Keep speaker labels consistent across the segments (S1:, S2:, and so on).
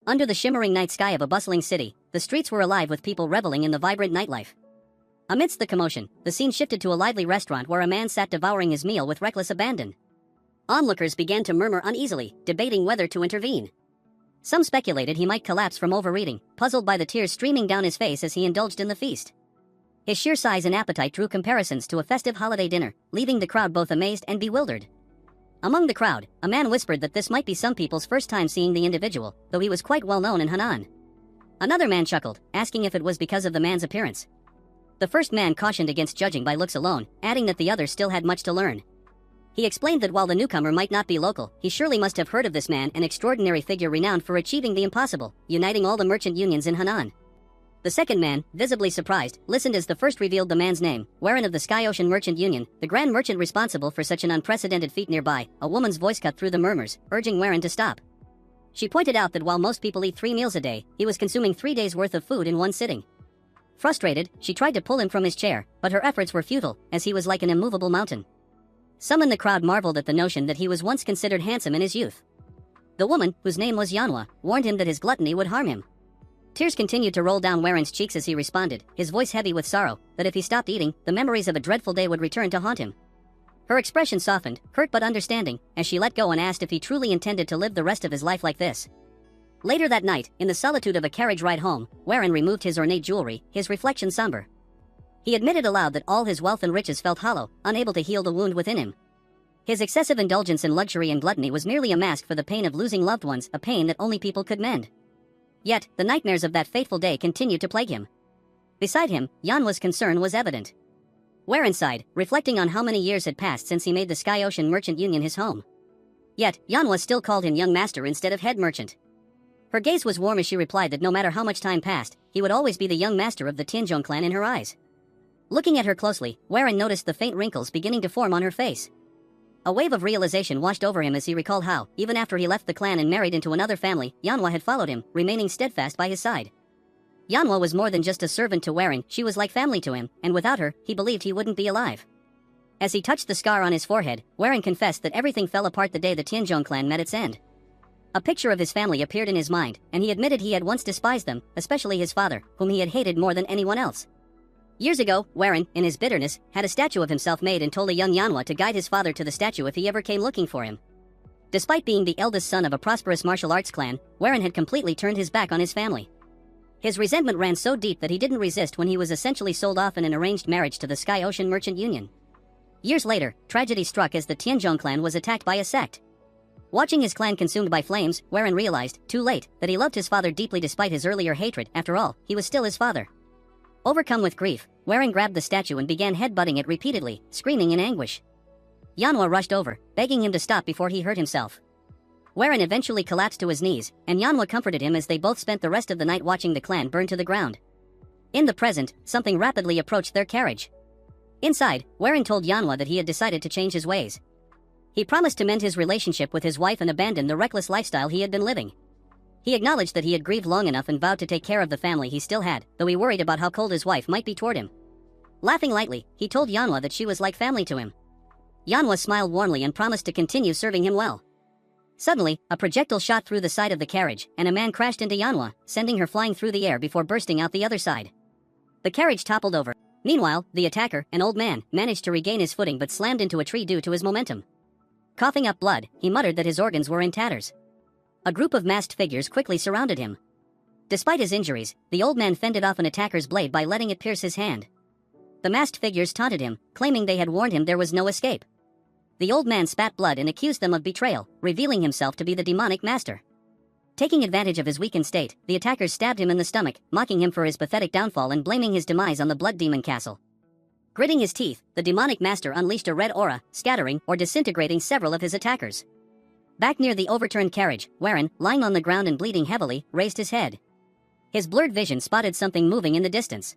S1: Under the shimmering night sky of a bustling city, the streets were alive with people reveling in the vibrant nightlife. Amidst the commotion, the scene shifted to a lively restaurant where a man sat devouring his meal with reckless abandon. Onlookers began to murmur uneasily, debating whether to intervene. Some speculated he might collapse from overeating, puzzled by the tears streaming down his face as he indulged in the feast. His sheer size and appetite drew comparisons to a festive holiday dinner, leaving the crowd both amazed and bewildered. Among the crowd, a man whispered that this might be some people's first time seeing the individual, though he was quite well known in Henan. Another man chuckled, asking if it was because of the man's appearance. The first man cautioned against judging by looks alone, adding that the other still had much to learn. He explained that while the newcomer might not be local, he surely must have heard of this man, an extraordinary figure renowned for achieving the impossible, uniting all the merchant unions in Henan. The second man, visibly surprised, listened as the first revealed the man's name, Warren of the Sky Ocean Merchant Union, the grand merchant responsible for such an unprecedented feat. Nearby, a woman's voice cut through the murmurs, urging Warren to stop. She pointed out that while most people eat 3 meals a day, he was consuming 3 days' worth of food in one sitting. Frustrated, she tried to pull him from his chair, but her efforts were futile, as he was like an immovable mountain. Some in the crowd marveled at the notion that he was once considered handsome in his youth. The woman, whose name was Yanhwa, warned him that his gluttony would harm him. Tears continued to roll down Warren's cheeks as he responded, his voice heavy with sorrow, that if he stopped eating, the memories of a dreadful day would return to haunt him. Her expression softened, hurt but understanding, as she let go and asked if he truly intended to live the rest of his life like this. Later that night, in the solitude of a carriage ride home, Warren removed his ornate jewelry, his reflection somber. He admitted aloud that all his wealth and riches felt hollow, unable to heal the wound within him. His excessive indulgence in luxury and gluttony was merely a mask for the pain of losing loved ones, a pain that only people could mend. Yet, the nightmares of that fateful day continued to plague him. Beside him, Yanhwa's concern was evident. Warren sighed, reflecting on how many years had passed since he made the Sky Ocean Merchant Union his home. Yet, Yanhwa still called him young master instead of head merchant. Her gaze was warm as she replied that no matter how much time passed, he would always be the young master of the Tianzhong clan in her eyes. Looking at her closely, Warren noticed the faint wrinkles beginning to form on her face. A wave of realization washed over him as he recalled how, even after he left the clan and married into another family, Yanhwa had followed him, remaining steadfast by his side. Yanhwa was more than just a servant to Warren, she was like family to him, and without her, he believed he wouldn't be alive. As he touched the scar on his forehead, Warren confessed that everything fell apart the day the Tianzhong clan met its end. A picture of his family appeared in his mind, and he admitted he had once despised them, especially his father, whom he had hated more than anyone else. Years ago, Warren, in his bitterness, had a statue of himself made and told a young Yanhwa to guide his father to the statue if he ever came looking for him. Despite being the eldest son of a prosperous martial arts clan, Warren had completely turned his back on his family. His resentment ran so deep that he didn't resist when he was essentially sold off in an arranged marriage to the Sky Ocean Merchant Union. Years later, tragedy struck as the Tianzhong clan was attacked by a sect. Watching his clan consumed by flames, Warren realized, too late, that he loved his father deeply despite his earlier hatred. After all, he was still his father. Overcome with grief, Warren grabbed the statue and began headbutting it repeatedly, screaming in anguish. Yanhwa rushed over, begging him to stop before he hurt himself. Warren eventually collapsed to his knees, and Yanhwa comforted him as they both spent the rest of the night watching the clan burn to the ground. In the present, something rapidly approached their carriage. Inside, Warren told Yanhwa that he had decided to change his ways. He promised to mend his relationship with his wife and abandon the reckless lifestyle he had been living. He acknowledged that he had grieved long enough and vowed to take care of the family he still had, though he worried about how cold his wife might be toward him. Laughing lightly, he told Yanhwa that she was like family to him. Yanhwa smiled warmly and promised to continue serving him well. Suddenly, a projectile shot through the side of the carriage, and a man crashed into Yanhwa, sending her flying through the air before bursting out the other side. The carriage toppled over. Meanwhile, the attacker, an old man, managed to regain his footing but slammed into a tree due to his momentum. Coughing up blood, he muttered that his organs were in tatters. A group of masked figures quickly surrounded him. Despite his injuries, the old man fended off an attacker's blade by letting it pierce his hand. The masked figures taunted him, claiming they had warned him there was no escape. The old man spat blood and accused them of betrayal, revealing himself to be the demonic master. Taking advantage of his weakened state, the attackers stabbed him in the stomach, mocking him for his pathetic downfall and blaming his demise on the Blood Demon Castle. Gritting his teeth, the demonic master unleashed a red aura, scattering or disintegrating several of his attackers. Back near the overturned carriage, Warren, lying on the ground and bleeding heavily, raised his head. His blurred vision spotted something moving in the distance.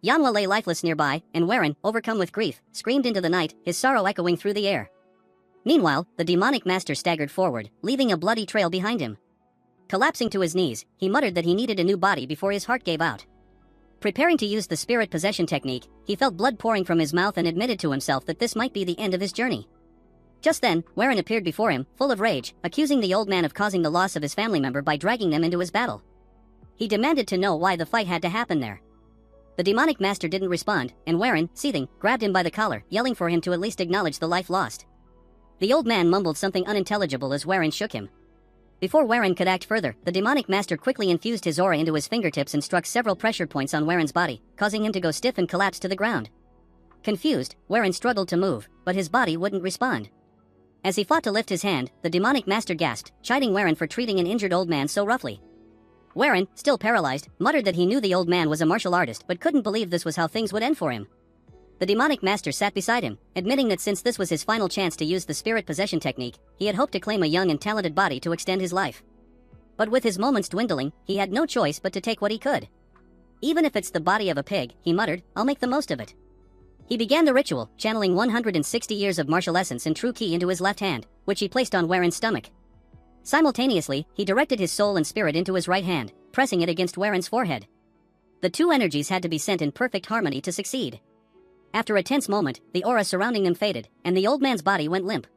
S1: Yanhwa lay lifeless nearby, and Warren, overcome with grief, screamed into the night, his sorrow echoing through the air. Meanwhile, the demonic master staggered forward, leaving a bloody trail behind him. Collapsing to his knees, he muttered that he needed a new body before his heart gave out. Preparing to use the spirit possession technique, he felt blood pouring from his mouth and admitted to himself that this might be the end of his journey. Just then, Warren appeared before him, full of rage, accusing the old man of causing the loss of his family member by dragging them into his battle. He demanded to know why the fight had to happen there. The demonic master didn't respond, and Warren, seething, grabbed him by the collar, yelling for him to at least acknowledge the life lost. The old man mumbled something unintelligible as Warren shook him. Before Warren could act further, the demonic master quickly infused his aura into his fingertips and struck several pressure points on Warren's body, causing him to go stiff and collapse to the ground. Confused, Warren struggled to move, but his body wouldn't respond. As he fought to lift his hand, the demonic master gasped, chiding Warren for treating an injured old man so roughly. Warren, still paralyzed, muttered that he knew the old man was a martial artist but couldn't believe this was how things would end for him. The demonic master sat beside him, admitting that since this was his final chance to use the spirit possession technique, he had hoped to claim a young and talented body to extend his life. But with his moments dwindling, he had no choice but to take what he could. Even if it's the body of a pig, he muttered, I'll make the most of it. He began the ritual, channeling 160 years of martial essence and true ki into his left hand, which he placed on Warren's stomach. Simultaneously, he directed his soul and spirit into his right hand, pressing it against Warren's forehead. The two energies had to be sent in perfect harmony to succeed. After a tense moment, the aura surrounding them faded, and the old man's body went limp.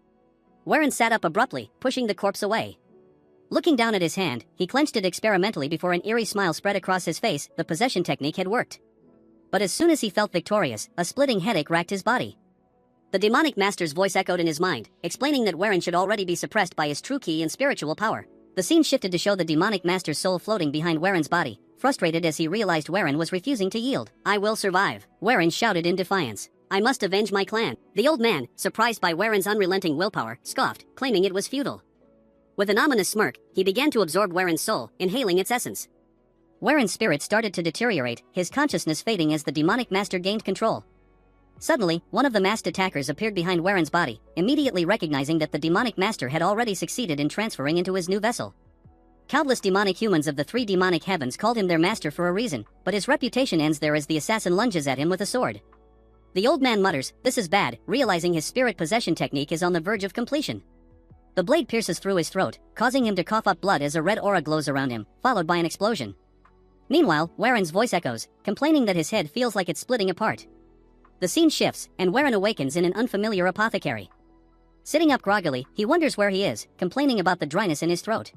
S1: Warren sat up abruptly, pushing the corpse away. Looking down at his hand, he clenched it experimentally before an eerie smile spread across his face. The possession technique had worked. But as soon as he felt victorious, a splitting headache racked his body. The demonic master's voice echoed in his mind, explaining that Warren should already be suppressed by his true ki and spiritual power. The scene shifted to show the demonic master's soul floating behind Warren's body, frustrated as he realized Warren was refusing to yield. I will survive, Warren shouted in defiance. I must avenge my clan. The old man, surprised by Warren's unrelenting willpower, scoffed, claiming it was futile. With an ominous smirk, he began to absorb Warren's soul, inhaling its essence. Warren's spirit started to deteriorate, his consciousness fading as the demonic master gained control. Suddenly, one of the masked attackers appeared behind Warren's body, immediately recognizing that the demonic master had already succeeded in transferring into his new vessel. Countless demonic humans of the three demonic heavens called him their master for a reason, but his reputation ends there as the assassin lunges at him with a sword. The old man mutters, this is bad, realizing his spirit possession technique is on the verge of completion. The blade pierces through his throat, causing him to cough up blood as a red aura glows around him, followed by an explosion. Meanwhile, Warren's voice echoes, complaining that his head feels like it's splitting apart. The scene shifts, and Warren awakens in an unfamiliar apothecary. Sitting up groggily, he wonders where he is, complaining about the dryness in his throat.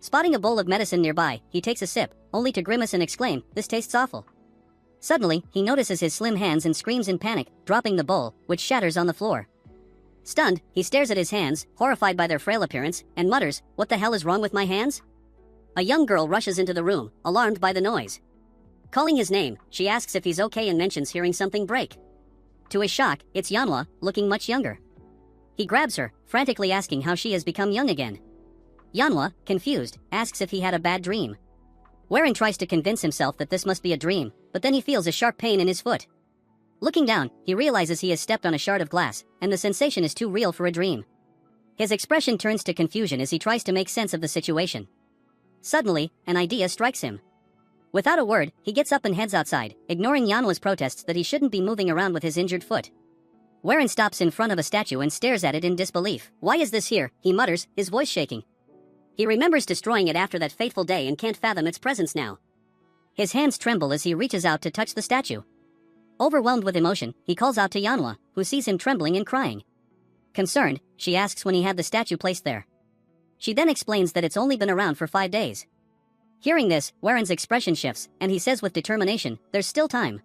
S1: Spotting a bowl of medicine nearby, he takes a sip, only to grimace and exclaim, this tastes awful. Suddenly, he notices his slim hands and screams in panic, dropping the bowl, which shatters on the floor. Stunned, he stares at his hands, horrified by their frail appearance, and mutters, what the hell is wrong with my hands? A young girl rushes into the room, alarmed by the noise. Calling his name, she asks if he's okay and mentions hearing something break. To his shock, it's Yanhwa, looking much younger. He grabs her, frantically asking how she has become young again. Yanhwa, confused, asks if he had a bad dream. Warren tries to convince himself that this must be a dream, but then he feels a sharp pain in his foot. Looking down, he realizes he has stepped on a shard of glass, and the sensation is too real for a dream. His expression turns to confusion as he tries to make sense of the situation. Suddenly, an idea strikes him. Without a word, he gets up and heads outside, ignoring Yanhwa's protests that he shouldn't be moving around with his injured foot. Warren stops in front of a statue and stares at it in disbelief. Why is this here? He mutters, his voice shaking. He remembers destroying it after that fateful day and can't fathom its presence now. His hands tremble as he reaches out to touch the statue. Overwhelmed with emotion, he calls out to Yanhwa, who sees him trembling and crying. Concerned, she asks when he had the statue placed there. She then explains that it's only been around for 5 days. Hearing this, Warren's expression shifts, and he says with determination, there's still time.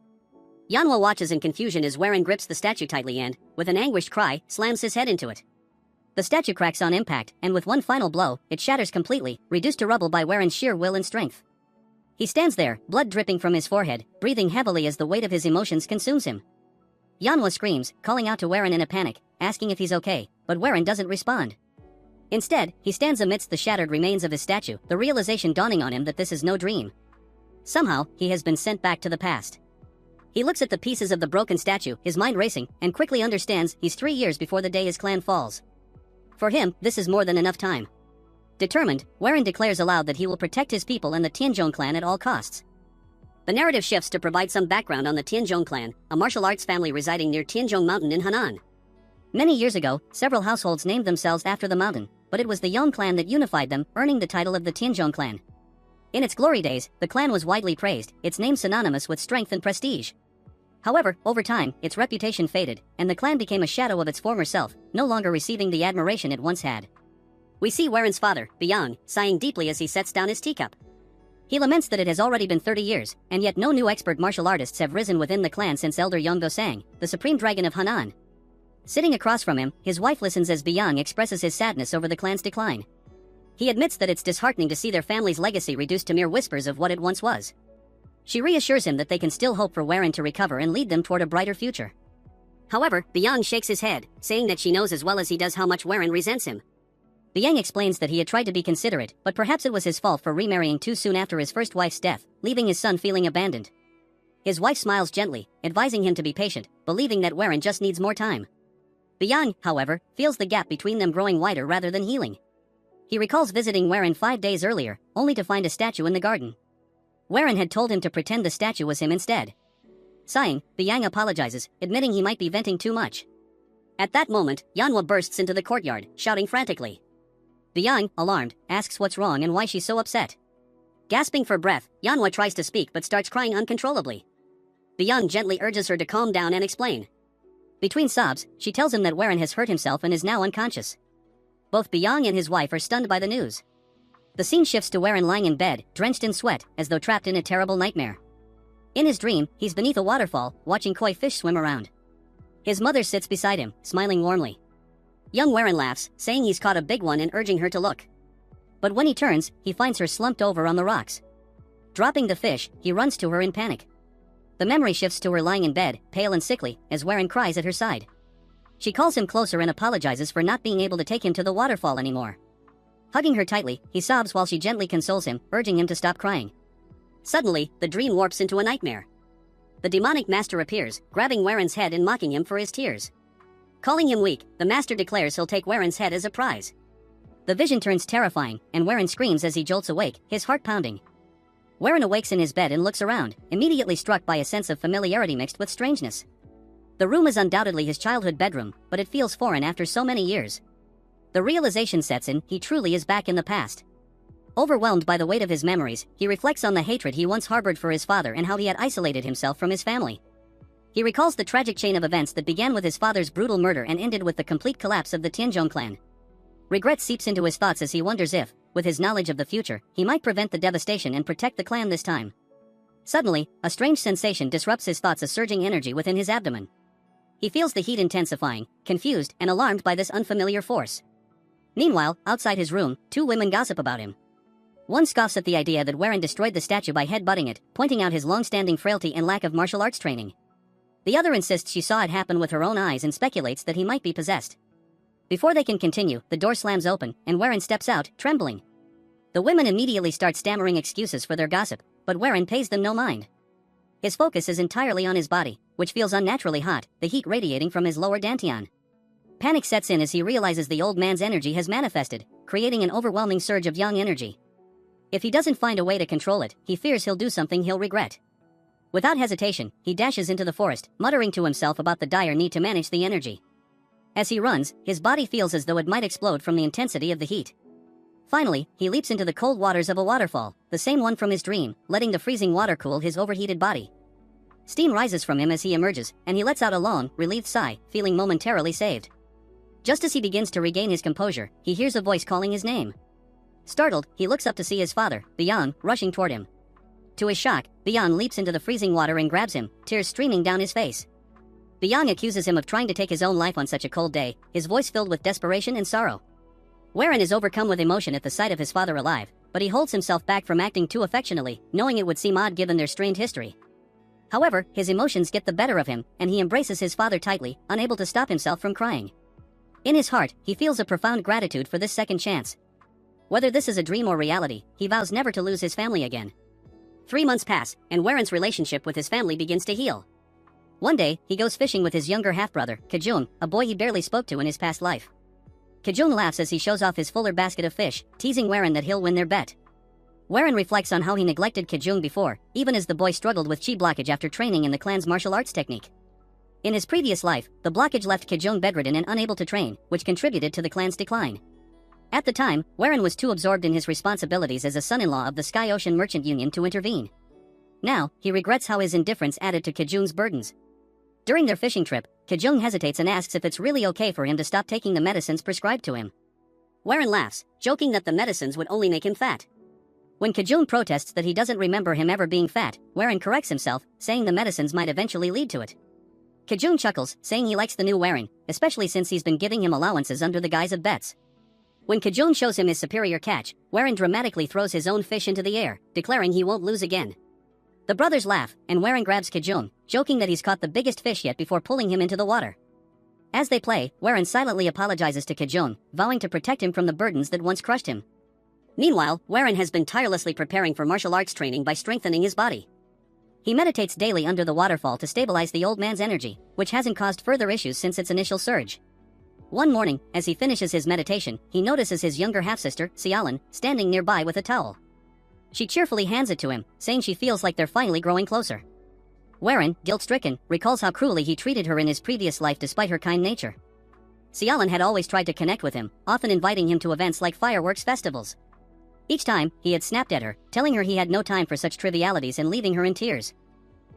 S1: Yanhwa watches in confusion as Warren grips the statue tightly and, with an anguished cry, slams his head into it. The statue cracks on impact, and with one final blow, it shatters completely, reduced to rubble by Warren's sheer will and strength. He stands there, blood dripping from his forehead, breathing heavily as the weight of his emotions consumes him. Yanhwa screams, calling out to Warren in a panic, asking if he's okay, but Warren doesn't respond. Instead, he stands amidst the shattered remains of his statue, the realization dawning on him that this is no dream. Somehow, he has been sent back to the past. He looks at the pieces of the broken statue, his mind racing, and quickly understands he's 3 years before the day his clan falls. For him, this is more than enough time. Determined, Warren declares aloud that he will protect his people and the Tianzhong clan at all costs. The narrative shifts to provide some background on the Tianzhong clan, a martial arts family residing near Tianzhong Mountain in Henan. Many years ago, several households named themselves after the mountain, but it was the Yong clan that unified them, earning the title of the Tianzhong clan. In its glory days, the clan was widely praised, its name synonymous with strength and prestige. However, over time, its reputation faded, and the clan became a shadow of its former self, no longer receiving the admiration it once had. We see Waren's father, Byung, sighing deeply as he sets down his teacup. He laments that it has already been 30 years, and yet no new expert martial artists have risen within the clan since Elder Yeongo-sang, the supreme dragon of Hanan. Sitting across from him, his wife listens as Byung expresses his sadness over the clan's decline. He admits that it's disheartening to see their family's legacy reduced to mere whispers of what it once was. She reassures him that they can still hope for Waren to recover and lead them toward a brighter future. However, Byung shakes his head, saying that she knows as well as he does how much Waren resents him. Byung explains that he had tried to be considerate, but perhaps it was his fault for remarrying too soon after his first wife's death, leaving his son feeling abandoned. His wife smiles gently, advising him to be patient, believing that Waren just needs more time. Byung, however, feels the gap between them growing wider rather than healing. He recalls visiting Waren 5 days earlier, only to find a statue in the garden. Waren had told him to pretend the statue was him instead. Sighing, Byung apologizes, admitting he might be venting too much. At that moment, Yanhwa bursts into the courtyard, shouting frantically. Byung, alarmed, asks what's wrong and why she's so upset. Gasping for breath, Yanhwa tries to speak but starts crying uncontrollably. Byung gently urges her to calm down and explain. Between sobs, she tells him that Waren has hurt himself and is now unconscious. Both Byung and his wife are stunned by the news. The scene shifts to Waren lying in bed, drenched in sweat, as though trapped in a terrible nightmare. In his dream, he's beneath a waterfall, watching koi fish swim around. His mother sits beside him, smiling warmly. Young Waren laughs, saying he's caught a big one and urging her to look. But when he turns, he finds her slumped over on the rocks. Dropping the fish, he runs to her in panic. The memory shifts to her lying in bed, pale and sickly, as Waren cries at her side. She calls him closer and apologizes for not being able to take him to the waterfall anymore. Hugging her tightly, he sobs while she gently consoles him, urging him to stop crying. Suddenly, the dream warps into a nightmare. The demonic master appears, grabbing Waren's head and mocking him for his tears. Calling him weak, the master declares he'll take Waren's head as a prize. The vision turns terrifying, and Waren screams as he jolts awake, his heart pounding. Waren awakes in his bed and looks around, immediately struck by a sense of familiarity mixed with strangeness. The room is undoubtedly his childhood bedroom, but it feels foreign after so many years. The realization sets in, he truly is back in the past. Overwhelmed by the weight of his memories, he reflects on the hatred he once harbored for his father and how he had isolated himself from his family. He recalls the tragic chain of events that began with his father's brutal murder and ended with the complete collapse of the Tianzhong clan. Regret seeps into his thoughts as he wonders if, with his knowledge of the future, he might prevent the devastation and protect the clan this time. Suddenly, a strange sensation disrupts his thoughts, a surging energy within his abdomen. He feels the heat intensifying, confused and alarmed by this unfamiliar force. Meanwhile, outside his room, 2 women gossip about him. One scoffs at the idea that Waren destroyed the statue by head-butting it, pointing out his long-standing frailty and lack of martial arts training. The other insists she saw it happen with her own eyes and speculates that he might be possessed. Before they can continue, the door slams open, and Waren steps out, trembling. The women immediately start stammering excuses for their gossip, but Waren pays them no mind. His focus is entirely on his body, which feels unnaturally hot, the heat radiating from his lower dantian. Panic sets in as he realizes the old man's energy has manifested, creating an overwhelming surge of yang energy. If he doesn't find a way to control it, he fears he'll do something he'll regret. Without hesitation, he dashes into the forest, muttering to himself about the dire need to manage the energy. As he runs, his body feels as though it might explode from the intensity of the heat. Finally, he leaps into the cold waters of a waterfall, the same one from his dream, letting the freezing water cool his overheated body. Steam rises from him as he emerges, and he lets out a long, relieved sigh, feeling momentarily saved. Just as he begins to regain his composure, he hears a voice calling his name. Startled, he looks up to see his father, Byung, rushing toward him. To his shock, Byung leaps into the freezing water and grabs him, tears streaming down his face. Byung accuses him of trying to take his own life on such a cold day, his voice filled with desperation and sorrow. Waren is overcome with emotion at the sight of his father alive, but he holds himself back from acting too affectionately, knowing it would seem odd given their strained history. However, his emotions get the better of him, and he embraces his father tightly, unable to stop himself from crying. In his heart, he feels a profound gratitude for this second chance. Whether this is a dream or reality, he vows never to lose his family again. 3 months pass, and Waren's relationship with his family begins to heal. One day, he goes fishing with his younger half-brother, Kajung, a boy he barely spoke to in his past life. Kajung laughs as he shows off his fuller basket of fish, teasing Waren that he'll win their bet. Waren reflects on how he neglected Kajung before, even as the boy struggled with chi blockage after training in the clan's martial arts technique. In his previous life, the blockage left Kajung bedridden and unable to train, which contributed to the clan's decline. At the time, Waren was too absorbed in his responsibilities as a son-in-law of the Sky Ocean Merchant Union to intervene. Now, he regrets how his indifference added to Kajung's burdens. During their fishing trip, Kajung hesitates and asks if it's really okay for him to stop taking the medicines prescribed to him. Warren laughs, joking that the medicines would only make him fat. When Kajung protests that he doesn't remember him ever being fat, Warren corrects himself, saying the medicines might eventually lead to it. Kajung chuckles, saying he likes the new Warren, especially since he's been giving him allowances under the guise of bets. When Kajung shows him his superior catch, Warren dramatically throws his own fish into the air, declaring he won't lose again. The brothers laugh, and Warren grabs Kajung, joking that he's caught the biggest fish yet before pulling him into the water. As they play, Warren silently apologizes to Kajung, vowing to protect him from the burdens that once crushed him. Meanwhile, Warren has been tirelessly preparing for martial arts training by strengthening his body. He meditates daily under the waterfall to stabilize the old man's energy, which hasn't caused further issues since its initial surge. One morning, as he finishes his meditation, he notices his younger half-sister, Sialan, standing nearby with a towel. She cheerfully hands it to him, saying she feels like they're finally growing closer. Warren, guilt-stricken, recalls how cruelly he treated her in his previous life despite her kind nature. Sialan had always tried to connect with him, often inviting him to events like fireworks festivals. Each time, he had snapped at her, telling her he had no time for such trivialities and leaving her in tears.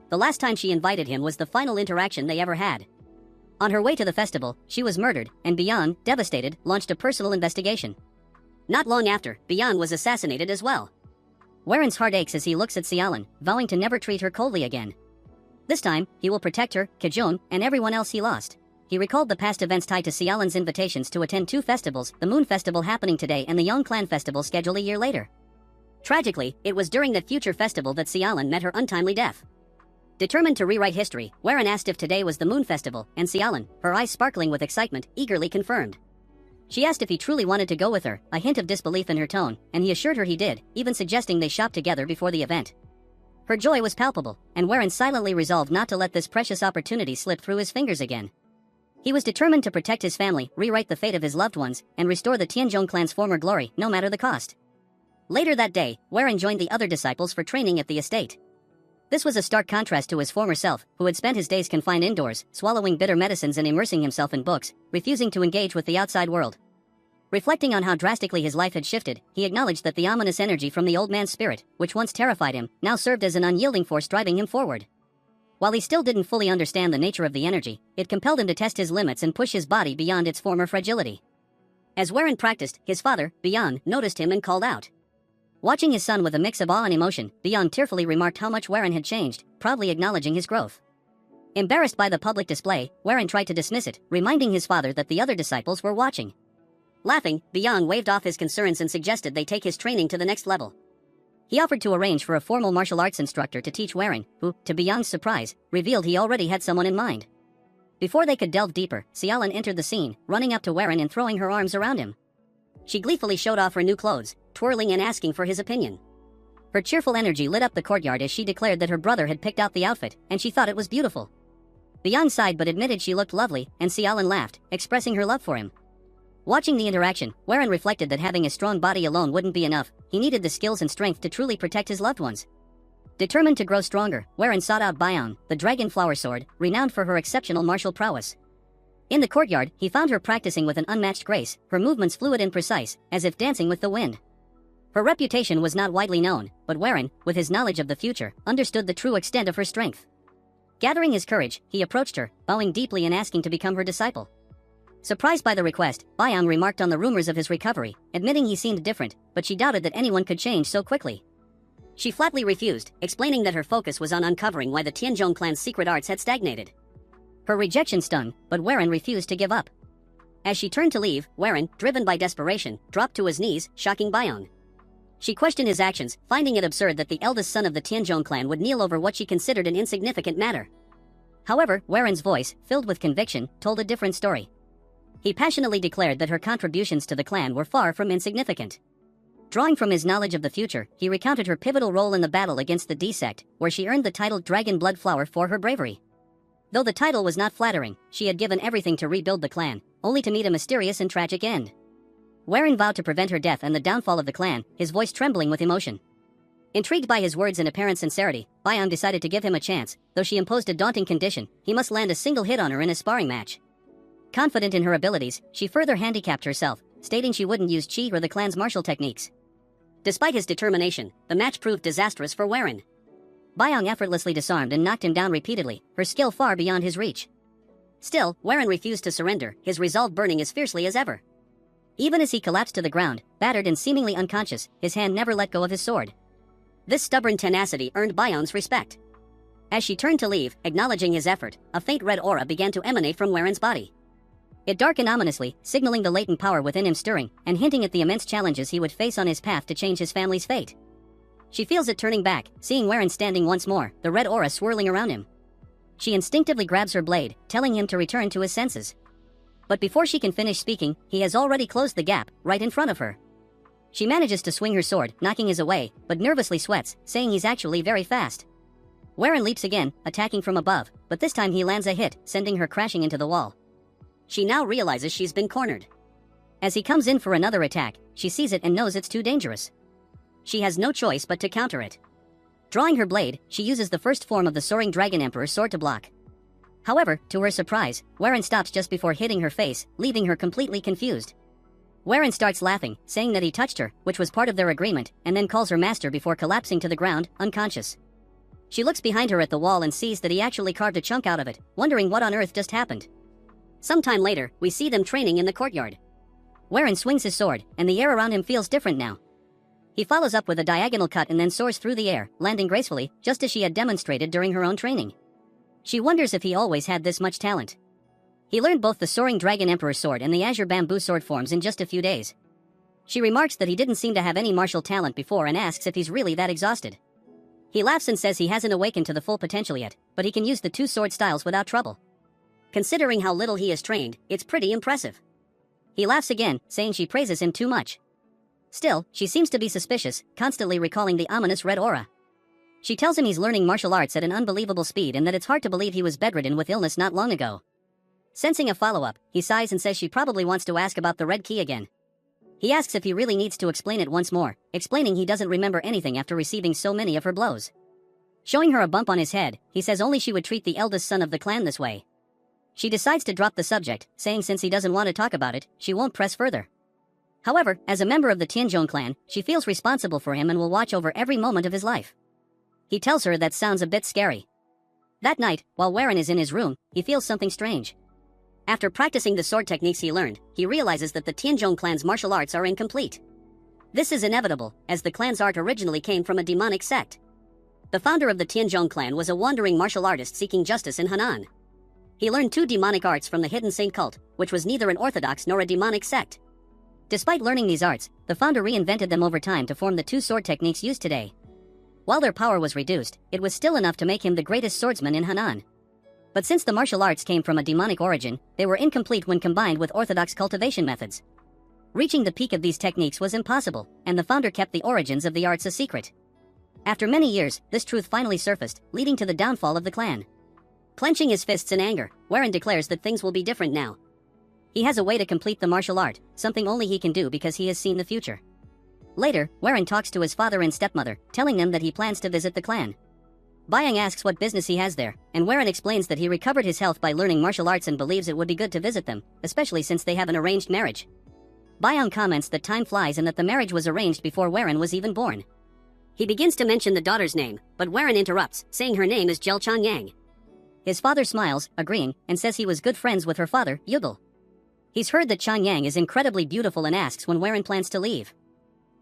S1: The last time she invited him was the final interaction they ever had. On her way to the festival, she was murdered, and Beyond, devastated, launched a personal investigation. Not long after, Beyond was assassinated as well. Warren's heart aches as he looks at Sialan, vowing to never treat her coldly again. This time, he will protect her, Kajun, and everyone else he lost. He recalled the past events tied to Sialan's invitations to attend 2 festivals, the Moon Festival happening today and the Young Clan Festival scheduled a year later. Tragically, it was during that future festival that Sialan met her untimely death. Determined to rewrite history, Warren asked if today was the Moon Festival, and Sialan, her eyes sparkling with excitement, eagerly confirmed. She asked if he truly wanted to go with her, a hint of disbelief in her tone, and he assured her he did, even suggesting they shop together before the event. Her joy was palpable, and Warren silently resolved not to let this precious opportunity slip through his fingers again. He was determined to protect his family, rewrite the fate of his loved ones, and restore the Tianzhong clan's former glory, no matter the cost. Later that day, Warren joined the other disciples for training at the estate. This was a stark contrast to his former self, who had spent his days confined indoors, swallowing bitter medicines and immersing himself in books, refusing to engage with the outside world. Reflecting on how drastically his life had shifted, he acknowledged that the ominous energy from the old man's spirit, which once terrified him, now served as an unyielding force driving him forward. While he still didn't fully understand the nature of the energy, it compelled him to test his limits and push his body beyond its former fragility. As Warren practiced, his father, Beyond, noticed him and called out. Watching his son with a mix of awe and emotion, Beyond tearfully remarked how much Warren had changed, proudly acknowledging his growth. Embarrassed by the public display, Warren tried to dismiss it, reminding his father that the other disciples were watching. Laughing, Beyond waved off his concerns and suggested they take his training to the next level. He offered to arrange for a formal martial arts instructor to teach Warren, who, to Beyond's surprise, revealed he already had someone in mind. Before they could delve deeper, Sialan entered the scene, running up to Warren and throwing her arms around him. She gleefully showed off her new clothes, twirling and asking for his opinion. Her cheerful energy lit up the courtyard as she declared that her brother had picked out the outfit, and she thought it was beautiful. Beyond sighed but admitted she looked lovely, and Sialan laughed, expressing her love for him. Watching the interaction, Warren reflected that having a strong body alone wouldn't be enough, he needed the skills and strength to truly protect his loved ones. Determined to grow stronger, Warren sought out Bayan, the dragon flower sword, renowned for her exceptional martial prowess. In the courtyard, he found her practicing with an unmatched grace, her movements fluid and precise, as if dancing with the wind. Her reputation was not widely known, but Warren, with his knowledge of the future, understood the true extent of her strength. Gathering his courage, he approached her, bowing deeply and asking to become her disciple. Surprised by the request, Bayang remarked on the rumors of his recovery, admitting he seemed different, but she doubted that anyone could change so quickly. She flatly refused, explaining that her focus was on uncovering why the Tianzhong clan's secret arts had stagnated. Her rejection stung, but Warren refused to give up. As she turned to leave, Warren, driven by desperation, dropped to his knees, shocking Bayang. She questioned his actions, finding it absurd that the eldest son of the Tianzhong clan would kneel over what she considered an insignificant matter. However, Warren's voice, filled with conviction, told a different story. He passionately declared that her contributions to the clan were far from insignificant. Drawing from his knowledge of the future, he recounted her pivotal role in the battle against the D-sect, where she earned the title Dragon Blood Flower for her bravery. Though the title was not flattering, she had given everything to rebuild the clan, only to meet a mysterious and tragic end. Warren vowed to prevent her death and the downfall of the clan, his voice trembling with emotion. Intrigued by his words and apparent sincerity, Bayang decided to give him a chance, though she imposed a daunting condition: he must land a single hit on her in a sparring match. Confident in her abilities, she further handicapped herself, stating she wouldn't use chi or the clan's martial techniques. Despite his determination, the match proved disastrous for Warren. Byung effortlessly disarmed and knocked him down repeatedly, her skill far beyond his reach. Still, Warren refused to surrender, his resolve burning as fiercely as ever. Even as he collapsed to the ground, battered and seemingly unconscious, his hand never let go of his sword. This stubborn tenacity earned Byung's respect. As she turned to leave, acknowledging his effort, a faint red aura began to emanate from Warren's body. It darkened ominously, signaling the latent power within him stirring, and hinting at the immense challenges he would face on his path to change his family's fate. She feels it turning back, seeing Warren standing once more, the red aura swirling around him. She instinctively grabs her blade, telling him to return to his senses. But before she can finish speaking, he has already closed the gap, right in front of her. She manages to swing her sword, knocking his away, but nervously sweats, saying he's actually very fast. Warren leaps again, attacking from above, but this time he lands a hit, sending her crashing into the wall. She now realizes she's been cornered. As he comes in for another attack, she sees it and knows it's too dangerous. She has no choice but to counter it. Drawing her blade, she uses the first form of the Soaring Dragon Emperor's sword to block. However, to her surprise, Warren stops just before hitting her face, leaving her completely confused. Warren starts laughing, saying that he touched her, which was part of their agreement, and then calls her master before collapsing to the ground, unconscious. She looks behind her at the wall and sees that he actually carved a chunk out of it, wondering what on earth just happened. Sometime later, we see them training in the courtyard. Warren swings his sword, and the air around him feels different now. He follows up with a diagonal cut and then soars through the air, landing gracefully, just as she had demonstrated during her own training. She wonders if he always had this much talent. He learned both the Soaring Dragon Emperor's sword and the Azure Bamboo sword forms in just a few days. She remarks that he didn't seem to have any martial talent before and asks if he's really that exhausted. He laughs and says he hasn't awakened to the full potential yet, but he can use the two sword styles without trouble. Considering how little he is trained, it's pretty impressive. He laughs again, saying she praises him too much. Still, she seems to be suspicious, constantly recalling the ominous red aura. She tells him he's learning martial arts at an unbelievable speed and that it's hard to believe he was bedridden with illness not long ago. Sensing a follow-up, he sighs and says she probably wants to ask about the red key again. He asks if he really needs to explain it once more, explaining he doesn't remember anything after receiving so many of her blows. Showing her a bump on his head, he says only she would treat the eldest son of the clan this way. She decides to drop the subject, saying since he doesn't want to talk about it, she won't press further. However, as a member of the Tianzhong clan, she feels responsible for him and will watch over every moment of his life. He tells her that sounds a bit scary. That night, while Warren is in his room, he feels something strange. After practicing the sword techniques he learned, he realizes that the Tianzhong clan's martial arts are incomplete. This is inevitable, as the clan's art originally came from a demonic sect. The founder of the Tianzhong clan was a wandering martial artist seeking justice in Henan. He learned two demonic arts from the hidden saint cult, which was neither an orthodox nor a demonic sect. Despite learning these arts, the founder reinvented them over time to form the two sword techniques used today. While their power was reduced, it was still enough to make him the greatest swordsman in Henan. But since the martial arts came from a demonic origin, they were incomplete when combined with orthodox cultivation methods. Reaching the peak of these techniques was impossible, and the founder kept the origins of the arts a secret. After many years, this truth finally surfaced, leading to the downfall of the clan. Clenching his fists in anger, Warren declares that things will be different now. He has a way to complete the martial art, something only he can do because he has seen the future. Later, Warren talks to his father and stepmother, telling them that he plans to visit the clan. Byung asks what business he has there, and Warren explains that he recovered his health by learning martial arts and believes it would be good to visit them, especially since they have an arranged marriage. Byung comments that time flies and that the marriage was arranged before Warren was even born. He begins to mention the daughter's name, but Warren interrupts, saying her name is Jel Changyang. His father smiles, agreeing, and says he was good friends with her father, Yugal. He's heard that Changyang is incredibly beautiful and asks when Warren plans to leave.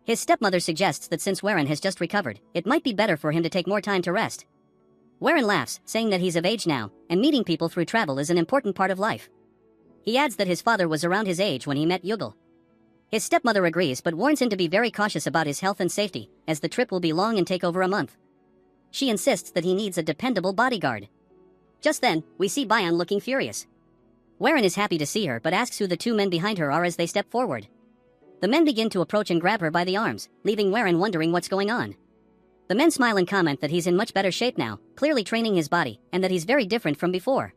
S1: His stepmother suggests that since Warren has just recovered, it might be better for him to take more time to rest. Warren laughs, saying that he's of age now, and meeting people through travel is an important part of life. He adds that his father was around his age when he met Yugal. His stepmother agrees but warns him to be very cautious about his health and safety, as the trip will be long and take over a month. She insists that he needs a dependable bodyguard. Just then, we see Byung looking furious. Warren is happy to see her but asks who the two men behind her are as they step forward. The men begin to approach and grab her by the arms, leaving Warren wondering what's going on. The men smile and comment that he's in much better shape now, clearly training his body, and that he's very different from before.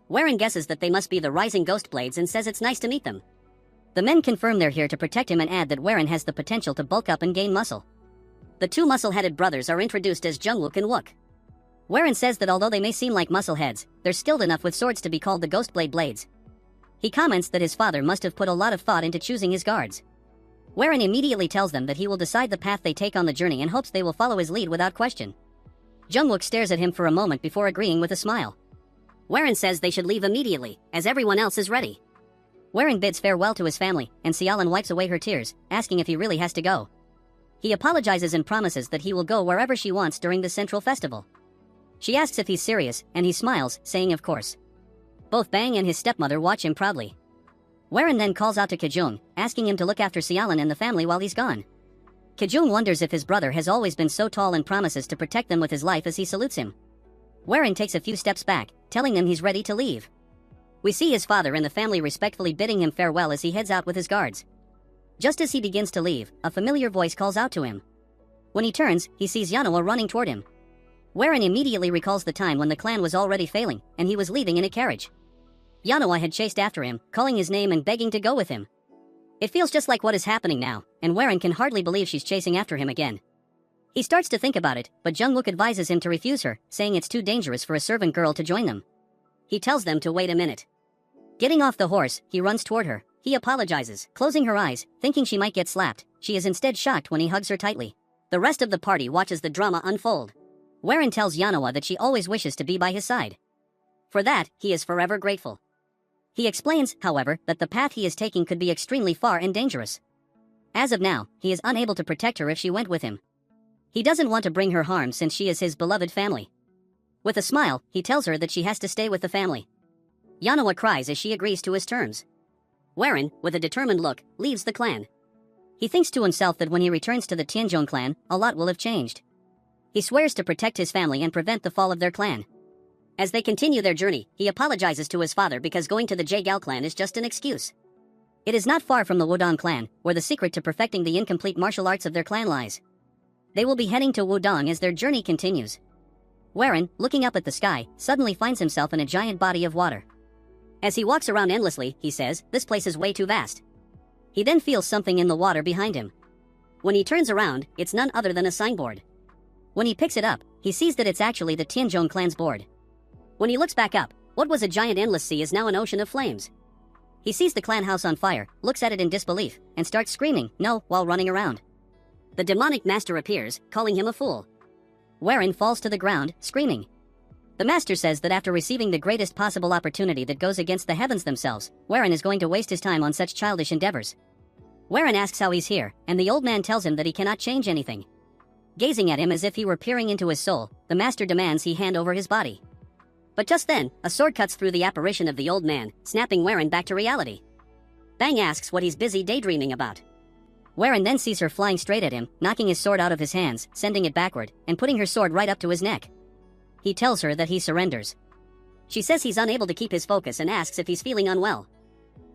S1: Warren guesses that they must be the Rising Ghost Blades and says it's nice to meet them. The men confirm they're here to protect him and add that Warren has the potential to bulk up and gain muscle. The two muscle-headed brothers are introduced as Jungwook and Wook. Warren says that although they may seem like muscle heads, they're skilled enough with swords to be called the Ghostblade Blades. He comments that his father must have put a lot of thought into choosing his guards. Warren immediately tells them that he will decide the path they take on the journey and hopes they will follow his lead without question. Jungwook stares at him for a moment before agreeing with a smile. Warren says they should leave immediately, as everyone else is ready. Warren bids farewell to his family, and Sealan wipes away her tears, asking if he really has to go. He apologizes and promises that he will go wherever she wants during the Central Festival. She asks if he's serious, and he smiles, saying of course. Both Bang and his stepmother watch him proudly. Warren then calls out to Kajung, asking him to look after Sealan and the family while he's gone. Kajung wonders if his brother has always been so tall and promises to protect them with his life as he salutes him. Warren takes a few steps back, telling them he's ready to leave. We see his father and the family respectfully bidding him farewell as he heads out with his guards. Just as he begins to leave, a familiar voice calls out to him. When he turns, he sees Yanoa running toward him. Warren immediately recalls the time when the clan was already failing, and he was leaving in a carriage. Yanoa had chased after him, calling his name and begging to go with him. It feels just like what is happening now, and Warren can hardly believe she's chasing after him again. He starts to think about it, but Jungwook advises him to refuse her, saying it's too dangerous for a servant girl to join them. He tells them to wait a minute. Getting off the horse, he runs toward her. He apologizes, closing her eyes, thinking she might get slapped. She is instead shocked when he hugs her tightly. The rest of the party watches the drama unfold. Warren tells Yanoa that she always wishes to be by his side. For that, he is forever grateful. He explains, however, that the path he is taking could be extremely far and dangerous. As of now, he is unable to protect her if she went with him. He doesn't want to bring her harm since she is his beloved family. With a smile, he tells her that she has to stay with the family. Yanoa cries as she agrees to his terms. Warren, with a determined look, leaves the clan. He thinks to himself that when he returns to the Tianzhong clan, a lot will have changed. He swears to protect his family and prevent the fall of their clan. As they continue their journey, he apologizes to his father because going to the Jaegao clan is just an excuse. It is not far from the Wudong clan, where the secret to perfecting the incomplete martial arts of their clan lies. They will be heading to Wudong as their journey continues. Warren, looking up at the sky, suddenly finds himself in a giant body of water. As he walks around endlessly, he says, "This place is way too vast." He then feels something in the water behind him. When he turns around, it's none other than a signboard. When he picks it up, he sees that it's actually the Tianzhong clan's board. When he looks back up, what was a giant endless sea is now an ocean of flames. He sees the clan house on fire, looks at it in disbelief, and starts screaming, "No," while running around. The demonic master appears, calling him a fool. Warren falls to the ground, screaming. The master says that after receiving the greatest possible opportunity that goes against the heavens themselves, Warren is going to waste his time on such childish endeavors. Warren asks how he's here, and the old man tells him that he cannot change anything. Gazing at him as if he were peering into his soul, the master demands he hand over his body. But just then, a sword cuts through the apparition of the old man, snapping Warren back to reality. Bang asks what he's busy daydreaming about. Warren then sees her flying straight at him, knocking his sword out of his hands, sending it backward, and putting her sword right up to his neck. He tells her that he surrenders. She says he's unable to keep his focus and asks if he's feeling unwell.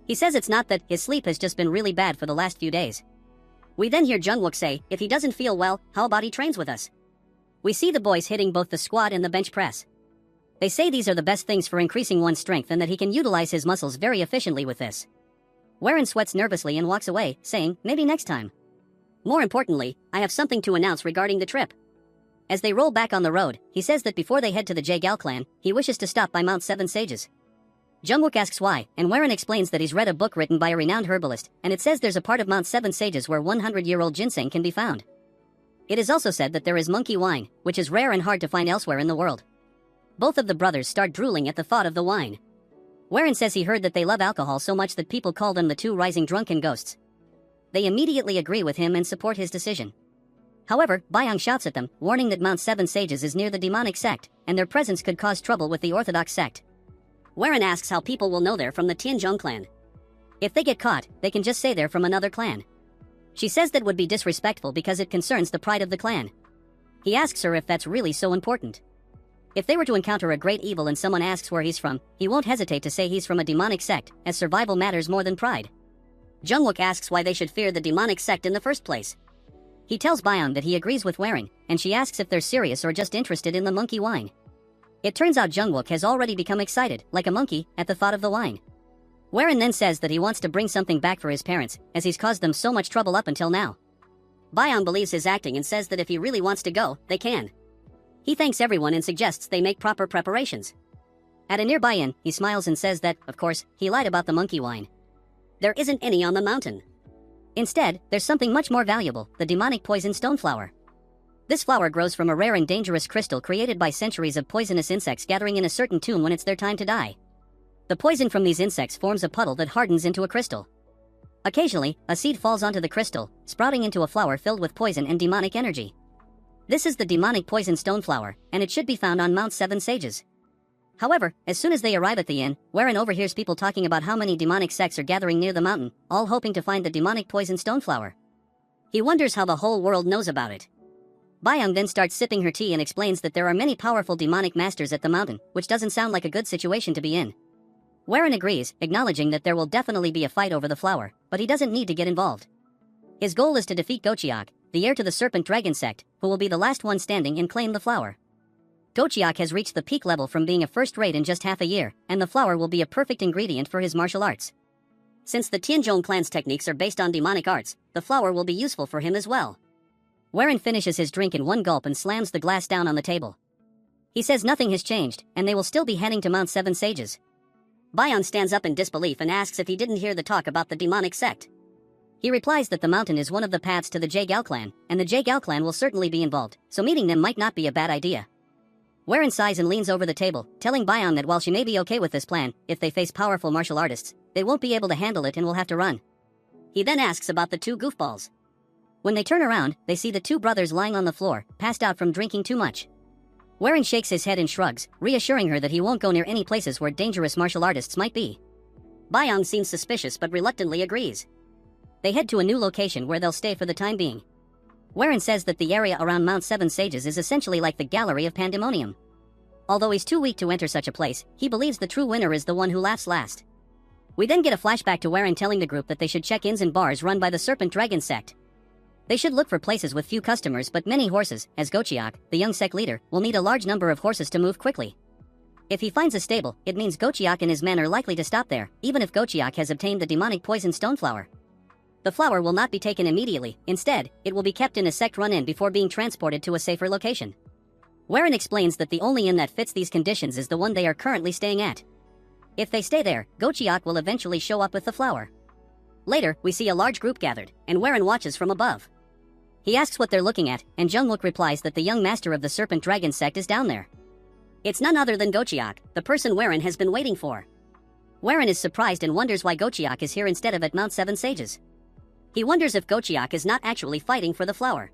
S1: He says it's not that, his sleep has just been really bad for the last few days. We then hear Jungwook say, if he doesn't feel well, how about he trains with us? We see the boys hitting both the squat and the bench press. They say these are the best things for increasing one's strength and that he can utilize his muscles very efficiently with this. Warren sweats nervously and walks away, saying, maybe next time. More importantly, I have something to announce regarding the trip. As they roll back on the road, he says that before they head to the Jaegao clan, he wishes to stop by Mount Seven Sages. Jungwook asks why, and Warren explains that he's read a book written by a renowned herbalist, and it says there's a part of Mount Seven Sages where 100-year-old ginseng can be found. It is also said that there is monkey wine, which is rare and hard to find elsewhere in the world. Both of the brothers start drooling at the thought of the wine. Warren says he heard that they love alcohol so much that people call them the two rising drunken ghosts. They immediately agree with him and support his decision. However, Byung shouts at them, warning that Mount Seven Sages is near the demonic sect, and their presence could cause trouble with the orthodox sect. Warren asks how people will know they're from the Tianzhong clan. If they get caught, they can just say they're from another clan. She says that would be disrespectful because it concerns the pride of the clan. He asks her if that's really so important. If they were to encounter a great evil and someone asks where he's from, he won't hesitate to say he's from a demonic sect, as survival matters more than pride. Jungwook asks why they should fear the demonic sect in the first place. He tells Byung that he agrees with Warren, and she asks if they're serious or just interested in the monkey wine. It turns out Jungwook has already become excited, like a monkey, at the thought of the wine. Warren then says that he wants to bring something back for his parents, as he's caused them so much trouble up until now. Byung believes his acting and says that if he really wants to go, they can. He thanks everyone and suggests they make proper preparations. At a nearby inn, he smiles and says that, of course, he lied about the monkey wine. There isn't any on the mountain. Instead, there's something much more valuable, the demonic poison stoneflower. This flower grows from a rare and dangerous crystal created by centuries of poisonous insects gathering in a certain tomb when it's their time to die. The poison from these insects forms a puddle that hardens into a crystal. Occasionally, a seed falls onto the crystal, sprouting into a flower filled with poison and demonic energy. This is the demonic poison stone flower, and it should be found on Mount Seven Sages. However, as soon as they arrive at the inn, Warren overhears people talking about how many demonic sects are gathering near the mountain, all hoping to find the demonic poison stone flower. He wonders how the whole world knows about it. Byung then starts sipping her tea and explains that there are many powerful demonic masters at the mountain, which doesn't sound like a good situation to be in. Warren agrees, acknowledging that there will definitely be a fight over the flower, but he doesn't need to get involved. His goal is to defeat Gochiak, the heir to the Serpent Dragon sect, who will be the last one standing and claim the flower. Gochiak has reached the peak level from being a first-rate in just half a year, and the flower will be a perfect ingredient for his martial arts. Since the Tianzhong clan's techniques are based on demonic arts, the flower will be useful for him as well. Warren finishes his drink in one gulp and slams the glass down on the table. He says nothing has changed, and they will still be heading to Mount Seven Sages. Bayon stands up in disbelief and asks if he didn't hear the talk about the demonic sect. He replies that the mountain is one of the paths to the Jaegao clan, and the Jaegao clan will certainly be involved, so meeting them might not be a bad idea. Warren sighs and leans over the table, telling Bayon that while she may be okay with this plan, if they face powerful martial artists, they won't be able to handle it and will have to run. He then asks about the two goofballs. When they turn around, they see the two brothers lying on the floor, passed out from drinking too much. Warren shakes his head and shrugs, reassuring her that he won't go near any places where dangerous martial artists might be. Bayon seems suspicious but reluctantly agrees. They head to a new location where they'll stay for the time being. Warren says that the area around Mount Seven Sages is essentially like the Gallery of Pandemonium. Although he's too weak to enter such a place, he believes the true winner is the one who laughs last. We then get a flashback to Warren telling the group that they should check inns and bars run by the Serpent Dragon sect. They should look for places with few customers but many horses, as Gochiak, the young sect leader, will need a large number of horses to move quickly. If he finds a stable, it means Gochiak and his men are likely to stop there, even if Gochiak has obtained the demonic poison stone flower. The flower will not be taken immediately, instead, it will be kept in a sect-run inn before being transported to a safer location. Warren explains that the only inn that fits these conditions is the one they are currently staying at. If they stay there, Gochiak will eventually show up with the flower. Later, we see a large group gathered, and Warren watches from above. He asks what they're looking at, and Jungwook replies that the young master of the Serpent Dragon sect is down there. It's none other than Gochiak, the person Warren has been waiting for. Warren is surprised and wonders why Gochiak is here instead of at Mount Seven Sages. He wonders if Gochiak is not actually fighting for the flower.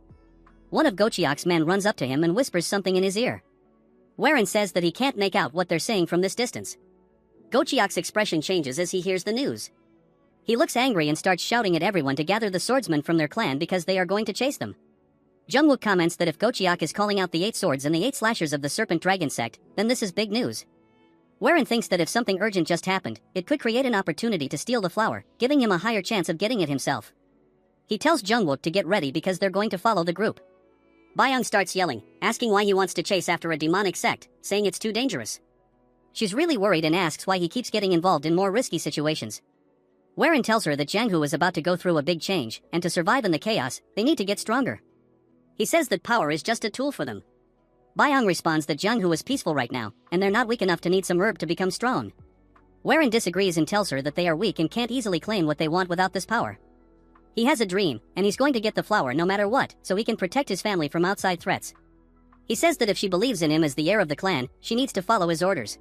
S1: One of Gochiak's men runs up to him and whispers something in his ear. Warren says that he can't make out what they're saying from this distance. Gochiak's expression changes as he hears the news. He looks angry and starts shouting at everyone to gather the swordsmen from their clan because they are going to chase them. Jungwook comments that if Gochiak is calling out the 8 swords and the 8 slashers of the Serpent Dragon sect, then this is big news. Warren thinks that if something urgent just happened, it could create an opportunity to steal the flower, giving him a higher chance of getting it himself. He tells Jungwook to get ready because they're going to follow the group. Bayoung starts yelling, asking why he wants to chase after a demonic sect, saying it's too dangerous. She's really worried and asks why he keeps getting involved in more risky situations. Warren tells her that Janghu is about to go through a big change, and to survive in the chaos, they need to get stronger. He says that power is just a tool for them. Bayoung responds that Janghu is peaceful right now, and they're not weak enough to need some herb to become strong. Warren disagrees and tells her that they are weak and can't easily claim what they want without this power. He has a dream, and he's going to get the flower no matter what, so he can protect his family from outside threats. He says that if she believes in him as the heir of the clan, she needs to follow his orders.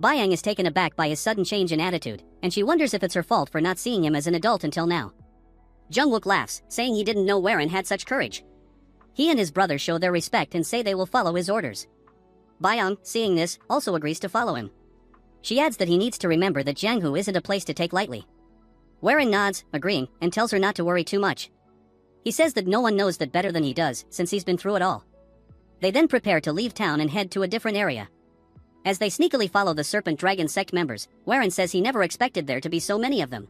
S1: Bayoung is taken aback by his sudden change in attitude, and she wonders if it's her fault for not seeing him as an adult until now. Jungwook laughs, saying he didn't know Warren had such courage. He and his brother show their respect and say they will follow his orders. Bayoung, seeing this, also agrees to follow him. She adds that he needs to remember that Janghu isn't a place to take lightly. Warren nods, agreeing, and tells her not to worry too much. He says that no one knows that better than he does, since he's been through it all. They then prepare to leave town and head to a different area. As they sneakily follow the Serpent Dragon sect members, Warren says he never expected there to be so many of them.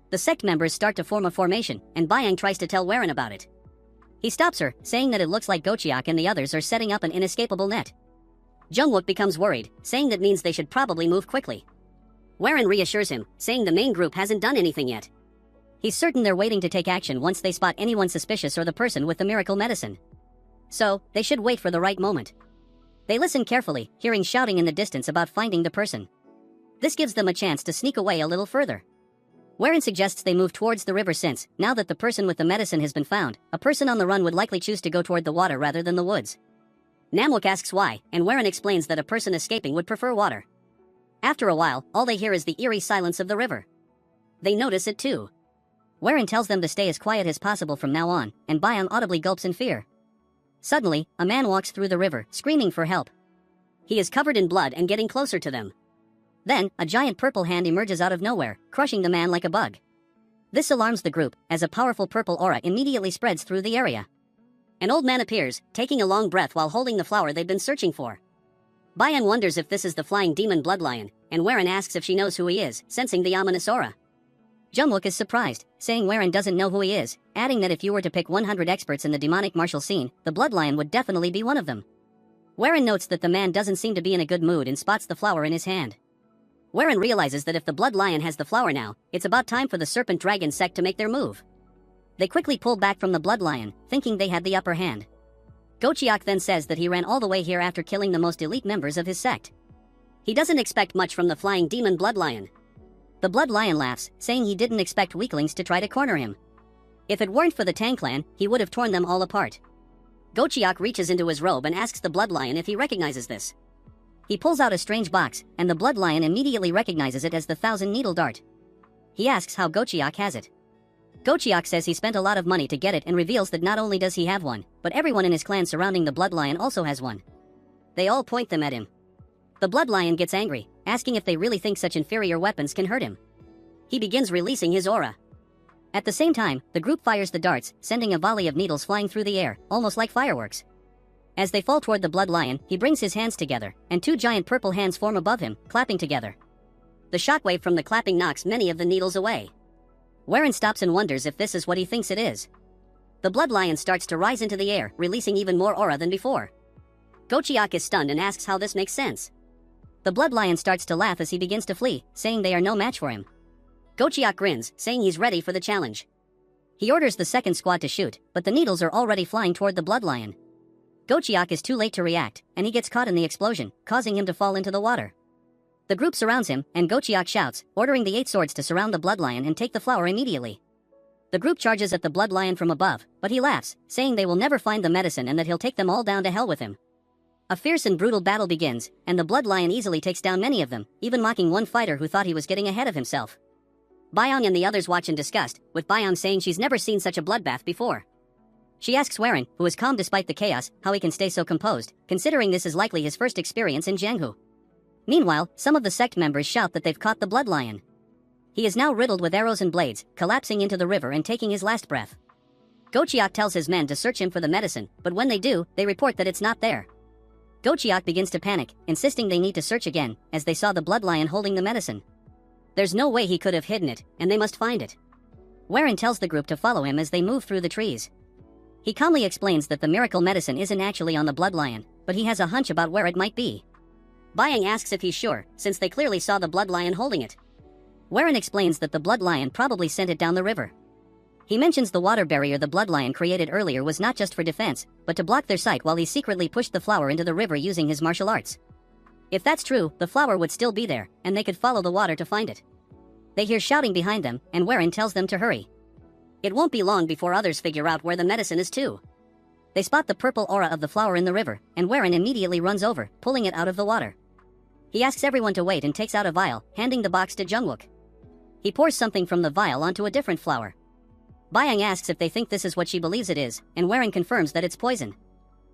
S1: The sect members start to form a formation, and Bayoung tries to tell Warren about it. He stops her, saying that it looks like Gochiak and the others are setting up an inescapable net. Jungwook becomes worried, saying that means they should probably move quickly. Warren reassures him, saying the main group hasn't done anything yet. He's certain they're waiting to take action once they spot anyone suspicious or the person with the miracle medicine. So, they should wait for the right moment. They listen carefully, hearing shouting in the distance about finding the person. This gives them a chance to sneak away a little further. Warren suggests they move towards the river since, now that the person with the medicine has been found, a person on the run would likely choose to go toward the water rather than the woods. Namlook asks why, and Warren explains that a person escaping would prefer water. After a while, all they hear is the eerie silence of the river. They notice it too. Warren tells them to stay as quiet as possible from now on, and Byung audibly gulps in fear. Suddenly, a man walks through the river, screaming for help. He is covered in blood and getting closer to them. Then, a giant purple hand emerges out of nowhere, crushing the man like a bug. This alarms the group, as a powerful purple aura immediately spreads through the area. An old man appears, taking a long breath while holding the flower they've been searching for. Byung wonders if this is the flying demon bloodlion, and Warren asks if she knows who he is, sensing the ominous aura. Jungwook is surprised, saying Warren doesn't know who he is, adding that if you were to pick 100 experts in the demonic martial scene, the bloodlion would definitely be one of them. Warren notes that the man doesn't seem to be in a good mood and spots the flower in his hand. Warren realizes that if the bloodlion has the flower now, it's about time for the serpent dragon sect to make their move. They quickly pull back from the bloodlion, thinking they had the upper hand. Gochiok then says that he ran all the way here after killing the most elite members of his sect. He doesn't expect much from the flying demon bloodlion. The bloodlion laughs, saying he didn't expect weaklings to try to corner him. If it weren't for the Tang clan, he would have torn them all apart. Gochiok reaches into his robe and asks the bloodlion if he recognizes this. He pulls out a strange box, and the bloodlion immediately recognizes it as the 1,000-needle dart. He asks how Gochiok has it. Gochiok says he spent a lot of money to get it and reveals that not only does he have one, but everyone in his clan surrounding the bloodlion also has one. They all point them at him. The bloodlion gets angry, asking if they really think such inferior weapons can hurt him. He begins releasing his aura. At the same time, the group fires the darts, sending a volley of needles flying through the air, almost like fireworks. As they fall toward the bloodlion, he brings his hands together, and two giant purple hands form above him, clapping together. The shockwave from the clapping knocks many of the needles away. Warren stops and wonders if this is what he thinks it is. The bloodlion starts to rise into the air, releasing even more aura than before. Gochiok is stunned and asks how this makes sense. The bloodlion starts to laugh as he begins to flee, saying they are no match for him. Gochiok grins, saying he's ready for the challenge. He orders the second squad to shoot, but the needles are already flying toward the bloodlion. Gochiok is too late to react, and he gets caught in the explosion, causing him to fall into the water. The group surrounds him, and Gochiok shouts, ordering the 8 swords to surround the bloodlion and take the flower immediately. The group charges at the bloodlion from above, but he laughs, saying they will never find the medicine and that he'll take them all down to hell with him. A fierce and brutal battle begins, and the bloodlion easily takes down many of them, even mocking one fighter who thought he was getting ahead of himself. Byung and the others watch in disgust, with Byung saying she's never seen such a bloodbath before. She asks Warren, who is calm despite the chaos, how he can stay so composed, considering this is likely his first experience in Jianghu. Meanwhile, some of the sect members shout that they've caught the bloodlion. He is now riddled with arrows and blades, collapsing into the river and taking his last breath. Gochiok tells his men to search him for the medicine, but when they do, they report that it's not there. Gochiok begins to panic, insisting they need to search again, as they saw the bloodlion holding the medicine. There's no way he could have hidden it, and they must find it. Warren tells the group to follow him as they move through the trees. He calmly explains that the miracle medicine isn't actually on the bloodlion, but he has a hunch about where it might be. Byung asks if he's sure, since they clearly saw the bloodlion holding it. Warren explains that the bloodlion probably sent it down the river. He mentions the water barrier the bloodlion created earlier was not just for defense, but to block their sight while he secretly pushed the flower into the river using his martial arts. If that's true, the flower would still be there, and they could follow the water to find it. They hear shouting behind them, and Warren tells them to hurry. It won't be long before others figure out where the medicine is too. They spot the purple aura of the flower in the river, and Warren immediately runs over, pulling it out of the water. He asks everyone to wait and takes out a vial, handing the box to Jungwook. He pours something from the vial onto a different flower. Byung asks if they think this is what she believes it is, and Warren confirms that it's poison.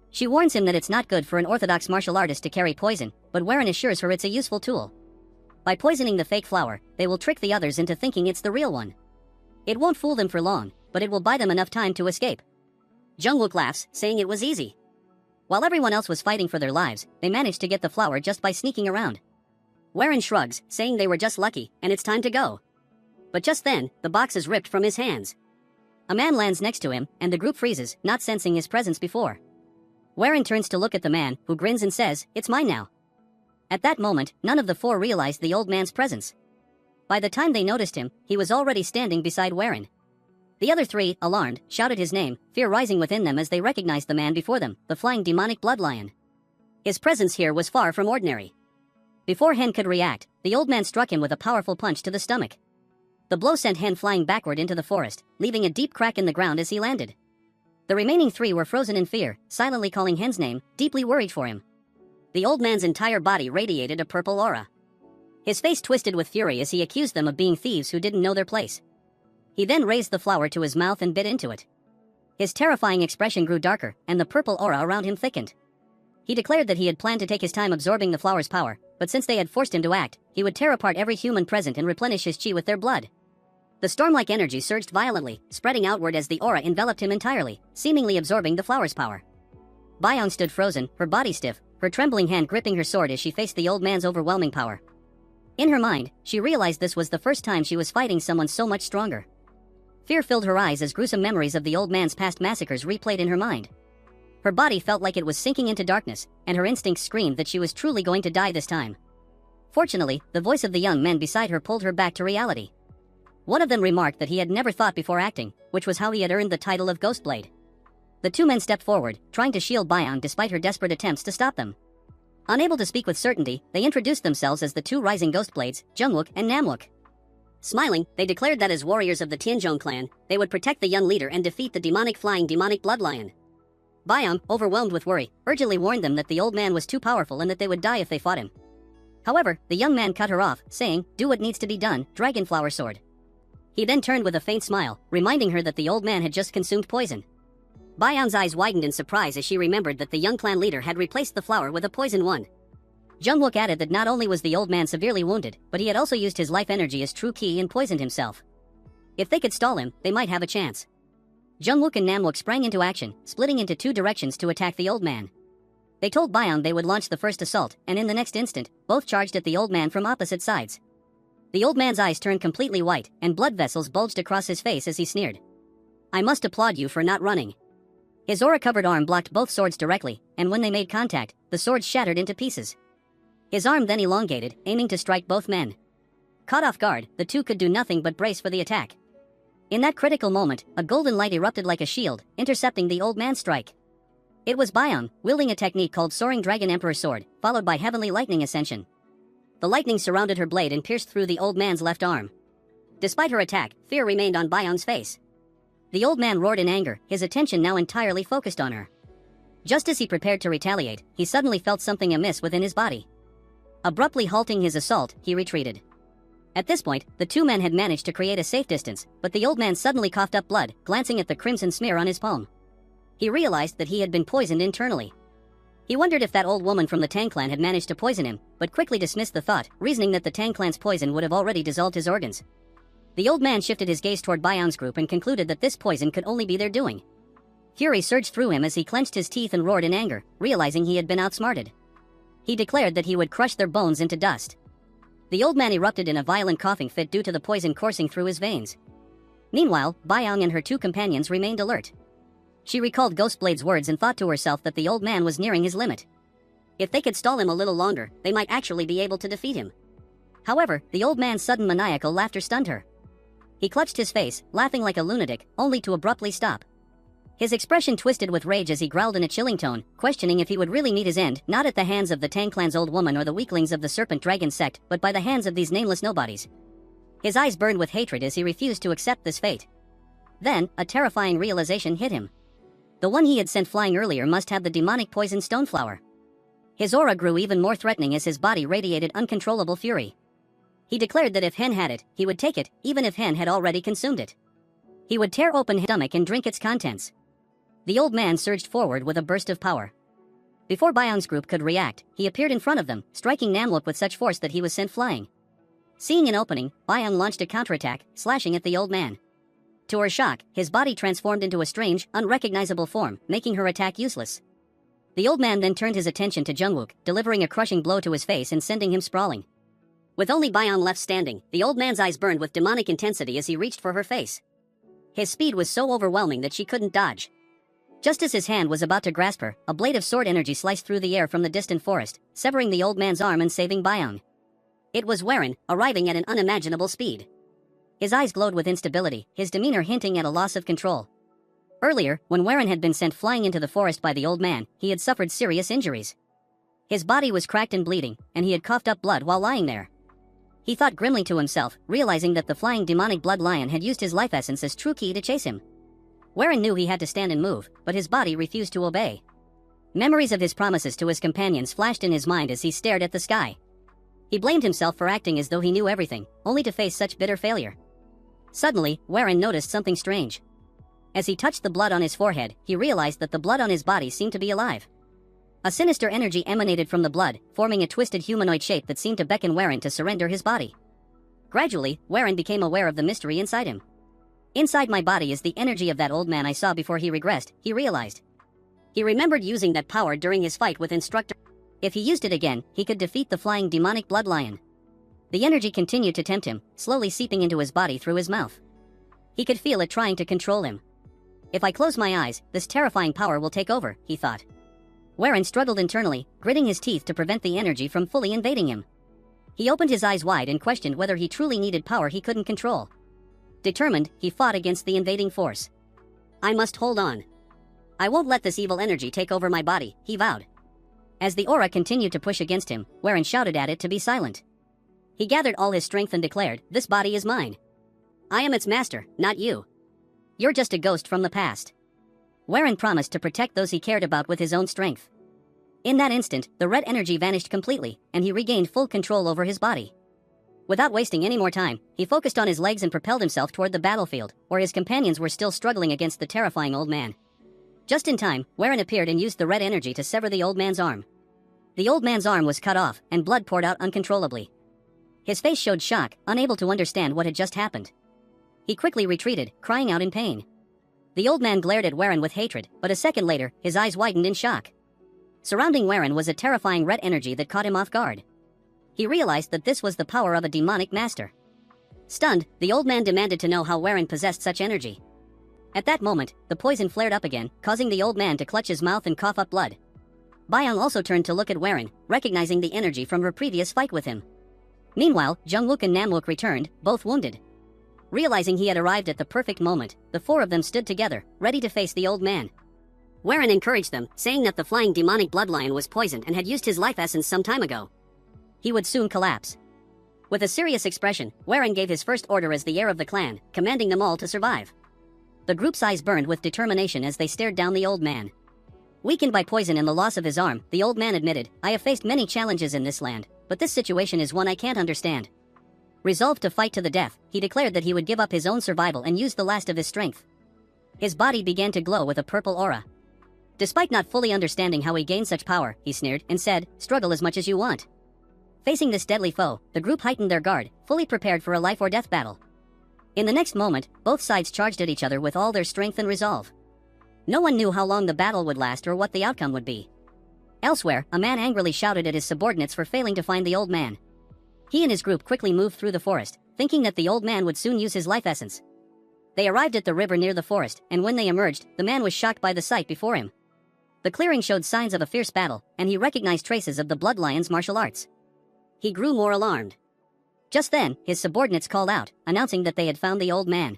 S1: She warns him that it's not good for an orthodox martial artist to carry poison, but Warren assures her it's a useful tool. By poisoning the fake flower, they will trick the others into thinking it's the real one. It won't fool them for long, but it will buy them enough time to escape. Jungwook laughs, saying it was easy. While everyone else was fighting for their lives, they managed to get the flower just by sneaking around. Warren shrugs, saying they were just lucky, and it's time to go. But just then, the box is ripped from his hands. A man lands next to him, and the group freezes, not sensing his presence before. Warren turns to look at the man, who grins and says, "It's mine now." At that moment, none of the 4 realized the old man's presence. By the time they noticed him, he was already standing beside Warren. The other 3, alarmed, shouted his name, fear rising within them as they recognized the man before them, the flying demonic bloodlion. His presence here was far from ordinary. Before Hen could react, the old man struck him with a powerful punch to the stomach. The blow sent Hen flying backward into the forest, leaving a deep crack in the ground as he landed. The remaining 3 were frozen in fear, silently calling Hen's name, deeply worried for him. The old man's entire body radiated a purple aura. His face twisted with fury as he accused them of being thieves who didn't know their place. He then raised the flower to his mouth and bit into it. His terrifying expression grew darker, and the purple aura around him thickened. He declared that he had planned to take his time absorbing the flower's power, but since they had forced him to act, he would tear apart every human present and replenish his chi with their blood. The storm-like energy surged violently, spreading outward as the aura enveloped him entirely, seemingly absorbing the flower's power. Bayang stood frozen, her body stiff, her trembling hand gripping her sword as she faced the old man's overwhelming power. In her mind, she realized this was the first time she was fighting someone so much stronger. Fear filled her eyes as gruesome memories of the old man's past massacres replayed in her mind. Her body felt like it was sinking into darkness, and her instincts screamed that she was truly going to die this time. Fortunately, the voice of the young men beside her pulled her back to reality. One of them remarked that he had never thought before acting, which was how he had earned the title of Ghostblade. The 2 men stepped forward, trying to shield Bayang despite her desperate attempts to stop them. Unable to speak with certainty, they introduced themselves as the 2 rising Ghostblades, Jungwook and Namwook. Smiling, they declared that as warriors of the Tianzhong clan, they would protect the young leader and defeat the demonic blood lion. Bayang, overwhelmed with worry, urgently warned them that the old man was too powerful and that they would die if they fought him. However, the young man cut her off, saying, "Do what needs to be done, Dragonflower Sword." He then turned with a faint smile, reminding her that the old man had just consumed poison. Bayang's eyes widened in surprise as she remembered that the young clan leader had replaced the flower with a poison one. Jungwook added that not only was the old man severely wounded, but he had also used his life energy as true ki and poisoned himself. If they could stall him, they might have a chance. Jungwook and Namwook sprang into action, splitting into 2 directions to attack the old man. They told Bayang they would launch the first assault, and in the next instant, both charged at the old man from opposite sides. The old man's eyes turned completely white, and blood vessels bulged across his face as he sneered. "I must applaud you for not running." His aura-covered arm blocked both swords directly, and when they made contact, the swords shattered into pieces. His arm then elongated, aiming to strike both men. Caught off guard, the 2 could do nothing but brace for the attack. In that critical moment, a golden light erupted like a shield, intercepting the old man's strike. It was Bayang, wielding a technique called Soaring Dragon Emperor Sword, followed by Heavenly Lightning Ascension. The lightning surrounded her blade and pierced through the old man's left arm. Despite her attack, fear remained on Bayang's face. The old man roared in anger, his attention now entirely focused on her. Just as he prepared to retaliate, he suddenly felt something amiss within his body. Abruptly halting his assault, he retreated. At this point, the 2 men had managed to create a safe distance, but the old man suddenly coughed up blood, glancing at the crimson smear on his palm. He realized that he had been poisoned internally. He wondered if that old woman from the Tang clan had managed to poison him, but quickly dismissed the thought, reasoning that the Tang clan's poison would have already dissolved his organs. The old man shifted his gaze toward Bayang's group and concluded that this poison could only be their doing. Fury surged through him as he clenched his teeth and roared in anger, realizing he had been outsmarted. He declared that he would crush their bones into dust. The old man erupted in a violent coughing fit due to the poison coursing through his veins. Meanwhile, Bayang and her 2 companions remained alert. She recalled Ghostblade's words and thought to herself that the old man was nearing his limit. If they could stall him a little longer, they might actually be able to defeat him. However, the old man's sudden maniacal laughter stunned her. He clutched his face, laughing like a lunatic, only to abruptly stop. His expression twisted with rage as he growled in a chilling tone, questioning if he would really meet his end, not at the hands of the Tang clan's old woman or the weaklings of the Serpent Dragon sect, but by the hands of these nameless nobodies. His eyes burned with hatred as he refused to accept this fate. Then, a terrifying realization hit him. The one he had sent flying earlier must have the demonic poison stoneflower. His aura grew even more threatening as his body radiated uncontrollable fury. He declared that if Hen had it, he would take it, even if Hen had already consumed it. He would tear open his stomach and drink its contents. The old man surged forward with a burst of power. Before Bayang's group could react, he appeared in front of them, striking Namwook with such force that he was sent flying. Seeing an opening, Bayang launched a counterattack, slashing at the old man. To her shock, his body transformed into a strange, unrecognizable form, making her attack useless. The old man then turned his attention to Jungwook, delivering a crushing blow to his face and sending him sprawling. With only Bayang left standing, the old man's eyes burned with demonic intensity as he reached for her face. His speed was so overwhelming that she couldn't dodge. Just as his hand was about to grasp her, a blade of sword energy sliced through the air from the distant forest, severing the old man's arm and saving Bayang. It was Warren, arriving at an unimaginable speed. His eyes glowed with instability, his demeanor hinting at a loss of control. Earlier, when Warren had been sent flying into the forest by the old man, he had suffered serious injuries. His body was cracked and bleeding, and he had coughed up blood while lying there. He thought grimly to himself, realizing that the flying demonic blood lion had used his life essence as true key to chase him. Warren knew he had to stand and move, but his body refused to obey. Memories of his promises to his companions flashed in his mind as he stared at the sky. He blamed himself for acting as though he knew everything, only to face such bitter failure. Suddenly, Warren noticed something strange. As he touched the blood on his forehead, he realized that the blood on his body seemed to be alive. A sinister energy emanated from the blood, forming a twisted humanoid shape that seemed to beckon Warren to surrender his body. Gradually, Warren became aware of the mystery inside him. Inside my body is the energy of that old man I saw before he regressed, he realized. He remembered using that power during his fight with Instructor. If he used it again, he could defeat the flying demonic blood lion. The energy continued to tempt him, slowly seeping into his body through his mouth. He could feel it trying to control him. If I close my eyes, this terrifying power will take over, he thought. Warren struggled internally, gritting his teeth to prevent the energy from fully invading him. He opened his eyes wide and questioned whether he truly needed power he couldn't control. Determined, he fought against the invading force. I must hold on. I won't let this evil energy take over my body, he vowed. As the aura continued to push against him, Warren shouted at it to be silent. He gathered all his strength and declared, "This body is mine. I am its master, not you. You're just a ghost from the past." Warren promised to protect those he cared about with his own strength. In that instant, the red energy vanished completely, and he regained full control over his body. Without wasting any more time, he focused on his legs and propelled himself toward the battlefield, where his companions were still struggling against the terrifying old man. Just in time, Warren appeared and used the red energy to sever the old man's arm. The old man's arm was cut off, and blood poured out uncontrollably. His face showed shock, unable to understand what had just happened. He quickly retreated, crying out in pain. The old man glared at Warren with hatred, but a second later, his eyes widened in shock. Surrounding Warren was a terrifying red energy that caught him off guard. He realized that this was the power of a demonic master. Stunned, the old man demanded to know how Warren possessed such energy. At that moment, the poison flared up again, causing the old man to clutch his mouth and cough up blood. Byung also turned to look at Warren, recognizing the energy from her previous fight with him. Meanwhile, Jungwook and Namwook returned, both wounded. Realizing he had arrived at the perfect moment, the four of them stood together, ready to face the old man. Warren encouraged them, saying that the flying demonic bloodlion was poisoned and had used his life essence some time ago. He would soon collapse. With a serious expression, Warren gave his first order as the heir of the clan, commanding them all to survive. The group's eyes burned with determination as they stared down the old man. Weakened by poison and the loss of his arm, the old man admitted, "I have faced many challenges in this land, but this situation is one I can't understand." Resolved to fight to the death, he declared that he would give up his own survival and use the last of his strength. His body began to glow with a purple aura. Despite not fully understanding how he gained such power, he sneered and said, "Struggle as much as you want." Facing this deadly foe, the group heightened their guard, fully prepared for a life or death battle. In the next moment, both sides charged at each other with all their strength and resolve. No one knew how long the battle would last or what the outcome would be. Elsewhere, a man angrily shouted at his subordinates for failing to find the old man. He and his group quickly moved through the forest, thinking that the old man would soon use his life essence. They arrived at the river near the forest, and when they emerged, the man was shocked by the sight before him. The clearing showed signs of a fierce battle, and he recognized traces of the blood lion's martial arts. He grew more alarmed. Just then, his subordinates called out, announcing that they had found the old man.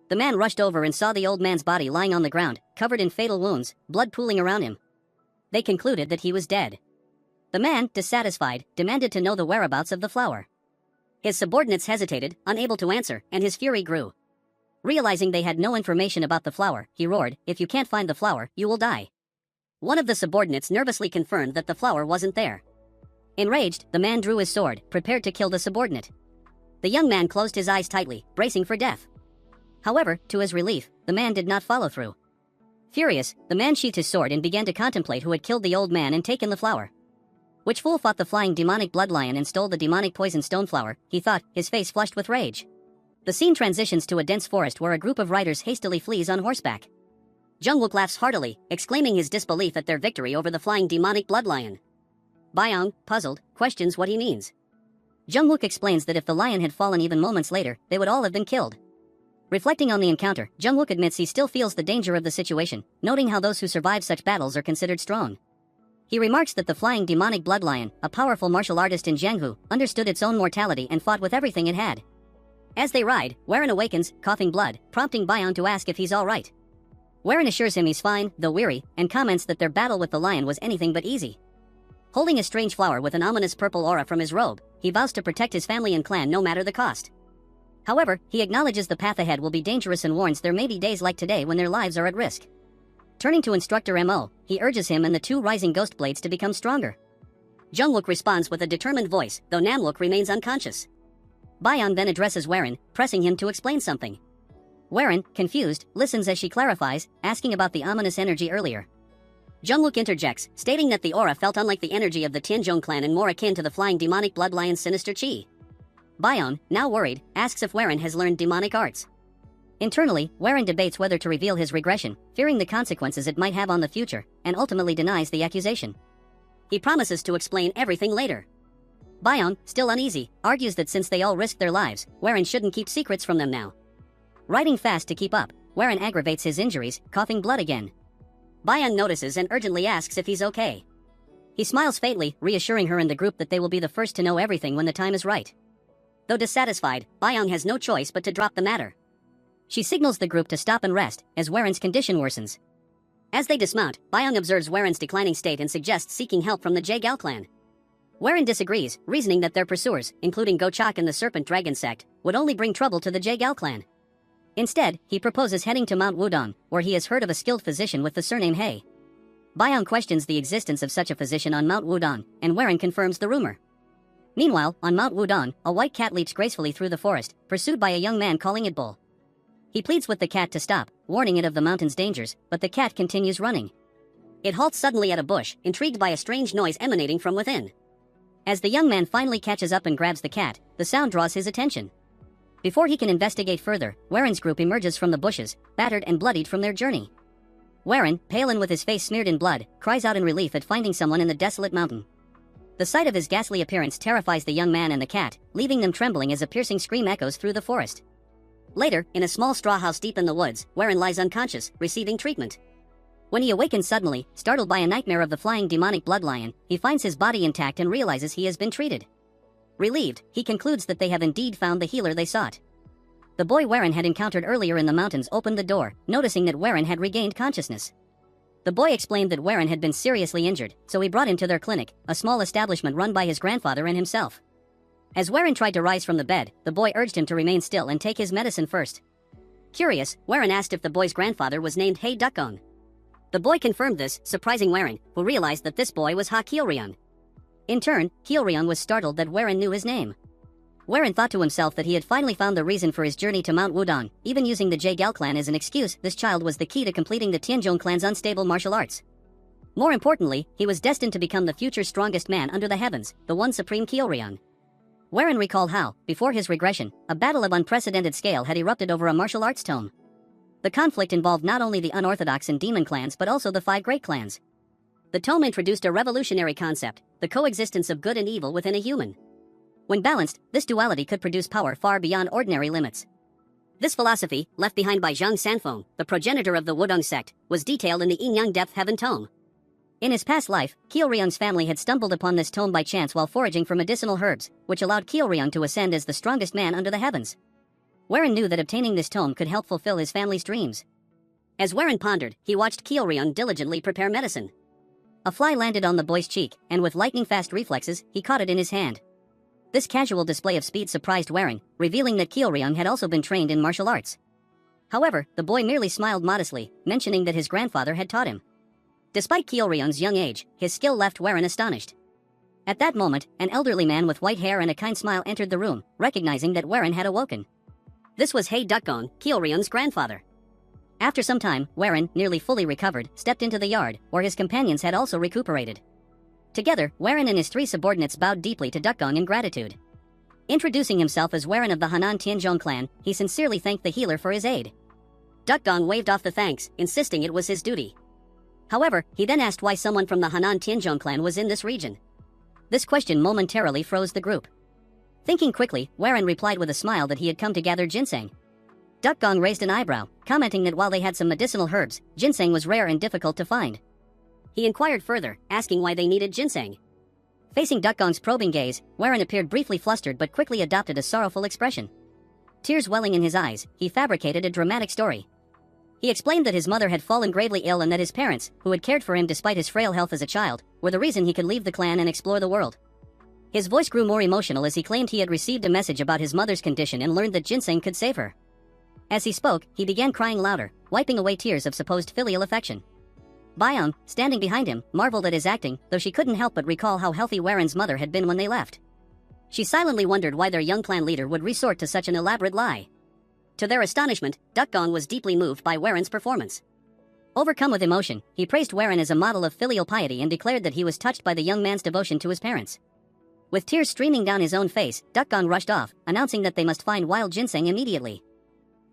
S1: The man rushed over and saw the old man's body lying on the ground, covered in fatal wounds, blood pooling around him. They concluded that he was dead. The man, dissatisfied, demanded to know the whereabouts of the flower. His subordinates hesitated, unable to answer, and his fury grew. Realizing they had no information about the flower, he roared, "If you can't find the flower, you will die." One of the subordinates nervously confirmed that the flower wasn't there. Enraged, the man drew his sword, prepared to kill the subordinate. The young man closed his eyes tightly, bracing for death. However, to his relief, the man did not follow through. Furious, the man sheathed his sword and began to contemplate who had killed the old man and taken the flower. Which fool fought the flying demonic bloodlion and stole the demonic poison stone flower, he thought, his face flushed with rage. The scene transitions to a dense forest where a group of riders hastily flees on horseback. Jungwook laughs heartily, exclaiming his disbelief at their victory over the flying demonic bloodlion. Byung, puzzled, questions what he means. Jungwook explains that if the lion had fallen even moments later, they would all have been killed. Reflecting on the encounter, Jungwook admits he still feels the danger of the situation, noting how those who survive such battles are considered strong. He remarks that the flying demonic bloodlion, a powerful martial artist in Jianghu, understood its own mortality and fought with everything it had. As they ride, Warren awakens, coughing blood, prompting Byung to ask if he's alright. Warren assures him he's fine, though weary, and comments that their battle with the lion was anything but easy. Holding a strange flower with an ominous purple aura from his robe, he vows to protect his family and clan no matter the cost. However, he acknowledges the path ahead will be dangerous and warns there may be days like today when their lives are at risk. Turning to Instructor Mo, he urges him and the two rising ghost blades to become stronger. Jungwook responds with a determined voice, though Namwook remains unconscious. Baeon then addresses Warren, pressing him to explain something. Warren, confused, listens as she clarifies, asking about the ominous energy earlier. Jungwook interjects, stating that the aura felt unlike the energy of the Tianzhong clan and more akin to the flying demonic bloodlion's sinister chi. Baeon, now worried, asks if Warren has learned demonic arts. Internally, Warren debates whether to reveal his regression, fearing the consequences it might have on the future, and ultimately denies the accusation. He promises to explain everything later. Baeon, still uneasy, argues that since they all risked their lives, Warren shouldn't keep secrets from them now. Riding fast to keep up, Warren aggravates his injuries, coughing blood again. Baeon notices and urgently asks if he's okay. He smiles faintly, reassuring her and the group that they will be the first to know everything when the time is right. Though dissatisfied, Baeon has no choice but to drop the matter. She signals the group to stop and rest, as Warren's condition worsens. As they dismount, Baeon observes Warren's declining state and suggests seeking help from the Jae-Gal clan. Warren disagrees, reasoning that their pursuers, including Gochak and the Serpent Dragon sect, would only bring trouble to the Jae-Gal clan. Instead, he proposes heading to Mount Wudong, where he has heard of a skilled physician with the surname He. Baeon questions the existence of such a physician on Mount Wudong, and Warren confirms the rumor. Meanwhile, on Mount Wudong, a white cat leaps gracefully through the forest, pursued by a young man calling it Bull. He pleads with the cat to stop, warning it of the mountain's dangers, but the cat continues running. It halts suddenly at a bush, intrigued by a strange noise emanating from within. As the young man finally catches up and grabs the cat, the sound draws his attention. Before he can investigate further, Warren's group emerges from the bushes, battered and bloodied from their journey. Warren, pale and with his face smeared in blood, cries out in relief at finding someone in the desolate mountain. The sight of his ghastly appearance terrifies the young man and the cat, leaving them trembling as a piercing scream echoes through the forest. Later, in a small straw house deep in the woods, Warren lies unconscious, receiving treatment. When he awakens suddenly, startled by a nightmare of the flying demonic bloodlion, he finds his body intact and realizes he has been treated. Relieved, he concludes that they have indeed found the healer they sought. The boy Warren had encountered earlier in the mountains opened the door, noticing that Warren had regained consciousness. The boy explained that Warren had been seriously injured, so he brought him to their clinic, a small establishment run by his grandfather and himself. As Warren tried to rise from the bed, the boy urged him to remain still and take his medicine first. Curious, Warren asked if the boy's grandfather was named Hei Dukong. The boy confirmed this, surprising Warren, who realized that this boy was Ha Kyeolryong. In turn, Kyeolryong was startled that Warren knew his name. Warren thought to himself that he had finally found the reason for his journey to Mount Wudong, even using the Jae-Gal clan as an excuse. This child was the key to completing the Tianzhong clan's unstable martial arts. More importantly, he was destined to become the future strongest man under the heavens, the one supreme Kyeolryong. Warren recalled how, before his regression, a battle of unprecedented scale had erupted over a martial arts tome. The conflict involved not only the unorthodox and demon clans but also the 5 great clans. The tome introduced a revolutionary concept, the coexistence of good and evil within a human. When balanced, this duality could produce power far beyond ordinary limits. This philosophy, left behind by Zhang Sanfeng, the progenitor of the Wudong sect, was detailed in the Yin-Yang Depth Heaven tome. In his past life, Kyeolryong's family had stumbled upon this tome by chance while foraging for medicinal herbs, which allowed Kyeolryong to ascend as the strongest man under the heavens. Warren knew that obtaining this tome could help fulfill his family's dreams. As Warren pondered, he watched Kyeolryong diligently prepare medicine. A fly landed on the boy's cheek, and with lightning-fast reflexes, he caught it in his hand. This casual display of speed surprised Warren, revealing that Kyeolryong had also been trained in martial arts. However, the boy merely smiled modestly, mentioning that his grandfather had taught him. Despite Kyeolryong's young age, his skill left Warren astonished. At that moment, an elderly man with white hair and a kind smile entered the room, recognizing that Warren had awoken. This was Hei Dukong, Kyeolryong's grandfather. After some time, Warren, nearly fully recovered, stepped into the yard, where his companions had also recuperated. Together, Warren and his 3 subordinates bowed deeply to Dukong in gratitude. Introducing himself as Warren of the Hanan Tianzhong clan, he sincerely thanked the healer for his aid. Dukong waved off the thanks, insisting it was his duty. However, he then asked why someone from the Hanan Tianzhong clan was in this region. This question momentarily froze the group. Thinking quickly, Warren replied with a smile that he had come to gather ginseng. Dukong raised an eyebrow, commenting that while they had some medicinal herbs, ginseng was rare and difficult to find. He inquired further, asking why they needed ginseng. Facing Dukong's probing gaze, Warren appeared briefly flustered but quickly adopted a sorrowful expression. Tears welling in his eyes, he fabricated a dramatic story. He explained that his mother had fallen gravely ill and that his parents, who had cared for him despite his frail health as a child, were the reason he could leave the clan and explore the world. His voice grew more emotional as he claimed he had received a message about his mother's condition and learned that ginseng could save her. As he spoke, he began crying louder, wiping away tears of supposed filial affection. Byung, standing behind him, marveled at his acting, though she couldn't help but recall how healthy Warren's mother had been when they left. She silently wondered why their young clan leader would resort to such an elaborate lie. To their astonishment, Dukgong was deeply moved by Warren's performance. Overcome with emotion, he praised Warren as a model of filial piety and declared that he was touched by the young man's devotion to his parents. With tears streaming down his own face, Dukgong rushed off, announcing that they must find wild ginseng immediately.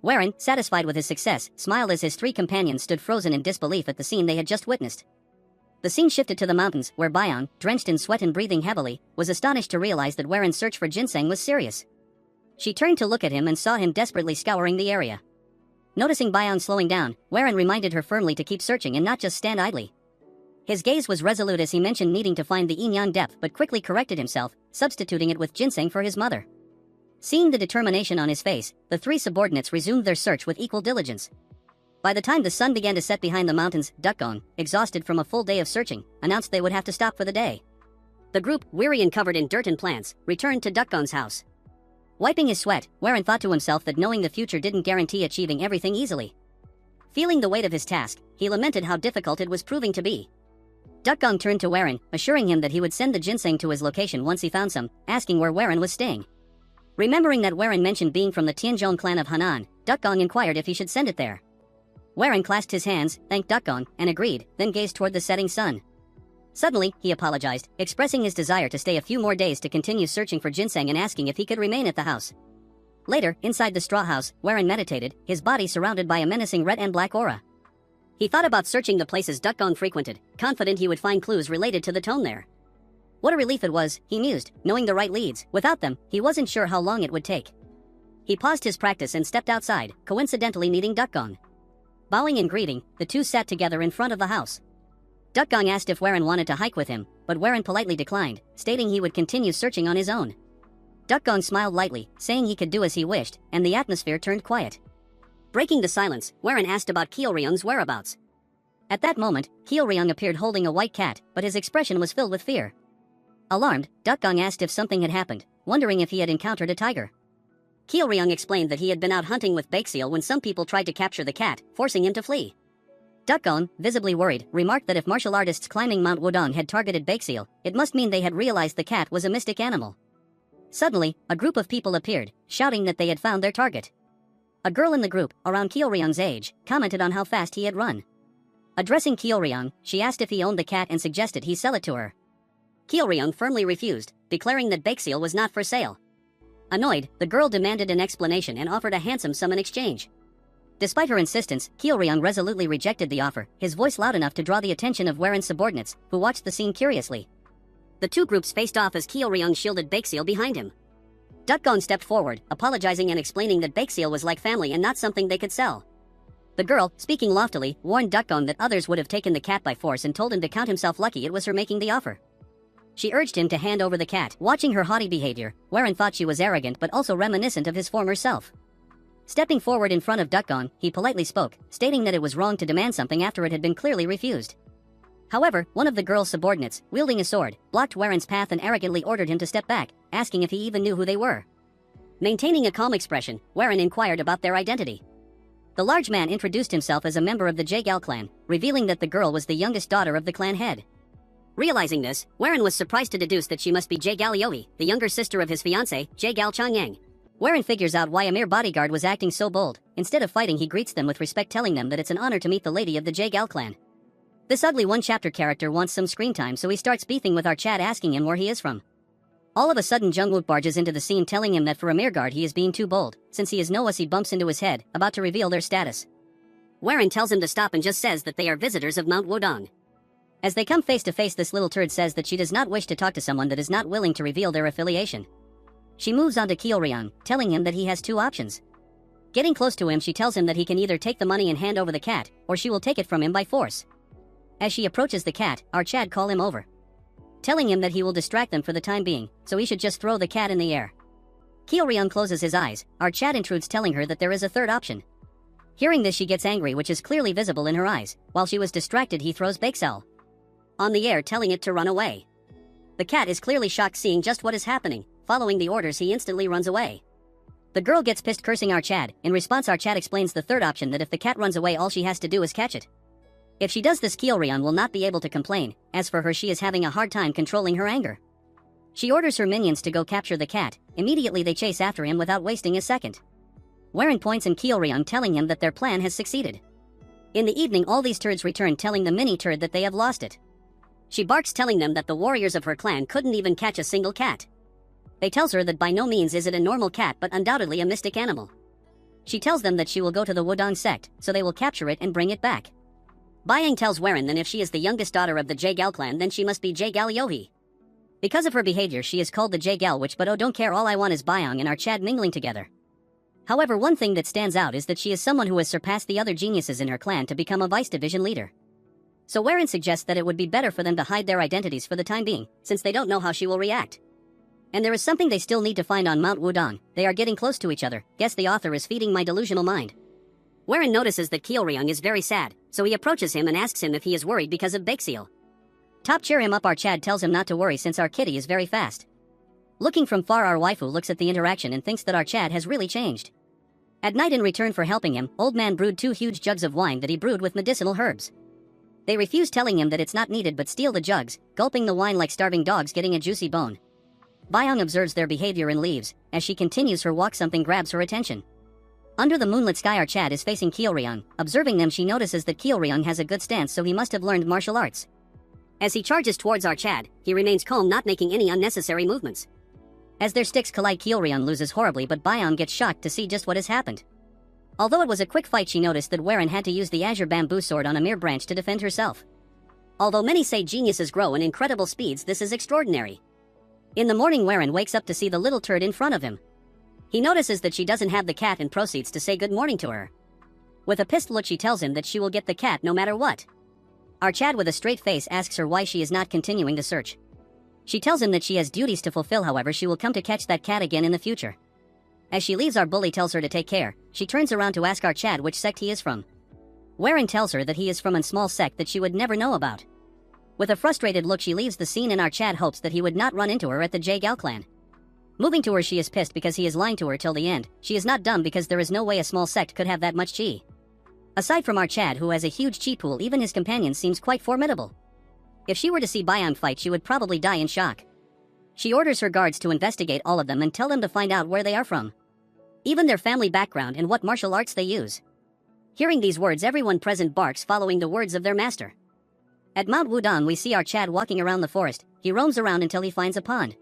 S1: Warren, satisfied with his success, smiled as his three companions stood frozen in disbelief at the scene they had just witnessed. The scene shifted to the mountains, where Byung, drenched in sweat and breathing heavily, was astonished to realize that Warren's search for ginseng was serious. She turned to look at him and saw him desperately scouring the area. Noticing Byung slowing down, Warren reminded her firmly to keep searching and not just stand idly. His gaze was resolute as he mentioned needing to find the yin-yang depth but quickly corrected himself, substituting it with ginseng for his mother. Seeing the determination on his face, the three subordinates resumed their search with equal diligence. By the time the sun began to set behind the mountains, Dukgong, exhausted from a full day of searching, announced they would have to stop for the day. The group, weary and covered in dirt and plants, returned to Dukgong's house. Wiping his sweat, Warren thought to himself that knowing the future didn't guarantee achieving everything easily. Feeling the weight of his task, he lamented how difficult it was proving to be. Dukgong turned to Warren, assuring him that he would send the ginseng to his location once he found some, asking where Warren was staying. Remembering that Warren mentioned being from the Tianzhong clan of Henan, Dukgong inquired if he should send it there. Warren clasped his hands, thanked Dukgong, and agreed, then gazed toward the setting sun. Suddenly, he apologized, expressing his desire to stay a few more days to continue searching for ginseng and asking if he could remain at the house. Later, inside the straw house, Warren meditated, his body surrounded by a menacing red and black aura. He thought about searching the places Dukgong frequented, confident he would find clues related to the tone there. What a relief it was, he mused, knowing the right leads. Without them, he wasn't sure how long it would take. He paused his practice and stepped outside, coincidentally meeting Dukgong. Bowing in greeting, the two sat together in front of the house. Dukgong asked if Warren wanted to hike with him, but Warren politely declined, stating he would continue searching on his own. Dukgong smiled lightly, saying he could do as he wished, and the atmosphere turned quiet. Breaking the silence, Warren asked about Kyeolryung's whereabouts. At that moment, Kyeolryung appeared holding a white cat, but his expression was filled with fear. Alarmed, Dukgong asked if something had happened, wondering if he had encountered a tiger. Kyeolryung explained that he had been out hunting with Baekseal when some people tried to capture the cat, forcing him to flee. Dukgong, visibly worried, remarked that if martial artists climbing Mount Wodong had targeted Baekseal, it must mean they had realized the cat was a mystic animal. Suddenly, a group of people appeared, shouting that they had found their target. A girl in the group, around Kyeolryung's age, commented on how fast he had run. Addressing Kyeolryung, she asked if he owned the cat and suggested he sell it to her. Kyeolryung firmly refused, declaring that Baekseal was not for sale. Annoyed, the girl demanded an explanation and offered a handsome sum in exchange. Despite her insistence, Kyeolryung resolutely rejected the offer, his voice loud enough to draw the attention of Warren's subordinates, who watched the scene curiously. The two groups faced off as Kyeolryung shielded Baekseal behind him. Dukgong stepped forward, apologizing and explaining that Baekseal was like family and not something they could sell. The girl, speaking loftily, warned Dukgong that others would have taken the cat by force and told him to count himself lucky it was her making the offer. She urged him to hand over the cat. Watching her haughty behavior, Warren thought she was arrogant but also reminiscent of his former self. Stepping forward in front of Dukgong, he politely spoke, stating that it was wrong to demand something after it had been clearly refused. However, one of the girl's subordinates, wielding a sword, blocked Warren's path and arrogantly ordered him to step back, asking if he even knew who they were. Maintaining a calm expression, Warren inquired about their identity. The large man introduced himself as a member of the Jaegal clan, revealing that the girl was the youngest daughter of the clan head. Realizing this, Warren was surprised to deduce that she must be Jaegal Yoi, the younger sister of his fiancée, Jaegal Changyang. Warren figures out why a mere bodyguard was acting so bold. Instead of fighting, he greets them with respect, telling them that it's an honor to meet the lady of the Jaegal clan. This ugly one-chapter character wants some screen time, so he starts beefing with our Chad, asking him where he is from. All of a sudden, Jungwook barges into the scene, telling him that for a mere guard he is being too bold, since he is Noah's. He bumps into his head, about to reveal their status. Warren tells him to stop and just says that they are visitors of Mount Wodong. As they come face to face, this little turd says that she does not wish to talk to someone that is not willing to reveal their affiliation. She moves on to Kyeolryung, telling him that he has two options. Getting close to him, she tells him that he can either take the money and hand over the cat, or she will take it from him by force. As she approaches the cat, our Chad call him over, telling him that he will distract them for the time being, so he should just throw the cat in the air. Kyeolryung closes his eyes, our Chad intrudes, telling her that there is a third option. Hearing this, she gets angry, which is clearly visible in her eyes. While she was distracted, he throws Bakesell on the air, telling it to run away. The cat is clearly shocked seeing just what is happening. Following the orders, he instantly runs away. The girl gets pissed, cursing our Chad. In response, our Chad explains the third option, that if the cat runs away, all she has to do is catch it. If she does this, Kyoryong will not be able to complain. As for her, she is having a hard time controlling her anger. She orders her minions to go capture the cat. Immediately they chase after him without wasting a second. Wherein points and Kyoryong, telling him that their plan has succeeded. In the evening, all these turds return, telling the mini turd that they have lost it. She barks, telling them that the warriors of her clan couldn't even catch a single cat. They tells her that by no means is it a normal cat, but undoubtedly a mystic animal. She tells them that she will go to the Wudong sect, so they will capture it and bring it back. Bayang tells Warren that if she is the youngest daughter of the Jagal clan, then she must be Jagal Yohi. Because of her behavior, she is called the Jagal witch, but oh, don't care, all I want is Bayang and our Chad mingling together. However, one thing that stands out is that she is someone who has surpassed the other geniuses in her clan to become a vice division leader. So Warren suggests that it would be better for them to hide their identities for the time being, since they don't know how she will react. And there is something they still need to find on Mount Wudong. They are getting close to each other. Guess the author is feeding my delusional mind. Warren notices that Kyoryong is very sad, so he approaches him and asks him if he is worried because of Bakesell. Top cheer him up. Our Chad tells him not to worry since our kitty is very fast. Looking from far, our waifu looks at the interaction and thinks that our Chad has really changed. At night, in return for helping him, old man brewed 2 huge jugs of wine that he brewed with medicinal herbs. They refuse, telling him that it's not needed, but steal the jugs, gulping the wine like starving dogs getting a juicy bone. Bayang observes their behavior and leaves. As she continues her walk, something grabs her attention. Under the moonlit sky, our Chad is facing Kyoryong. Observing them, she notices that Kyoryong has a good stance, so he must have learned martial arts. As he charges towards our Chad, he remains calm, not making any unnecessary movements. As their sticks collide, Kyoryong loses horribly, but Bayang gets shocked to see just what has happened. Although it was a quick fight, she noticed that Warren had to use the azure bamboo sword on a mere branch to defend herself. Although many say geniuses grow in incredible speeds, this is extraordinary. In the morning, Warren wakes up to see the little turd in front of him. He notices that she doesn't have the cat and proceeds to say good morning to her. With a pissed look, she tells him that she will get the cat no matter what. Our Chad, with a straight face, asks her why she is not continuing the search. She tells him that she has duties to fulfill, however she will come to catch that cat again in the future. As she leaves, our bully tells her to take care. She turns around to ask our Chad which sect he is from. Warren tells her that he is from a small sect that she would never know about. With a frustrated look, she leaves the scene, and our Chad hopes that he would not run into her at the Jagal clan. Moving to her, she is pissed because he is lying to her till the end. She is not dumb, because there is no way a small sect could have that much chi. Aside from our Chad, who has a huge chi pool, even his companion seems quite formidable. If she were to see Bayang fight, she would probably die in shock. She orders her guards to investigate all of them and tell them to find out where they are from, even their family background and what martial arts they use. Hearing these words, everyone present barks, following the words of their master. At Mount Wudong, we see our Chad walking around the forest. He roams around until he finds a pond.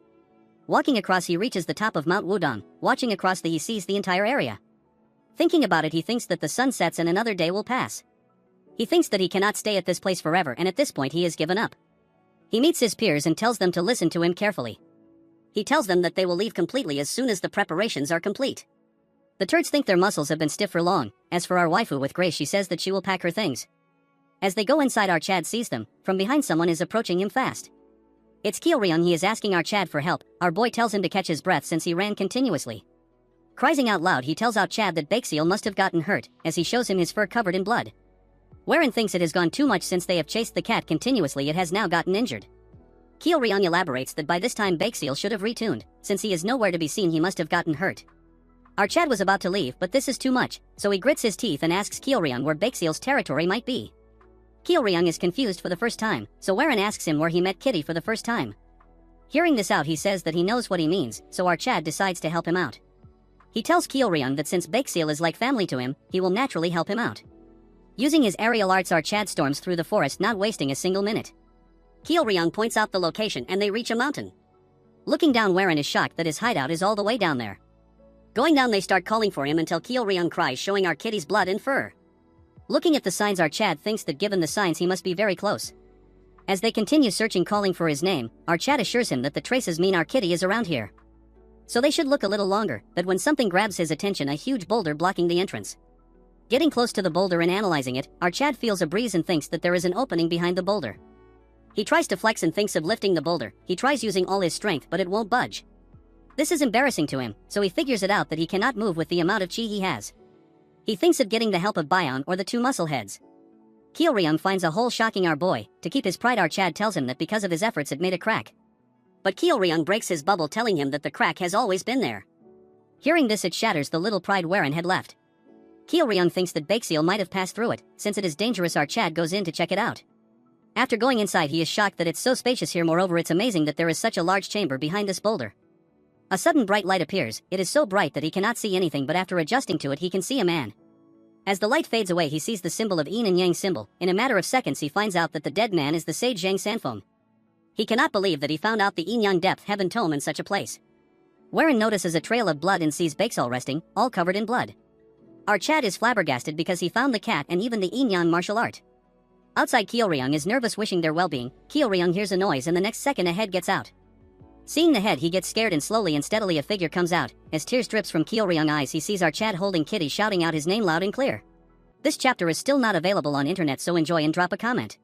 S1: Walking across, he reaches the top of Mount Wudong. Watching across, he sees the entire area. Thinking about it, he thinks that the sun sets and another day will pass. He thinks that he cannot stay at this place forever, and at this point he has given up. He meets his peers and tells them to listen to him carefully. He tells them that they will leave completely as soon as the preparations are complete. The turds think their muscles have been stiff for long. As for our waifu with grace, she says that she will pack her things. As they go inside, our Chad sees them. From behind, someone is approaching him fast. It's Kyoryong. He is asking our Chad for help. Our boy tells him to catch his breath since he ran continuously. Crying out loud, he tells our Chad that Bakesell must have gotten hurt, as he shows him his fur covered in blood. Warren thinks it has gone too much since they have chased the cat continuously. It has now gotten injured. Kyoryong elaborates that by this time Bakesell should have retuned. Since he is nowhere to be seen, he must have gotten hurt. Our Chad was about to leave, but this is too much, so he grits his teeth and asks Kyoryong where Bakesell's territory might be. Kyoryong is confused for the first time, so Warren asks him where he met Kitty for the first time. Hearing this out, he says that he knows what he means, so our Chad decides to help him out. He tells Kyoryong that since Bakesell is like family to him, he will naturally help him out. Using his aerial arts, our Chad storms through the forest, not wasting a single minute. Kyoryong points out the location and they reach a mountain. Looking down, Warren is shocked that his hideout is all the way down there. Going down, they start calling for him until Kyoryong cries, showing our kitty's blood and fur. Looking at the signs, our Chad thinks that given the signs he must be very close. As they continue searching, calling for his name, our Chad assures him that the traces mean our kitty is around here. So they should look a little longer, but when something grabs his attention, a huge boulder blocking the entrance. Getting close to the boulder and analyzing it, our Chad feels a breeze and thinks that there is an opening behind the boulder. He tries to flex and thinks of lifting the boulder. He tries using all his strength, but it won't budge. This is embarrassing to him, so he figures it out that he cannot move with the amount of chi he has. He thinks of getting the help of Byung or the two muscleheads. Kyeolryung finds a hole shocking our boy. To keep his pride, our Chad tells him that because of his efforts it made a crack. But Kyeolryung breaks his bubble, telling him that the crack has always been there. Hearing this, it shatters the little pride Warren had left. Kyeolryung thinks that Baekseal might have passed through it. Since it is dangerous, our Chad goes in to check it out. After going inside, he is shocked that it's so spacious here. Moreover, it's amazing that there is such a large chamber behind this boulder. A sudden bright light appears. It is so bright that he cannot see anything, but after adjusting to it he can see a man. As the light fades away, he sees the symbol of Yin and Yang symbol. In a matter of seconds he finds out that the dead man is the sage Zhang Sanfeng. He cannot believe that he found out the Yin Yang depth heaven tome in such a place. Warren notices a trail of blood and sees Baekseal resting, all covered in blood. Our Chad is flabbergasted because he found the cat and even the Yin Yang martial art. Outside, Kyeolryung is nervous, wishing their well-being. Kyeolryung hears a noise and the next second a head gets out. Seeing the head, he gets scared, and slowly and steadily a figure comes out. As tears drips from Kyeolryung's eyes, he sees our Chad holding Kitty, shouting out his name loud and clear. This chapter is still not available on internet, so enjoy and drop a comment.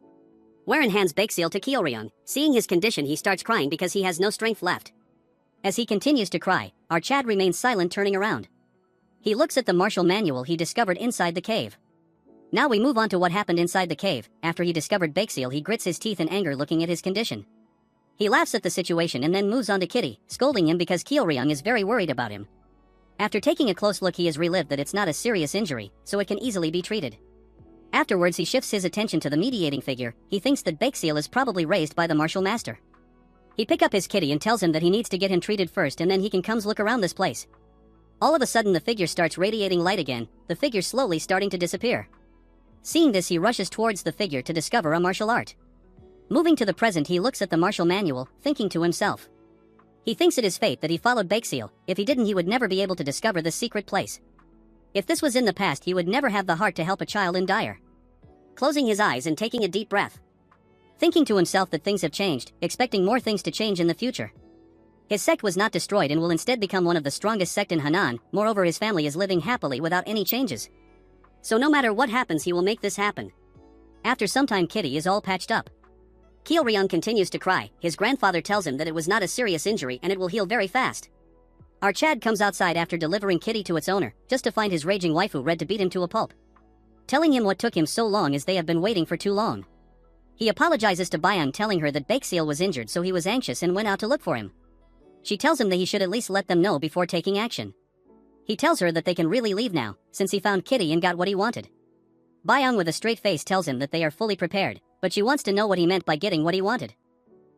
S1: Warren hands Baekseal to Kyeolryung. Seeing his condition, he starts crying because he has no strength left. As he continues to cry, our Chad remains silent, turning around. He looks at the martial manual he discovered inside the cave. Now we move on to what happened inside the cave. After he discovered Baekseal, he grits his teeth in anger looking at his condition. He laughs at the situation and then moves on to Kitty, scolding him because Kyeolryung is very worried about him. After taking a close look, he is relieved that it's not a serious injury, so it can easily be treated. Afterwards, he shifts his attention to the mediating figure. He thinks that Baekseal is probably raised by the martial master. He picks up his Kitty and tells him that he needs to get him treated first and then he can comes look around this place. All of a sudden the figure starts radiating light again, the figure slowly starting to disappear. Seeing this, he rushes towards the figure to discover a martial art. Moving to the present, he looks at the martial manual, thinking to himself. He thinks it is fate that he followed Baekseal. If he didn't, he would never be able to discover this secret place. If this was in the past, he would never have the heart to help a child in dire. Closing his eyes and taking a deep breath. Thinking to himself that things have changed, expecting more things to change in the future. His sect was not destroyed and will instead become one of the strongest sect in Hanan. Moreover, his family is living happily without any changes. So no matter what happens, he will make this happen. After some time, Kitty is all patched up. Kyeolryung continues to cry. His grandfather tells him that it was not a serious injury and it will heal very fast. Our Chad comes outside after delivering Kitty to its owner, just to find his raging waifu ready to beat him to a pulp. Telling him what took him so long is they have been waiting for too long. He apologizes to Byung, telling her that Baekseal was injured, so he was anxious and went out to look for him. She tells him that he should at least let them know before taking action. He tells her that they can really leave now, since he found Kitty and got what he wanted. Byung with a straight face tells him that they are fully prepared, but she wants to know what he meant by getting what he wanted.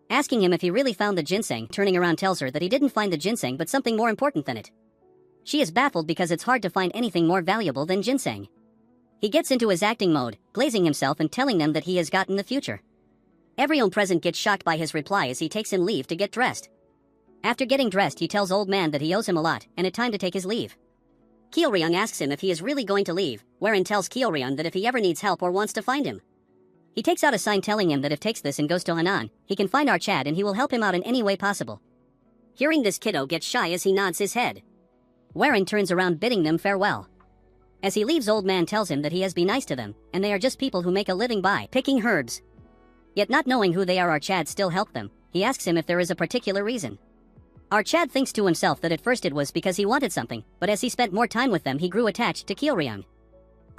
S1: Asking him if he really found the ginseng, turning around tells her that he didn't find the ginseng but something more important than it. She is baffled because it's hard to find anything more valuable than ginseng. He gets into his acting mode, glazing himself and telling them that he has gotten the future. Everyone present gets shocked by his reply as he takes him leave to get dressed. After getting dressed, he tells old man that he owes him a lot and it's time to take his leave. Kyeolryung asks him if he is really going to leave, wherein tells Kyeolryung that if he ever needs help or wants to find him. He takes out a sign telling him that if takes this and goes to Hanan, he can find our Chad and he will help him out in any way possible. Hearing this, kiddo gets shy as he nods his head. Warren turns around bidding them farewell. As he leaves, old man tells him that he has been nice to them, and they are just people who make a living by picking herbs. Yet not knowing who they are, our Chad still helped them. He asks him if there is a particular reason. Our Chad thinks to himself that at first it was because he wanted something, but as he spent more time with them he grew attached to Kyeolryung.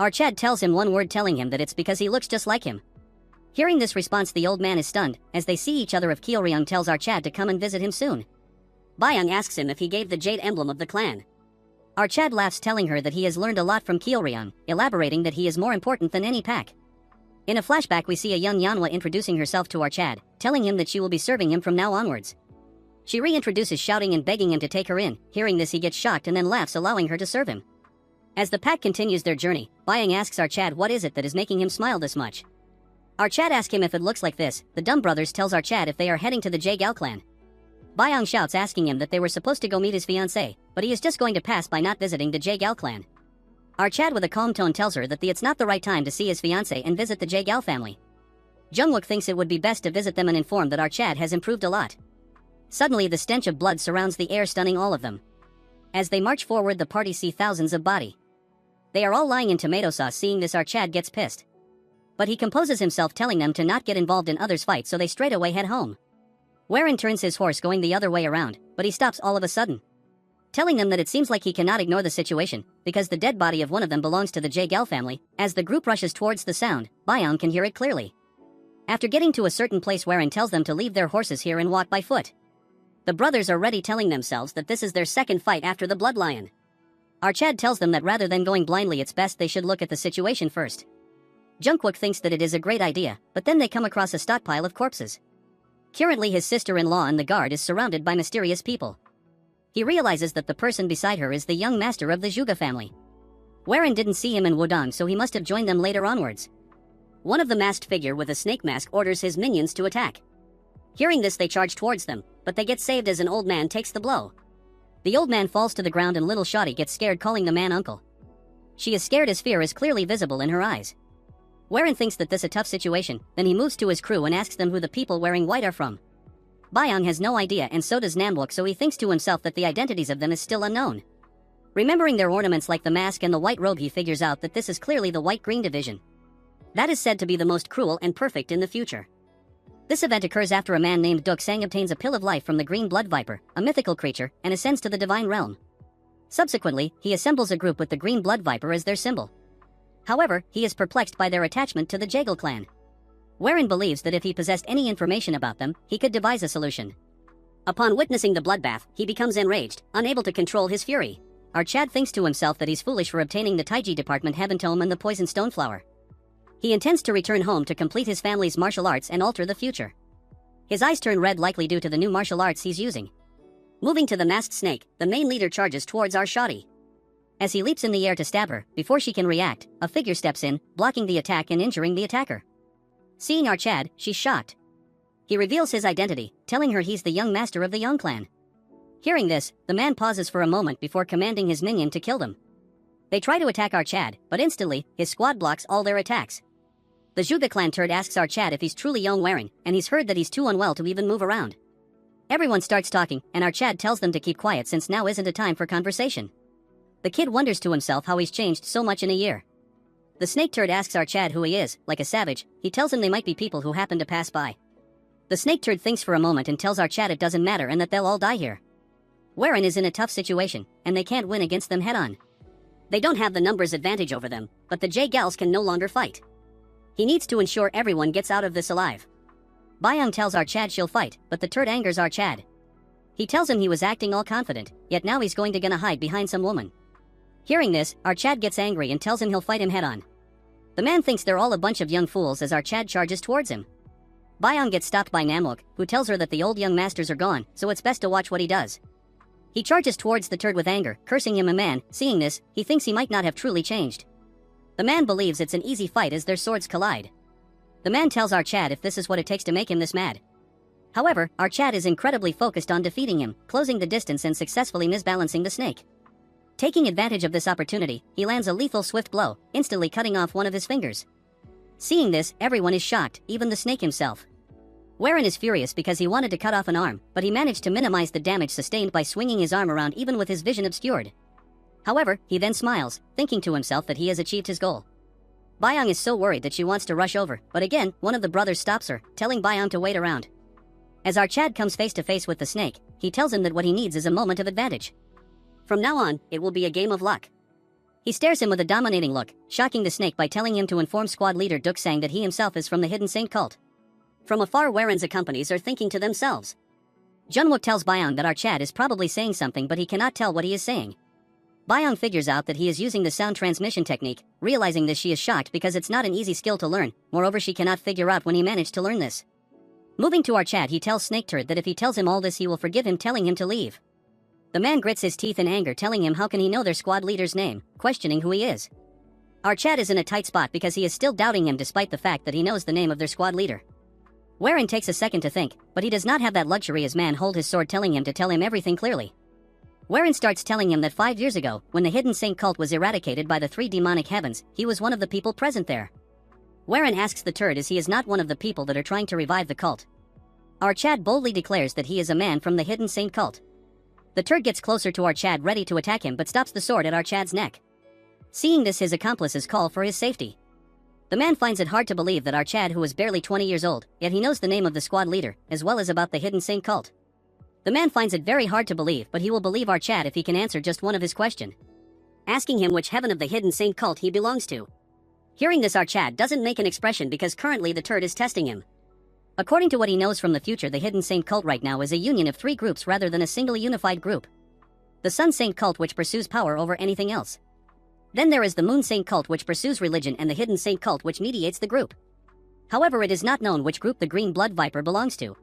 S1: Our Chad tells him one word, telling him that it's because he looks just like him. Hearing this response, the old man is stunned. As they see each other, if Kyeolryung tells our Chad to come and visit him soon. Byung asks him if he gave the jade emblem of the clan. Our Chad laughs, telling her that he has learned a lot from Kyeolryung, elaborating that he is more important than any pack. In a flashback, we see a young Yanhwa introducing herself to our Chad, telling him that she will be serving him from now onwards. She reintroduces, shouting and begging him to take her in. Hearing this, he gets shocked and then laughs, allowing her to serve him. As the pack continues their journey, Byung asks our Chad what is it that is making him smile this much. Our Chad asks him if it looks like this. The Dumb Brothers tells our Chad if they are heading to the Jaegal clan. Byung shouts, asking him that they were supposed to go meet his fiancée, but he is just going to pass by not visiting the Jaegal clan. Our Chad with a calm tone tells her that it's not the right time to see his fiancée and visit the Jaegal family. Jungwook thinks it would be best to visit them and inform that our Chad has improved a lot. Suddenly the stench of blood surrounds the air, stunning all of them. As they march forward, the party see thousands of body. They are all lying in tomato sauce. Seeing this, our Chad gets pissed. But he composes himself, telling them to not get involved in others' fights, so they straight away head home. Warren turns his horse going the other way around, but he stops all of a sudden. telling them that it seems like he cannot ignore the situation, because the dead body of one of them belongs to the Jaegal family. As the group rushes towards the sound, Byung can hear it clearly. After getting to a certain place, Warren tells them to leave their horses here and walk by foot. The brothers are ready, telling themselves that this is their second fight after the Blood Lion. Archad tells them that rather than going blindly, it's best they should look at the situation first. Jungkook thinks that it is a great idea, but then they come across a stockpile of corpses. Currently his sister-in-law and the guard is surrounded by mysterious people. He realizes that the person beside her is the young master of the Juga family. Warren didn't see him in Wudong, so he must have joined them later onwards. One of the masked figure with a snake mask orders his minions to attack. Hearing this, they charge towards them, but they get saved as an old man takes the blow. The old man falls to the ground and little Shawty gets scared, calling the man uncle. She is scared as fear is clearly visible in her eyes. Warren thinks that this is a tough situation, then he moves to his crew and asks them who the people wearing white are from. Byung has no idea, and so does Namwook, so he thinks to himself that the identities of them is still unknown. Remembering their ornaments like the mask and the white robe, he figures out that this is clearly the White-Green division. That is said to be the most cruel and perfect in the future. This event occurs after a man named Duk Sang obtains a pill of life from the Green Blood Viper, a mythical creature, and ascends to the divine realm. Subsequently, he assembles a group with the Green Blood Viper as their symbol. However, he is perplexed by their attachment to the Jaegal clan. Warren believes that if he possessed any information about them, he could devise a solution. Upon witnessing the bloodbath, he becomes enraged, unable to control his fury. Archad thinks to himself that he's foolish for obtaining the Taiji department Heaven Tome and the Poison Stoneflower. He intends to return home to complete his family's martial arts and alter the future. His eyes turn red, likely due to the new martial arts he's using. Moving to the masked snake, the main leader charges towards Shawty. As he leaps in the air to stab her, before she can react, a figure steps in, blocking the attack and injuring the attacker. Seeing Archad, she's shocked. He reveals his identity, telling her he's the young master of the Young clan. Hearing this, the man pauses for a moment before commanding his minion to kill them. They try to attack Archad, but instantly, his squad blocks all their attacks. The Juga clan turd asks Archad if he's truly Young Warren, and he's heard that he's too unwell to even move around. Everyone starts talking, and Archad tells them to keep quiet since now isn't a time for conversation. The kid wonders to himself how he's changed so much in a year. The snake turd asks Archad who he is. Like a savage, he tells him they might be people who happen to pass by. The snake turd thinks for a moment and tells Archad it doesn't matter and that they'll all die here. Warren is in a tough situation, and they can't win against them head-on. They don't have the numbers advantage over them, but the Jaegals can no longer fight. He needs to ensure everyone gets out of this alive. Byung tells Archad she'll fight, but the turd angers Archad. He tells him he was acting all confident, yet now he's gonna hide behind some woman. Hearing this, Archad gets angry and tells him he'll fight him head-on. The man thinks they're all a bunch of young fools as Archad charges towards him. Byung gets stopped by Namwook, who tells her that the old young masters are gone, so it's best to watch what he does. He charges towards the turd with anger, cursing him a man. Seeing this, he thinks he might not have truly changed. The man believes it's an easy fight as their swords collide. The man tells Archad if this is what it takes to make him this mad. However, Archad is incredibly focused on defeating him, closing the distance and successfully misbalancing the snake. Taking advantage of this opportunity, he lands a lethal swift blow, instantly cutting off one of his fingers. Seeing this, everyone is shocked, even the snake himself. Warren is furious because he wanted to cut off an arm, but he managed to minimize the damage sustained by swinging his arm around even with his vision obscured. However, he then smiles, thinking to himself that he has achieved his goal. Byung is so worried that she wants to rush over, but again, one of the brothers stops her, telling Byung to wait around. As Archad comes face to face with the snake, he tells him that what he needs is a moment of advantage. From now on, it will be a game of luck. He stares him with a dominating look, shocking the snake by telling him to inform squad leader Duk Sang that he himself is from the Hidden Saint cult. From afar, Warren's accomplices are thinking to themselves. Junwook tells Byung that Archad is probably saying something, but he cannot tell what he is saying. Byung figures out that he is using the sound transmission technique. Realizing this, she is shocked because it's not an easy skill to learn. Moreover, she cannot figure out when he managed to learn this. Moving to Archad, he tells Snake Turd that if he tells him all this, he will forgive him, telling him to leave. The man grits his teeth in anger, telling him how can he know their squad leader's name, questioning who he is. Archad is in a tight spot because he is still doubting him despite the fact that he knows the name of their squad leader. Warren takes a second to think, but he does not have that luxury as man hold his sword, telling him to tell him everything clearly. Warren starts telling him that 5 years ago, when the Hidden Saint cult was eradicated by the 3 demonic heavens, he was one of the people present there. Warren asks the turd as he is not one of the people that are trying to revive the cult. Archad boldly declares that he is a man from the Hidden Saint cult. The turd gets closer to Archad, ready to attack him, but stops the sword at Archad's neck. Seeing this, his accomplices call for his safety. The man finds it hard to believe that Archad, who is barely 20 years old, yet he knows the name of the squad leader, as well as about the Hidden Saint cult. The man finds it very hard to believe, but he will believe our Chad if he can answer just one of his questions, asking him which heaven of the hidden saint cult he belongs to. Hearing this, our Chad doesn't make an expression because currently the turd is testing him. According to what he knows from the future, the hidden saint cult right now is a union of 3 groups rather than a single unified group. The sun saint cult, which pursues power over anything else. Then there is the moon saint cult, which pursues religion, and the hidden saint cult, which mediates the group. However, it is not known which group the green blood viper belongs to.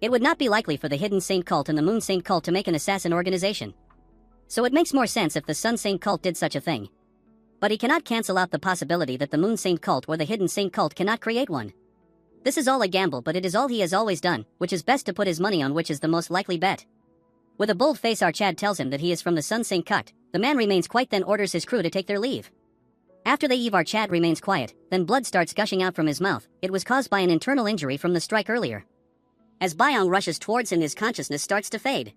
S1: It would not be likely for the hidden saint cult and the moon saint cult to make an assassin organization. So it makes more sense if the sun saint cult did such a thing. But he cannot cancel out the possibility that the moon saint cult or the hidden saint cult cannot create one. This is all a gamble, but it is all he has always done, which is best to put his money on, which is the most likely bet. With a bold face, our Chad tells him that he is from the sun saint cult. The man remains quiet, then orders his crew to take their leave. After they leave, our Chad remains quiet, then blood starts gushing out from his mouth. It was caused by an internal injury from the strike earlier. As Byung rushes towards him, his consciousness starts to fade.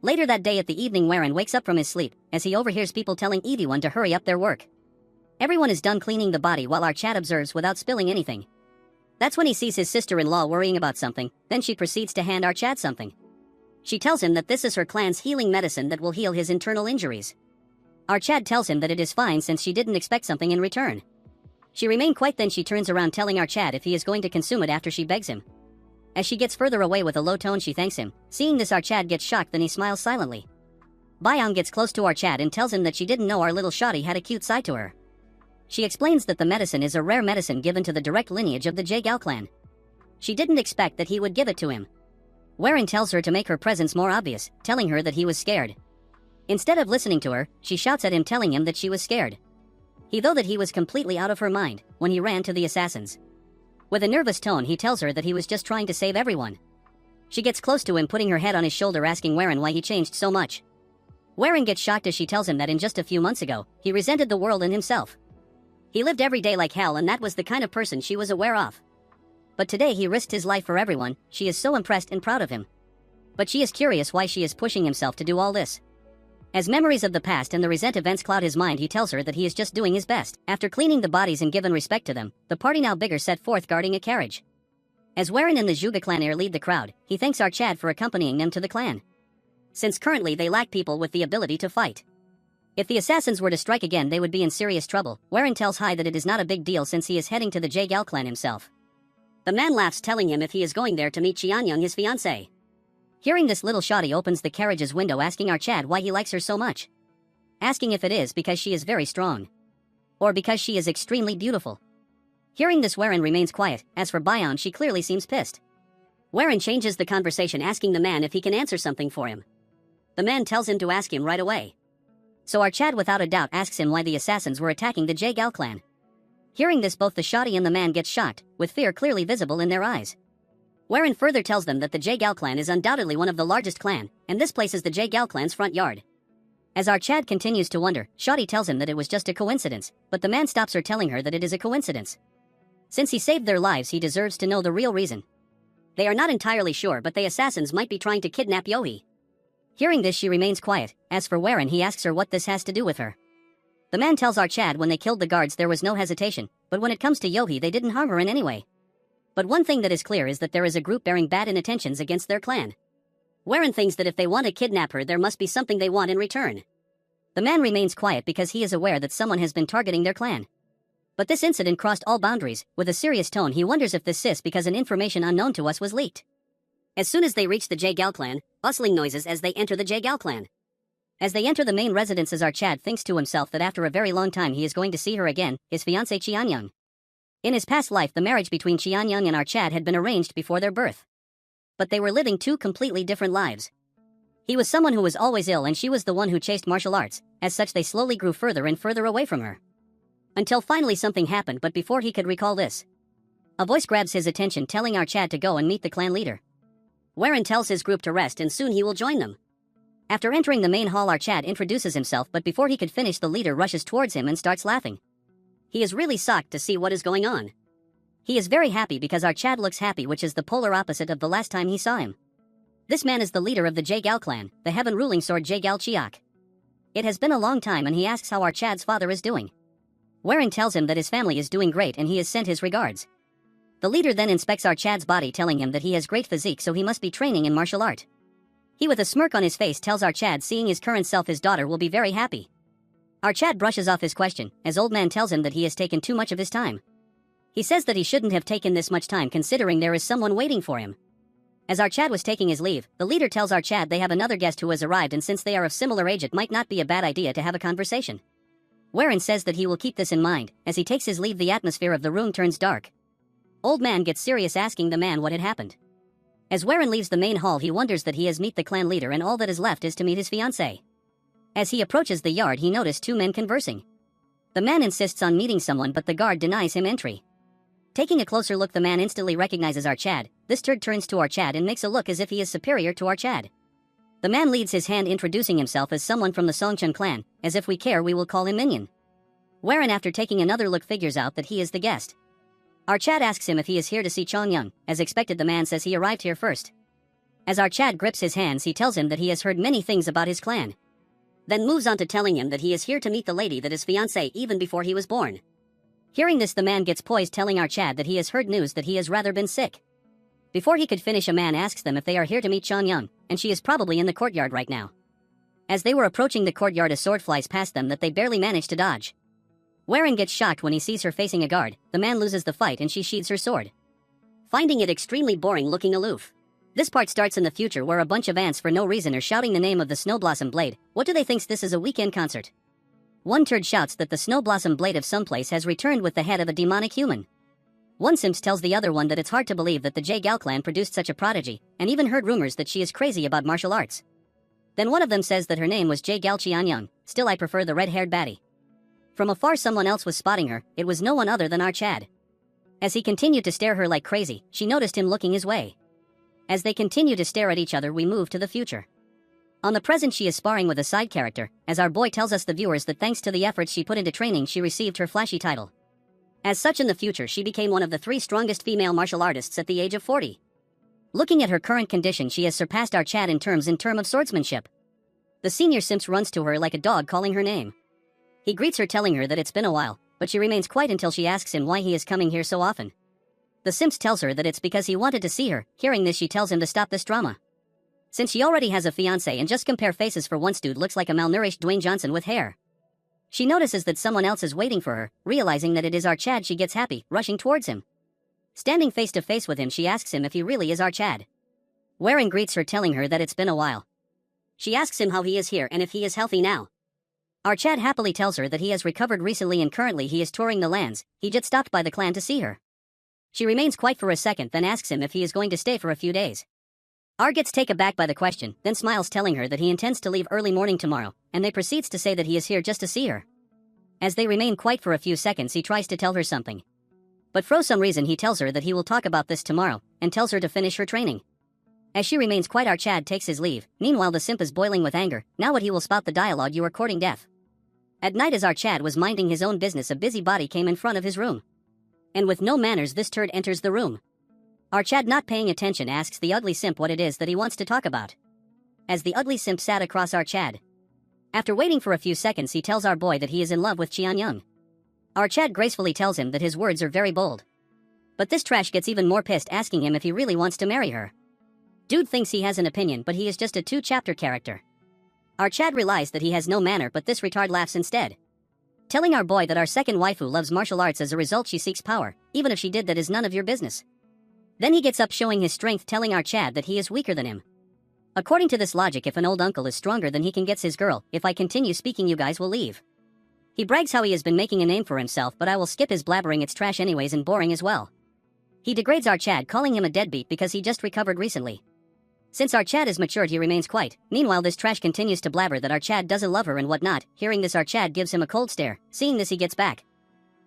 S1: Later that day at the evening, Warren wakes up from his sleep, as he overhears people telling everyone to hurry up their work. Everyone is done cleaning the body while our Chad observes without spilling anything. That's when he sees his sister-in-law worrying about something, then she proceeds to hand our Chad something. She tells him that this is her clan's healing medicine that will heal his internal injuries. Our Chad tells him that it is fine since she didn't expect something in return. She remained quiet, then she turns around telling our Chad if he is going to consume it after she begs him. As she gets further away with a low tone, she thanks him. Seeing this, our Chad gets shocked, then he smiles silently. Byung gets close to our Chad and tells him that she didn't know our little shawty had a cute side to her. She explains that the medicine is a rare medicine given to the direct lineage of the Jagal clan. She didn't expect that he would give it to him. Warren tells her to make her presence more obvious, telling her that he was scared. Instead of listening to her, she shouts at him, telling him that she was scared. He thought that he was completely out of her mind when he ran to the assassins. With a nervous tone, he tells her that he was just trying to save everyone. She gets close to him, putting her head on his shoulder, asking Warren why he changed so much. Warren gets shocked as she tells him that in just a few months ago, he resented the world and himself. He lived every day like hell, and that was the kind of person she was aware of. But today he risked his life for everyone. She is so impressed and proud of him. But she is curious why she is pushing himself to do all this. As memories of the past and the recent events cloud his mind, he tells her that he is just doing his best. After cleaning the bodies and given respect to them, the party now bigger set forth guarding a carriage. As Warren and the Juga clan heir lead the crowd, he thanks our Chad for accompanying them to the clan, since currently they lack people with the ability to fight. If the assassins were to strike again, they would be in serious trouble. Warren tells Hai that it is not a big deal since he is heading to the Jagal clan himself. The man laughs, telling him if he is going there to meet Chianyang, his fiancée. Hearing this, little Shotty opens the carriage's window, asking our Chad why he likes her so much. Asking if it is because she is very strong, or because she is extremely beautiful. Hearing this, Warren remains quiet. As for Bayon, she clearly seems pissed. Warren changes the conversation, asking the man if he can answer something for him. The man tells him to ask him right away. So our Chad without a doubt asks him why the assassins were attacking the Jagal clan. Hearing this, both the Shotty and the man get shocked, with fear clearly visible in their eyes. Warren further tells them that the Jagal clan is undoubtedly one of the largest clan, and this place is the Jagal clan's front yard. As our Chad continues to wonder, Shotty tells him that it was just a coincidence, but the man stops her, telling her that it is a coincidence. Since he saved their lives, he deserves to know the real reason. They are not entirely sure, but the assassins might be trying to kidnap Yohi. Hearing this, she remains quiet. As for Warren, he asks her what this has to do with her. The man tells our Chad when they killed the guards there was no hesitation, but when it comes to Yohi they didn't harm her in any way. But one thing that is clear is that there is a group bearing bad intentions against their clan. Warren thinks that if they want to kidnap her, there must be something they want in return. The man remains quiet because he is aware that someone has been targeting their clan. But this incident crossed all boundaries. With a serious tone, he wonders if this is because an information unknown to us was leaked. As soon as they reach the Jagal clan, bustling noises as they enter the Jagal clan. As they enter the main residences, our Chad thinks to himself that after a very long time he is going to see her again, his fiancée Chianyang. In his past life, the marriage between Chianyang and our Chad had been arranged before their birth. But they were living two completely different lives. He was someone who was always ill, and she was the one who chased martial arts. As such, they slowly grew further and further away from her. Until finally something happened, but before he could recall this, a voice grabs his attention, telling our Chad to go and meet the clan leader. Warren tells his group to rest and soon he will join them. After entering the main hall, our Chad introduces himself, but before he could finish, the leader rushes towards him and starts laughing. He is really shocked to see what is going on. He is very happy because our Chad looks happy, which is the polar opposite of the last time he saw him. This man is the leader of the Jagal clan, the heaven-ruling sword Jagal Chiak. It has been a long time, and he asks how our Chad's father is doing. Warren tells him that his family is doing great and he has sent his regards. The leader then inspects our Chad's body, telling him that he has great physique, so he must be training in martial art. He with a smirk on his face tells our Chad seeing his current self his daughter will be very happy. Our Chad brushes off his question, as old man tells him that he has taken too much of his time. He says that he shouldn't have taken this much time considering there is someone waiting for him. As our Chad was taking his leave, the leader tells our Chad they have another guest who has arrived, and since they are of similar age it might not be a bad idea to have a conversation. Warren says that he will keep this in mind. As he takes his leave, the atmosphere of the room turns dark. Old man gets serious, asking the man what had happened. As Warren leaves the main hall, he wonders that he has met the clan leader and all that is left is to meet his fiancée. As he approaches the yard, he notices two men conversing. The man insists on meeting someone, but the guard denies him entry. Taking a closer look, the man instantly recognizes our Chad. This turd turns to our Chad and makes a look as if he is superior to our Chad. The man leads his hand, introducing himself as someone from the Songchun clan. As if we care, we will call him Minion. Warren, after taking another look, figures out that he is the guest. Our Chad asks him if he is here to see Chongyun. As expected, the man says he arrived here first. As our Chad grips his hands, he tells him that he has heard many things about his clan. Then moves on to telling him that he is here to meet the lady that is fiancée even before he was born. Hearing this, the man gets poised, telling our Chad that he has heard news that he has rather been sick. Before he could finish, a man asks them if they are here to meet Chongyun, and she is probably in the courtyard right now. As they were approaching the courtyard, a sword flies past them that they barely manage to dodge. Warren gets shocked when he sees her facing a guard. The man loses the fight and she sheathes her sword, finding it extremely boring, looking aloof. This part starts in the future, where a bunch of ants for no reason are shouting the name of the Snowblossom Blade. What do they think this is, a weekend concert? One turd shouts that the Snowblossom Blade of someplace has returned with the head of a demonic human. One simps tells the other one that it's hard to believe that the J Gal clan produced such a prodigy, and even heard rumors that she is crazy about martial arts. Then one of them says that her name was J Gal Chianyang. Still, I prefer the red-haired baddie. From afar, someone else was spotting her. It was no one other than our Chad. As he continued to stare her like crazy, she noticed him looking his way. As they continue to stare at each other, we move to the future. On the present, she is sparring with a side character, as our boy tells us the viewers that thanks to the efforts she put into training, she received her flashy title. As such, in the future, she became one of the 3 strongest female martial artists at the age of 40. Looking at her current condition, she has surpassed our Chad in term of swordsmanship. The senior simps runs to her like a dog, calling her name. He greets her, telling her that it's been a while, but she remains quiet until she asks him why he is coming here so often. The simps tells her that it's because he wanted to see her. Hearing this, she tells him to stop this drama, since she already has a fiancé, and just compare faces for once, dude looks like a malnourished Dwayne Johnson with hair. She notices that someone else is waiting for her. Realizing that it is our Chad, she gets happy, rushing towards him. Standing face to face with him, she asks him if he really is our Chad. Warren greets her, telling her that it's been a while. She asks him how he is here and if he is healthy now. Our Chad happily tells her that he has recovered recently and currently he is touring the lands. He just stopped by the clan to see her. She remains quiet for a second, then asks him if he is going to stay for a few days. R gets taken aback by the question, then smiles, telling her that he intends to leave early morning tomorrow, and they proceeds to say that he is here just to see her. As they remain quiet for a few seconds, he tries to tell her something, but for some reason he tells her that he will talk about this tomorrow, and tells her to finish her training. As she remains quiet, our Chad takes his leave. Meanwhile, the simp is boiling with anger. Now what he will spout the dialogue, "You are courting death." At night, as our Chad was minding his own business, a busybody came in front of his room, and with no manners, this turd enters the room. Our Chad, not paying attention, asks the ugly simp what it is that he wants to talk about. As the ugly simp sat across our Chad, after waiting for a few seconds, he tells our boy that he is in love with Chianyang. Our Chad gracefully tells him that his words are very bold, but this trash gets even more pissed, asking him if he really wants to marry her. Dude thinks he has an opinion, but he is just a 2-chapter character. Our Chad realized that he has no manner, but this retard laughs instead, telling our boy that our second waifu loves martial arts. As a result, she seeks power. Even if she did, that is none of your business. Then he gets up, showing his strength, telling our Chad that he is weaker than him. According to this logic, if an old uncle is stronger than he can get his girl. If I continue speaking, you guys will leave. He brags how he has been making a name for himself, but I will skip his blabbering, it's trash anyways and boring as well. He degrades our Chad, calling him a deadbeat because he just recovered recently. Since our Chad is matured, he remains quiet. Meanwhile, this trash continues to blabber that our Chad doesn't love her and whatnot. Hearing this, our Chad gives him a cold stare. Seeing this, he gets back,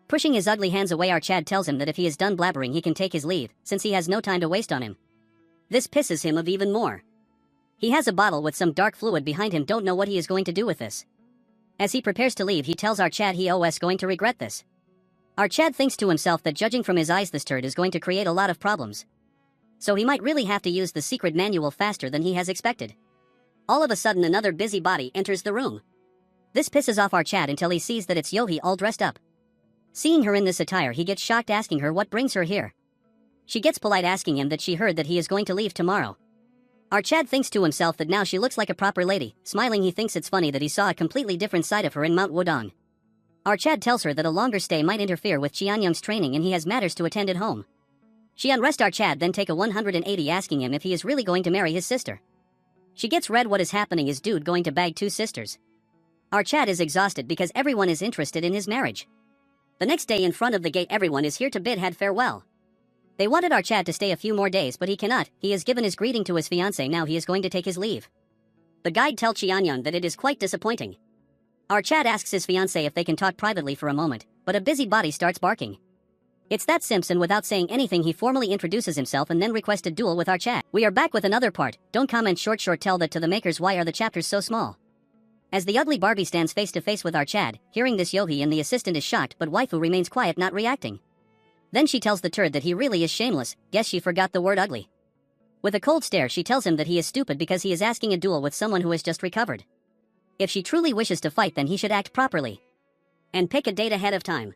S1: pushing his ugly hands away. Our Chad tells him that if he is done blabbering, he can take his leave, since he has no time to waste on him. This pisses him off even more. He has a bottle with some dark fluid behind him, don't know what he is going to do with this. As he prepares to leave, he tells our Chad he is going to regret this. Our Chad thinks to himself that judging from his eyes, this turd is going to create a lot of problems, so he might really have to use the secret manual faster than he has expected. All of a sudden, another busybody enters the room. This pisses off our Chad until he sees that it's Yohi, all dressed up. Seeing her in this attire, he gets shocked, asking her what brings her here. She gets polite, asking him that she heard that he is going to leave tomorrow. Our Chad thinks to himself that now she looks like a proper lady. Smiling, he thinks it's funny that he saw a completely different side of her in Mount Wudong. Our Chad tells her that a longer stay might interfere with Qianyang's training and he has matters to attend at home. She unrests our Chad, then take a 180 asking him if he is really going to marry his sister. She gets read what is happening is dude going to bag 2 sisters. Our Chad is exhausted because everyone is interested in his marriage. The next day in front of the gate everyone is here to bid had farewell. They wanted our Chad to stay a few more days but he cannot. He has given his greeting to his fiancée, now he is going to take his leave. The guide tells Qianyang that it is quite disappointing. Our Chad asks his fiancée if they can talk privately for a moment, but a busybody starts barking. It's that Simpson. Without saying anything he formally introduces himself and then requests a duel with our Chad. We are back with another part. Don't comment short tell that to the makers. Why are the chapters so small? As the ugly Barbie stands face to face with our Chad, hearing this Yohi and the assistant is shocked but waifu remains quiet, not reacting. Then she tells the turd that he really is shameless. Guess she forgot the word ugly. With a cold stare she tells him that he is stupid because he is asking a duel with someone who has just recovered. If she truly wishes to fight then he should act properly. And pick a date ahead of time.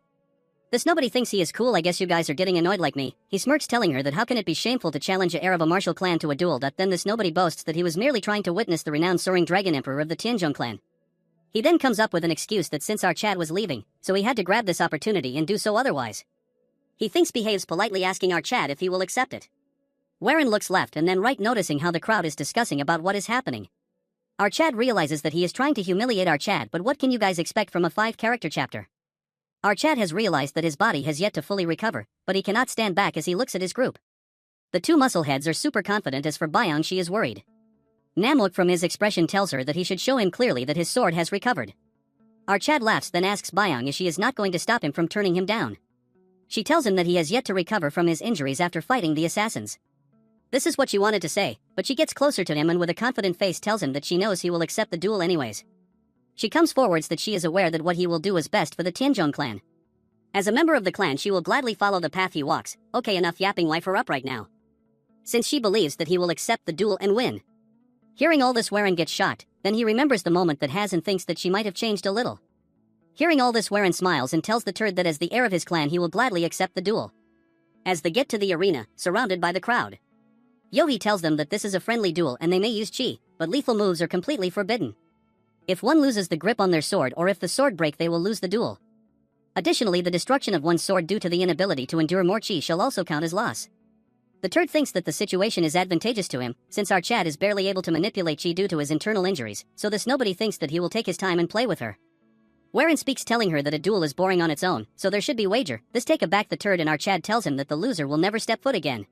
S1: This nobody thinks he is cool. I guess you guys are getting annoyed like me. He smirks, telling her that how can it be shameful to challenge a heir of a martial clan to a duel. Then this nobody boasts that he was merely trying to witness the renowned soaring dragon emperor of the Tianzhong clan. He then comes up with an excuse that since our Chad was leaving, so he had to grab this opportunity and do so otherwise. He thinks behaves politely asking our Chad if he will accept it. Warren looks left and then right, noticing how the crowd is discussing about what is happening. Our Chad realizes that he is trying to humiliate our Chad, but what can you guys expect from a 5-character chapter? Our Chad has realized that his body has yet to fully recover, but he cannot stand back as he looks at his group. The 2 muscleheads are super confident. As for Byung, she is worried. Namlook from his expression tells her that he should show him clearly that his sword has recovered. Our Chad laughs, then asks Byung if she is not going to stop him from turning him down. She tells him that he has yet to recover from his injuries after fighting the assassins. This is what she wanted to say, but she gets closer to him and with a confident face tells him that she knows he will accept the duel anyways. She comes forwards that she is aware that what he will do is best for the Tianzhong clan. As a member of the clan she will gladly follow the path he walks. Okay, enough yapping, wife her up right now. Since she believes that he will accept the duel and win. Hearing all this Warren gets shocked, then he remembers the moment that has and thinks that she might have changed a little. Hearing all this Warren smiles and tells the turd that as the heir of his clan he will gladly accept the duel. As they get to the arena, surrounded by the crowd, Yohi tells them that this is a friendly duel and they may use chi, but lethal moves are completely forbidden. If one loses the grip on their sword or if the sword break they will lose the duel. Additionally, the destruction of one's sword due to the inability to endure more chi shall also count as loss. The turd thinks that the situation is advantageous to him, since our Chad is barely able to manipulate chi due to his internal injuries, so this nobody thinks that he will take his time and play with her. Warren speaks, telling her that a duel is boring on its own, so there should be wager. This take aback the turd and our Chad tells him that the loser will never step foot again.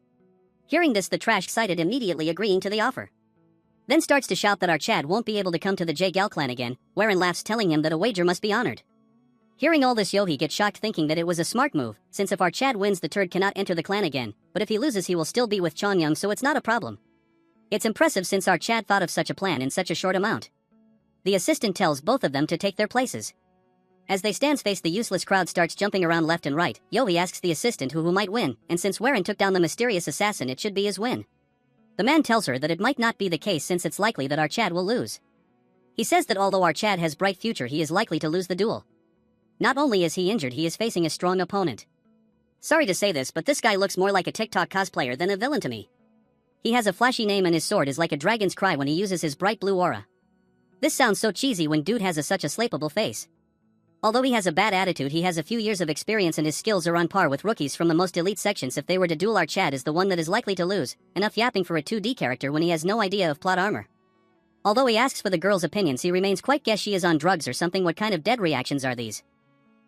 S1: Hearing this the trash sighted immediately agreeing to the offer. Then starts to shout that our Chad won't be able to come to the J-Gal clan again. Warren laughs, telling him that a wager must be honored. Hearing all this Yohi gets shocked, thinking that it was a smart move, since if our Chad wins the turd cannot enter the clan again, but if he loses he will still be with Chongyang, so it's not a problem. It's impressive since our Chad thought of such a plan in such a short amount. The assistant tells both of them to take their places. As they stand face the useless crowd starts jumping around left and right, Yohi asks the assistant who might win, and since Warren took down the mysterious assassin it should be his win. The man tells her that it might not be the case since it's likely that our Chad will lose. He says that although our Chad has bright future he is likely to lose the duel. Not only is he injured, he is facing a strong opponent. Sorry to say this, but this guy looks more like a TikTok cosplayer than a villain to me. He has a flashy name and his sword is like a dragon's cry when he uses his bright blue aura. This sounds so cheesy when dude has such a slappable face. Although he has a bad attitude, he has a few years of experience and his skills are on par with rookies from the most elite sections. If they were to duel, our Chad is the one that is likely to lose. Enough yapping for a 2D character when he has no idea of plot armor. Although he asks for the girl's opinions, he remains quite guess she is on drugs or something. What kind of dead reactions are these?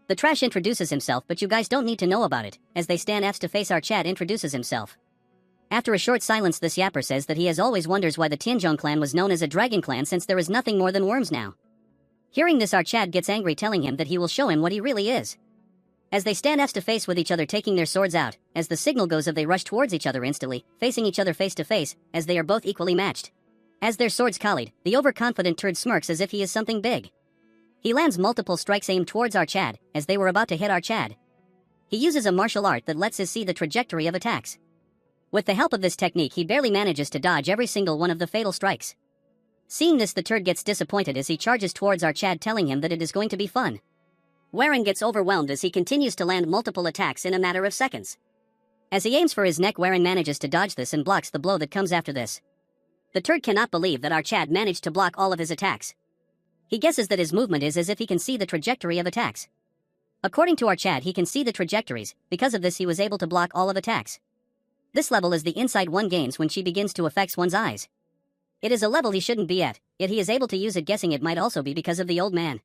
S1: The trash introduces himself, but you guys don't need to know about it. As they stand face to face, our Chad introduces himself. After a short silence, this yapper says that he has always wonders why the Tianzhong clan was known as a dragon clan since there is nothing more than worms now. Hearing this, our Chad gets angry, telling him that he will show him what he really is. As they stand face to face with each other, taking their swords out, as the signal goes of they rush towards each other instantly, facing each other face to face, as they are both equally matched. As their swords collide, the overconfident turd smirks as if he is something big. He lands multiple strikes aimed towards our Chad, as they were about to hit our Chad. He uses a martial art that lets us see the trajectory of attacks. With the help of this technique, he barely manages to dodge every single one of the fatal strikes. Seeing this, the turd gets disappointed as he charges towards our Chad, telling him that it is going to be fun. Warren gets overwhelmed as he continues to land multiple attacks in a matter of seconds. As he aims for his neck, Warren manages to dodge this and blocks the blow that comes after this. The turd cannot believe that our Chad managed to block all of his attacks. He guesses that his movement is as if he can see the trajectory of attacks. According to our Chad, he can see the trajectories. Because of this, he was able to block all of attacks. This level is the inside one gains when she begins to affect one's eyes. It is a level he shouldn't be at, yet he is able to use it, guessing it might also be because of the old man.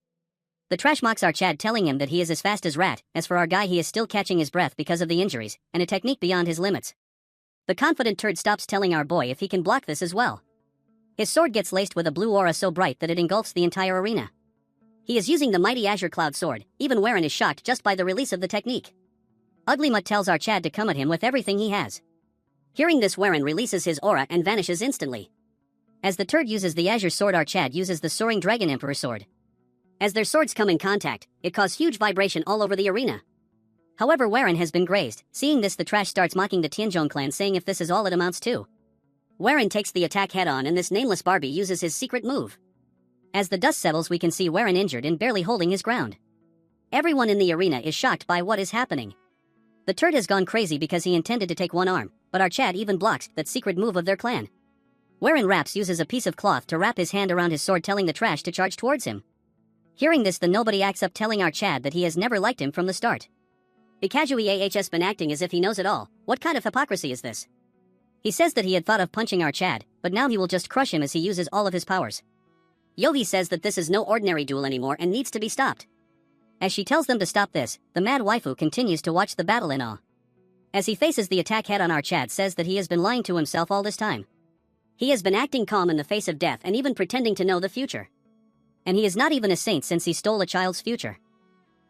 S1: The trash mocks our Chad, telling him that he is as fast as rat. As for our guy, he is still catching his breath because of the injuries, and a technique beyond his limits. The confident turd stops, telling our boy if he can block this as well. His sword gets laced with a blue aura so bright that it engulfs the entire arena. He is using the mighty Azure Cloud sword. Even Warren is shocked just by the release of the technique. Ugly Mutt tells our Chad to come at him with everything he has. Hearing this, Warren releases his aura and vanishes instantly. As the turd uses the Azure sword, our Chad uses the Soaring Dragon Emperor sword. As their swords come in contact, it causes huge vibration all over the arena. However, Warren has been grazed. Seeing this, the trash starts mocking the Tianzhong clan, saying if this is all it amounts to. Warren takes the attack head-on, and this nameless Barbie uses his secret move. As the dust settles, we can see Warren injured and barely holding his ground. Everyone in the arena is shocked by what is happening. The turd has gone crazy because he intended to take one arm, but our Chad even blocks that secret move of their clan. Warren uses a piece of cloth to wrap his hand around his sword, telling the trash to charge towards him. Hearing this, the nobody acts up, telling our Chad that he has never liked him from the start. Bikaju has been acting as if he knows it all. What kind of hypocrisy is this? He says that he had thought of punching our Chad, but now he will just crush him as he uses all of his powers. Yohi says that this is no ordinary duel anymore and needs to be stopped. As she tells them to stop this, the mad waifu continues to watch the battle in awe. As he faces the attack head-on, our Chad says that he has been lying to himself all this time. He has been acting calm in the face of death and even pretending to know the future. And he is not even a saint since he stole a child's future.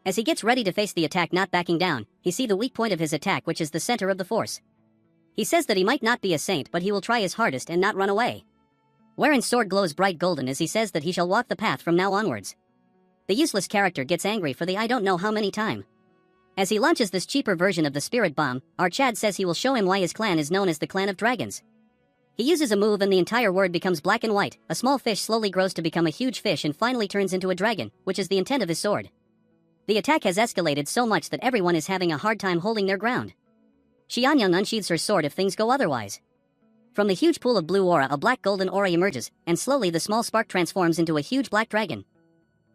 S1: As he gets ready to face the attack, not backing down, he sees the weak point of his attack, which is the center of the force. He says that he might not be a saint, but he will try his hardest and not run away. Warren's sword glows bright golden as he says that he shall walk the path from now onwards. The useless character gets angry for the I don't know how many time. As he launches this cheaper version of the spirit bomb, our Chad says he will show him why his clan is known as the Clan of Dragons. He uses a move and the entire world becomes black and white. A small fish slowly grows to become a huge fish and finally turns into a dragon, which is the intent of his sword. The attack has escalated so much that everyone is having a hard time holding their ground. Xianyang unsheathes her sword if things go otherwise. From the huge pool of blue aura, a black golden aura emerges, and slowly the small spark transforms into a huge black dragon.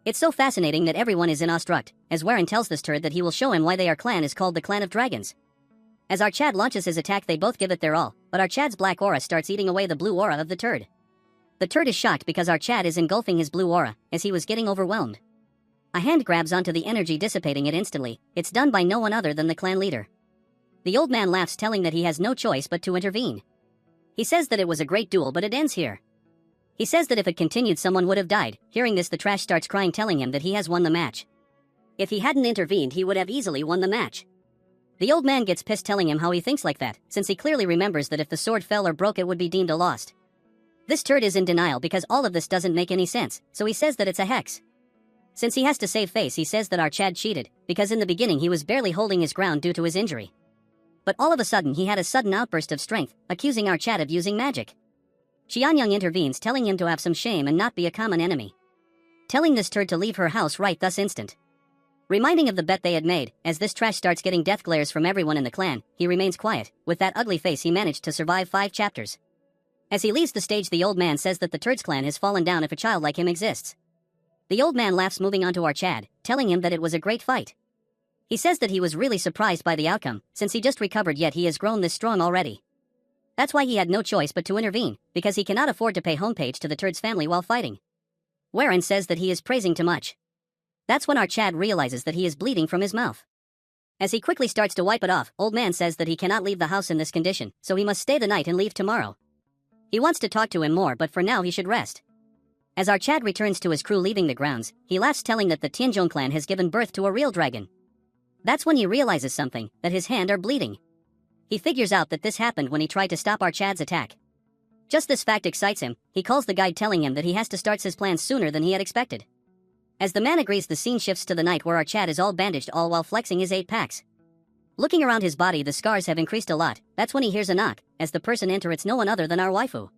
S1: It's so fascinating that everyone is awestruck, as Warren tells this turd that he will show him why their clan is called the Clan of Dragons. As our Chad launches his attack, they both give it their all, but our Chad's black aura starts eating away the blue aura of the turd. The turd is shocked because our Chad is engulfing his blue aura, as he was getting overwhelmed. A hand grabs onto the energy, dissipating it instantly. It's done by no one other than the clan leader. The old man laughs, telling that he has no choice but to intervene. He says that it was a great duel, but it ends here. He says that if it continued, someone would have died. Hearing this, the trash starts crying, telling him that he has won the match. If he hadn't intervened, he would have easily won the match. The old man gets pissed, telling him how he thinks like that, since he clearly remembers that if the sword fell or broke, it would be deemed a lost. This turd is in denial because all of this doesn't make any sense, so he says that it's a hex. Since he has to save face, he says that our Chad cheated, because in the beginning he was barely holding his ground due to his injury. But all of a sudden he had a sudden outburst of strength, accusing our Chad of using magic. Xianyang intervenes, telling him to have some shame and not be a common enemy. Telling this turd to leave her house right thus instant. Reminding of the bet they had made, as this trash starts getting death glares from everyone in the clan, he remains quiet. With that ugly face, he managed to survive 5 chapters. As he leaves the stage, the old man says that the turd's clan has fallen down if a child like him exists. The old man laughs, moving on to our Chad, telling him that it was a great fight. He says that he was really surprised by the outcome, since he just recovered, yet he has grown this strong already. That's why he had no choice but to intervene, because he cannot afford to pay homepage to the turd's family while fighting. Warren says that he is praising too much. That's when our Chad realizes that he is bleeding from his mouth. As he quickly starts to wipe it off, old man says that he cannot leave the house in this condition, so he must stay the night and leave tomorrow. He wants to talk to him more, but for now he should rest. As our Chad returns to his crew leaving the grounds, he laughs, telling that the Tianzhong clan has given birth to a real dragon. That's when he realizes something, that his hand are bleeding. He figures out that this happened when he tried to stop our Chad's attack. Just this fact excites him. He calls the guide, telling him that he has to start his plans sooner than he had expected. As the man agrees, the scene shifts to the night where our Chad is all bandaged, all while flexing his 8 packs. Looking around his body, the scars have increased a lot. That's when he hears a knock. As the person enters, it's no one other than our waifu.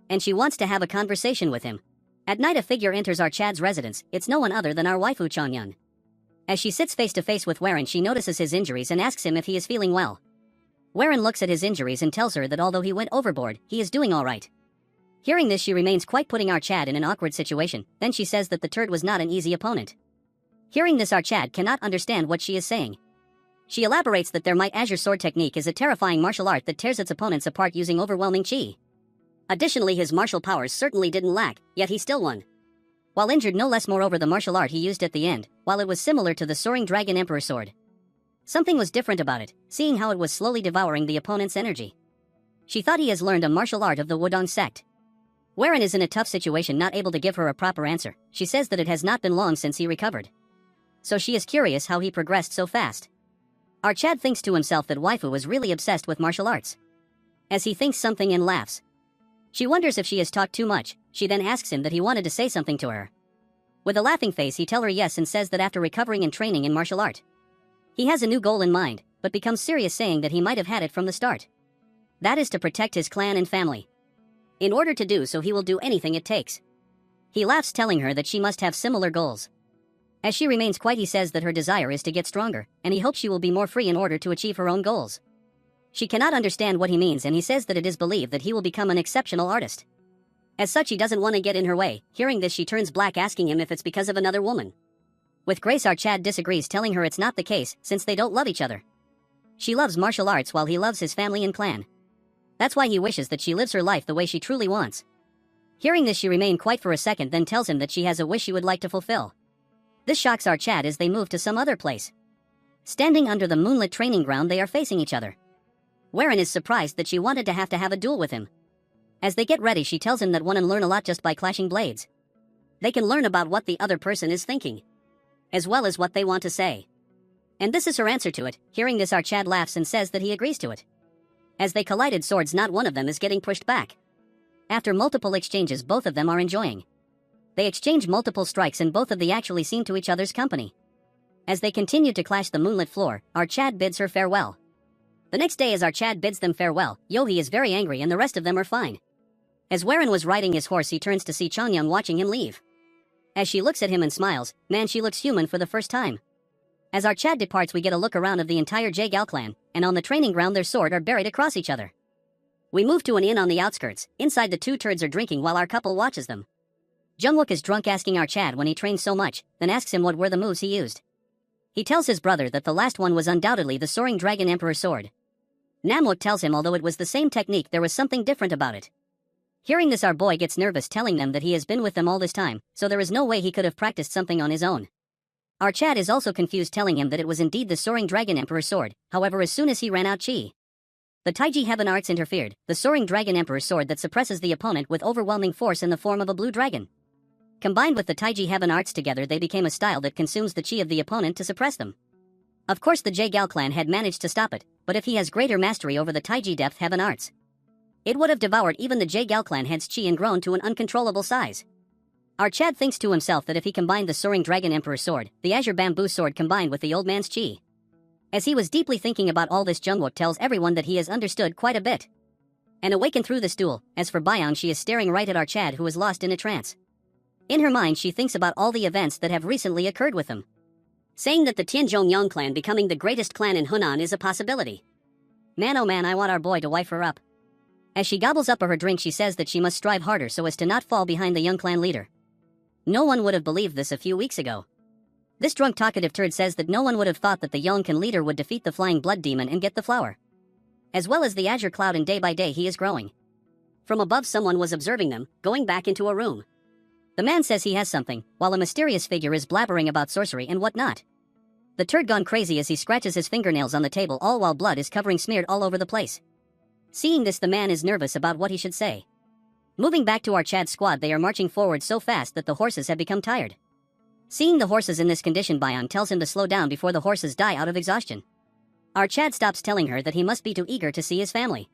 S1: And she wants to have a conversation with him. At night, a figure enters our Chad's residence. It's no one other than our waifu Changyun. As she sits face to face with Warren, she notices his injuries and asks him if he is feeling well. Warren looks at his injuries and tells her that although he went overboard, he is doing alright. Hearing this, she remains quite, putting our Chad in an awkward situation. Then she says that the turd was not an easy opponent. Hearing this, our Chad cannot understand what she is saying. She elaborates that their Might Azure Sword technique is a terrifying martial art that tears its opponents apart using overwhelming chi. Additionally, his martial powers certainly didn't lack, yet he still won. While injured no less, moreover, the martial art he used at the end, while it was similar to the Soaring Dragon Emperor sword, something was different about it, seeing how it was slowly devouring the opponent's energy. She thought he has learned a martial art of the Wudong sect. Warren is in a tough situation, not able to give her a proper answer. She says that it has not been long since he recovered. So she is curious how he progressed so fast. Our Chad thinks to himself that waifu was really obsessed with martial arts. As he thinks something and laughs. She wonders if she has talked too much. She then asks him that he wanted to say something to her. With a laughing face, he tells her yes and says that after recovering and training in martial art, he has a new goal in mind, but becomes serious, saying that he might have had it from the start. That is to protect his clan and family. In order to do so, he will do anything it takes. He laughs, telling her that she must have similar goals. As she remains quiet, he says that her desire is to get stronger, and he hopes she will be more free in order to achieve her own goals. She cannot understand what he means, and he says that it is believed that he will become an exceptional artist. As such, he doesn't want to get in her way. Hearing this, she turns black, asking him if it's because of another woman. With grace, our Chad disagrees, telling her it's not the case, since they don't love each other. She loves martial arts while he loves his family and clan. That's why he wishes that she lives her life the way she truly wants. Hearing this, she remains quiet for a second, then tells him that she has a wish she would like to fulfill. This shocks our Chad as they move to some other place. Standing under the moonlit training ground, they are facing each other. Warren is surprised that she wanted to have a duel with him. As they get ready, she tells him that one can learn a lot just by clashing blades. They can learn about what the other person is thinking, as well as what they want to say. And this is her answer to it. Hearing this, our Chad laughs and says that he agrees to it. As they collided swords, not one of them is getting pushed back. After multiple exchanges, both of them are enjoying. They exchange multiple strikes and both of them actually seem to each other's company. As they continue to clash the moonlit floor, our Chad bids her farewell. The next day, as our Chad bids them farewell, Yohei is very angry and the rest of them are fine. As Warren was riding his horse, he turns to see Chongyang watching him leave. As she looks at him and smiles, man, she looks human for the first time. As our Chad departs, we get a look around of the entire Jaegal clan, and on the training ground their swords are buried across each other. We move to an inn on the outskirts. Inside, the two turds are drinking while our couple watches them. Jungwook is drunk, asking our Chad when he trained so much, then asks him what were the moves he used. He tells his brother that the last one was undoubtedly the Soaring Dragon Emperor sword. Namwook tells him although it was the same technique, there was something different about it. Hearing this, our boy gets nervous, telling them that he has been with them all this time, so there is no way he could have practiced something on his own. Our Chad is also confused, telling him that it was indeed the Soaring Dragon Emperor sword. However, as soon as he ran out chi, the Taiji Heaven Arts interfered, the Soaring Dragon Emperor sword that suppresses the opponent with overwhelming force in the form of a blue dragon. Combined with the Taiji Heaven Arts together, they became a style that consumes the chi of the opponent to suppress them. Of course, the Jaegal clan had managed to stop it, but if he has greater mastery over the Taiji Depth Heaven Arts, it would have devoured even the Jaegal clan head's chi and grown to an uncontrollable size. Our Chad thinks to himself that if he combined the Soaring Dragon Emperor sword, the Azure Bamboo sword combined with the old man's chi. As he was deeply thinking about all this, Jungwook tells everyone that he has understood quite a bit and awakened through this duel. As for Byong, she is staring right at our Chad, who is lost in a trance. In her mind, she thinks about all the events that have recently occurred with him, saying that the Tianzhongyang clan becoming the greatest clan in Hunan is a possibility. Man, oh man, I want our boy to wife her up. As she gobbles up her drink, she says that she must strive harder so as to not fall behind the young clan leader. No one would have believed this a few weeks ago. This drunk talkative turd says that no one would have thought that the young clan leader would defeat the flying blood demon and get the flower, as well as the azure cloud, and day by day he is growing. From above, someone was observing them, going back into a room. The man says he has something, while a mysterious figure is blabbering about sorcery and whatnot. The turd gone crazy as he scratches his fingernails on the table, all while blood is covering smeared all over the place. Seeing this, the man is nervous about what he should say. Moving back to our Chad squad, they are marching forward so fast that the horses have become tired. Seeing the horses in this condition, Byong tells him to slow down before the horses die out of exhaustion. Our Chad stops, telling her that he must be too eager to see his family.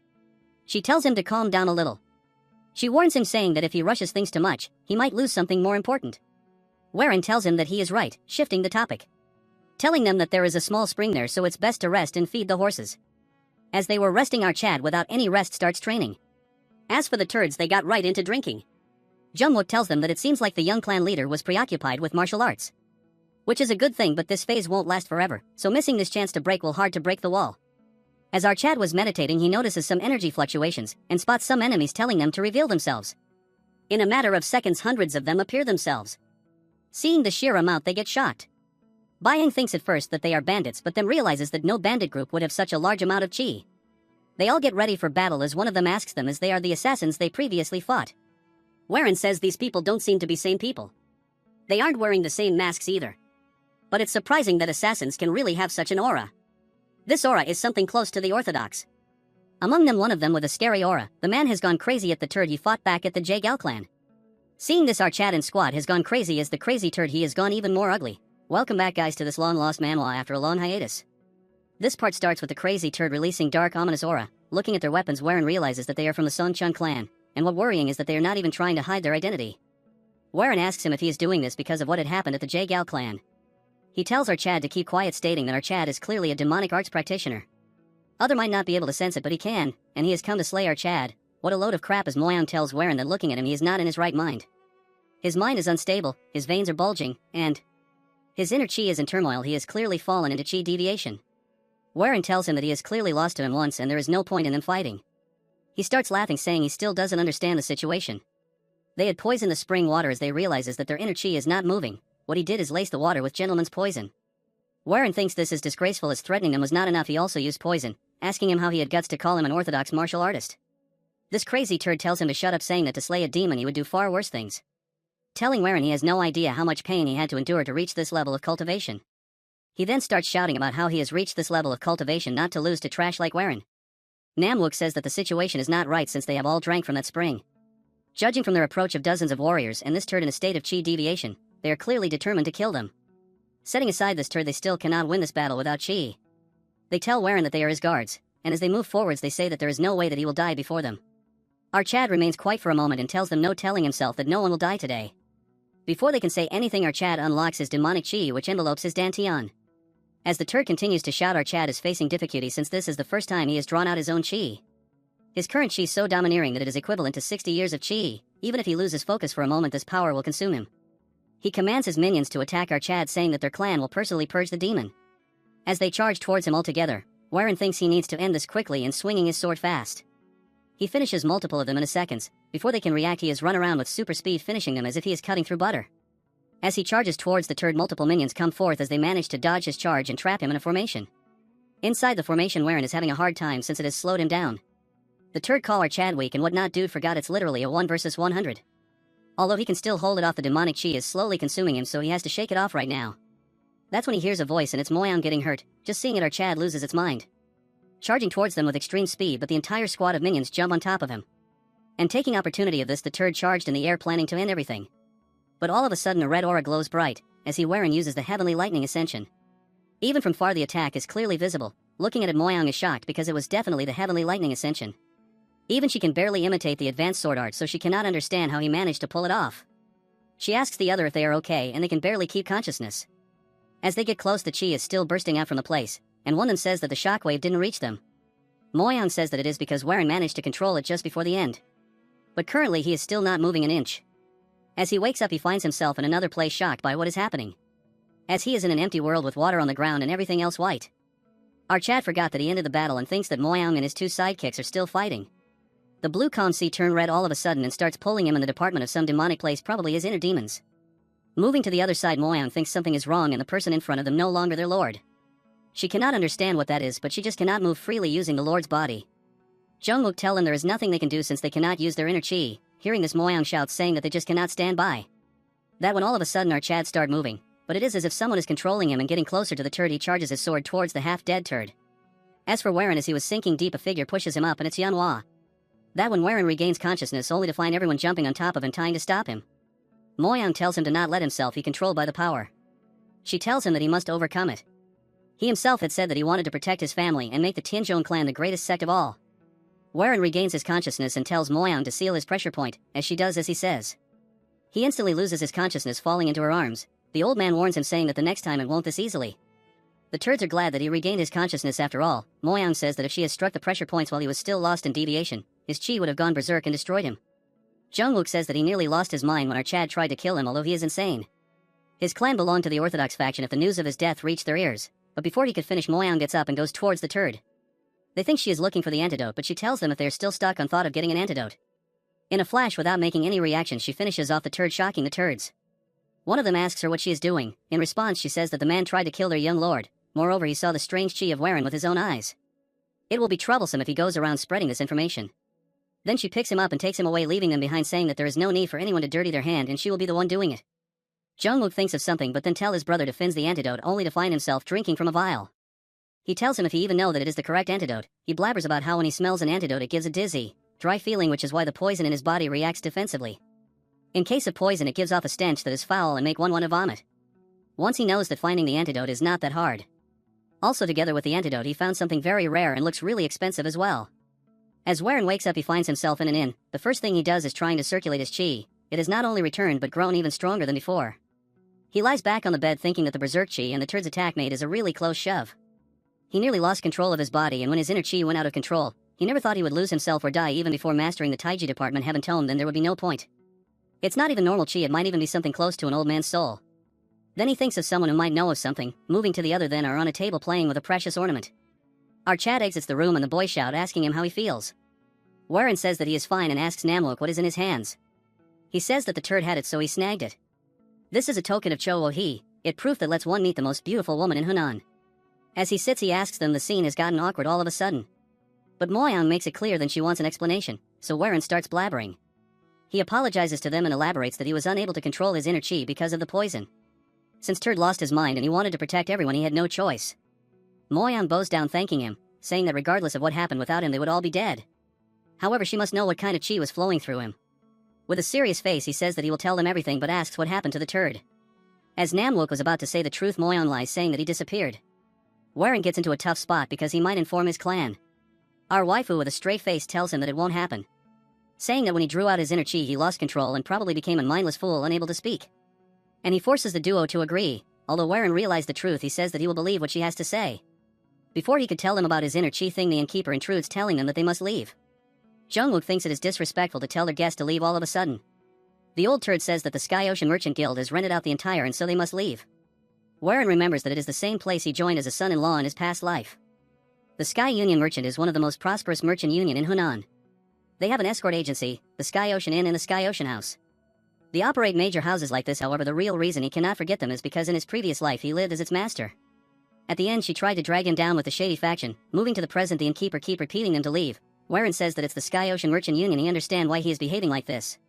S1: She tells him to calm down a little. She warns him, saying that if he rushes things too much, he might lose something more important. Warren tells him that he is right, shifting the topic, telling them that there is a small spring there, so it's best to rest and feed the horses. As they were resting, our Chad without any rest starts training. As for the turds, they got right into drinking. Jungwook tells them that it seems like the young clan leader was preoccupied with martial arts, which is a good thing, but this phase won't last forever, so missing this chance to break will hard to break the wall. As our Chad was meditating, he notices some energy fluctuations and spots some enemies, telling them to reveal themselves. In a matter of seconds, hundreds of them appear themselves. Seeing the sheer amount, they get shocked. Bayang thinks at first that they are bandits, but then realizes that no bandit group would have such a large amount of chi. They all get ready for battle as one of them asks them as they are the assassins they previously fought. Warren says these people don't seem to be same people. They aren't wearing the same masks either. But it's surprising that assassins can really have such an aura. This aura is something close to the orthodox. Among them, one of them with a scary aura, the man has gone crazy at the turd he fought back at the Jagal clan. Seeing this, our Chad and squad has gone crazy as the crazy turd he has gone even more ugly. Welcome back, guys, to this long-lost manhwa after a long hiatus. This part starts with the crazy turd releasing dark ominous aura. Looking at their weapons, Warren realizes that they are from the Songchun clan, and what worrying is that they are not even trying to hide their identity. Warren asks him if he is doing this because of what had happened at the Jagal clan. He tells our Chad to keep quiet, stating that our Chad is clearly a demonic arts practitioner. Other might not be able to sense it, but he can, and he has come to slay our Chad. What a load of crap, as Moyang tells Warren that looking at him he is not in his right mind. His mind is unstable, his veins are bulging, and his inner chi is in turmoil. He has clearly fallen into chi deviation. Warren tells him that he has clearly lost to him once and there is no point in them fighting. He starts laughing, saying he still doesn't understand the situation. They had poisoned the spring water as they realizes that their inner chi is not moving. What he did is lace the water with gentleman's poison. Warren thinks this is disgraceful, as threatening them was not enough, he also used poison, asking him how he had guts to call him an orthodox martial artist. This crazy turd tells him to shut up, saying that to slay a demon he would do far worse things. Telling Warren he has no idea how much pain he had to endure to reach this level of cultivation. He then starts shouting about how he has reached this level of cultivation not to lose to trash like Warren. Namwook says that the situation is not right since they have all drank from that spring. Judging from their approach of dozens of warriors and this turd in a state of chi deviation, they are clearly determined to kill them. Setting aside this turd, they still cannot win this battle without chi. They tell Warren that they are his guards, and as they move forwards they say that there is no way that he will die before them. Our Chad remains quiet for a moment and tells them no, telling himself that no one will die today. Before they can say anything, our Chad unlocks his demonic chi, which envelopes his dantian. As the turd continues to shout, our Chad is facing difficulty since this is the first time he has drawn out his own chi. His current chi is so domineering that it is equivalent to 60 years of chi. Even if he loses focus for a moment, this power will consume him. He commands his minions to attack our Chad, saying that their clan will personally purge the demon. As they charge towards him altogether, Warren thinks he needs to end this quickly and swinging his sword fast. He finishes multiple of them in a second. Before they can react, he is run around with super speed, finishing them as if he is cutting through butter. As he charges towards the turd, multiple minions come forth as they manage to dodge his charge and trap him in a formation. Inside the formation, Warren is having a hard time since it has slowed him down. The turd call our Chad weak, and whatnot, dude forgot it's literally a 1 versus 100. Although he can still hold it off, the demonic chi is slowly consuming him, so he has to shake it off right now. That's when he hears a voice, and it's Moyang getting hurt. Just seeing it, our Chad loses its mind. Charging towards them with extreme speed, but the entire squad of minions jump on top of him. And taking opportunity of this, the turd charged in the air, planning to end everything. But all of a sudden a red aura glows bright, as Warren uses the heavenly lightning ascension. Even from far the attack is clearly visible. Looking at it, Moyang is shocked because it was definitely the heavenly lightning ascension. Even she can barely imitate the advanced sword art, so she cannot understand how he managed to pull it off. She asks the other if they are okay, and they can barely keep consciousness. As they get close, the chi is still bursting out from the place, and one of them says that the shockwave didn't reach them. Moyang says that it is because Warren managed to control it just before the end. But currently he is still not moving an inch. As he wakes up, he finds himself in another place, shocked by what is happening. As he is in an empty world with water on the ground and everything else white. Our Chad forgot that he ended the battle and thinks that Moyang and his two sidekicks are still fighting. The blue calm sea turn red all of a sudden and starts pulling him in the department of some demonic place, probably his inner demons. Moving to the other side, Moyang thinks something is wrong and the person in front of them no longer their lord. She cannot understand what that is, but she just cannot move freely using the lord's body. Jungwook tell them there is nothing they can do since they cannot use their inner chi. Hearing this, Moyang shouts, saying that they just cannot stand by. That when all of a sudden our Chad start moving, but it is as if someone is controlling him and getting closer to the turd. He charges his sword towards the half-dead turd. As for Warren, as he was sinking deep, a figure pushes him up, and it's Yanhwa. That when Warren regains consciousness, only to find everyone jumping on top of him trying to stop him. Moyang tells him to not let himself be controlled by the power. She tells him that he must overcome it. He himself had said that he wanted to protect his family and make the Tianzhong clan the greatest sect of all. Warren regains his consciousness and tells Moyang to seal his pressure point, as she does as he says. He instantly loses his consciousness, falling into her arms. The old man warns him, saying that the next time it won't this easily. The turds are glad that he regained his consciousness after all. Moyang says that if she had struck the pressure points while he was still lost in deviation, his chi would have gone berserk and destroyed him. Jungwook says that he nearly lost his mind when our Chad tried to kill him, although he is insane. His clan belonged to the Orthodox faction if the news of his death reached their ears, but before he could finish, Moyang gets up and goes towards the turd. They think she is looking for the antidote, but she tells them if they are still stuck on thought of getting an antidote. In a flash, without making any reaction, she finishes off the turd, shocking the turds. One of them asks her what she is doing. In response, she says that the man tried to kill their young lord. Moreover, he saw the strange chi of Warren with his own eyes. It will be troublesome if he goes around spreading this information. Then she picks him up and takes him away, leaving them behind, saying that there is no need for anyone to dirty their hand and she will be the one doing it. Jungwook thinks of something but then tells his brother to finish the antidote, only to find himself drinking from a vial. He tells him if he even knows that it is the correct antidote. He blabbers about how when he smells an antidote it gives a dizzy, dry feeling, which is why the poison in his body reacts defensively. In case of poison, it gives off a stench that is foul and make one want to vomit. Once he knows that finding the antidote is not that hard. Also, together with the antidote, he found something very rare and looks really expensive as well. As Warren wakes up, he finds himself in an inn. The first thing he does is trying to circulate his chi. It has not only returned but grown even stronger than before. He lies back on the bed thinking that the berserk chi and the turd's attack made is a really close shove. He nearly lost control of his body, and when his inner chi went out of control, he never thought he would lose himself or die even before mastering the taiji department. Haven't told him then there would be no point. It's not even normal chi, it might even be something close to an old man's soul. Then he thinks of someone who might know of something, moving to the other, then are on a table playing with a precious ornament. Our Chad exits the room and the boy shout, asking him how he feels. Warren says that he is fine and asks Namwook what is in his hands. He says that the turd had it, so he snagged it. This is a token of Cho-wo-hee, it proof that lets one meet the most beautiful woman in Hunan. As he sits, he asks them. The scene has gotten awkward all of a sudden. But Moyoung makes it clear that she wants an explanation, so Warren starts blabbering. He apologizes to them and elaborates that he was unable to control his inner chi because of the poison. Since Turd lost his mind and he wanted to protect everyone, he had no choice. Moyoung bows down thanking him, saying that regardless of what happened without him they would all be dead. However, she must know what kind of chi was flowing through him. With a serious face, he says that he will tell them everything but asks what happened to the turd. As Namwook was about to say the truth, Moyoung lies, saying that he disappeared. Warren gets into a tough spot because he might inform his clan. Our waifu with a straight face tells him that it won't happen, saying that when he drew out his inner chi he lost control and probably became a mindless fool unable to speak. And he forces the duo to agree. Although Warren realized the truth, he says that he will believe what she has to say. Before he could tell them about his inner chi thing, the innkeeper intrudes, telling them that they must leave. Jungwook thinks it is disrespectful to tell their guest to leave all of a sudden. The old turd says that the Sky Ocean Merchant Guild has rented out the entire and so they must leave. Warren remembers that it is the same place he joined as a son-in-law in his past life. The Sky Union Merchant is one of the most prosperous merchant union in Hunan. They have an escort agency, the Sky Ocean Inn and the Sky Ocean House. They operate major houses like this. However, the real reason he cannot forget them is because in his previous life he lived as its master. At the end, she tried to drag him down with the shady faction. Moving to the present, the innkeeper keep repeating them to leave. Warren says that it's the Sky Ocean Merchant Union. He understands why he is behaving like this.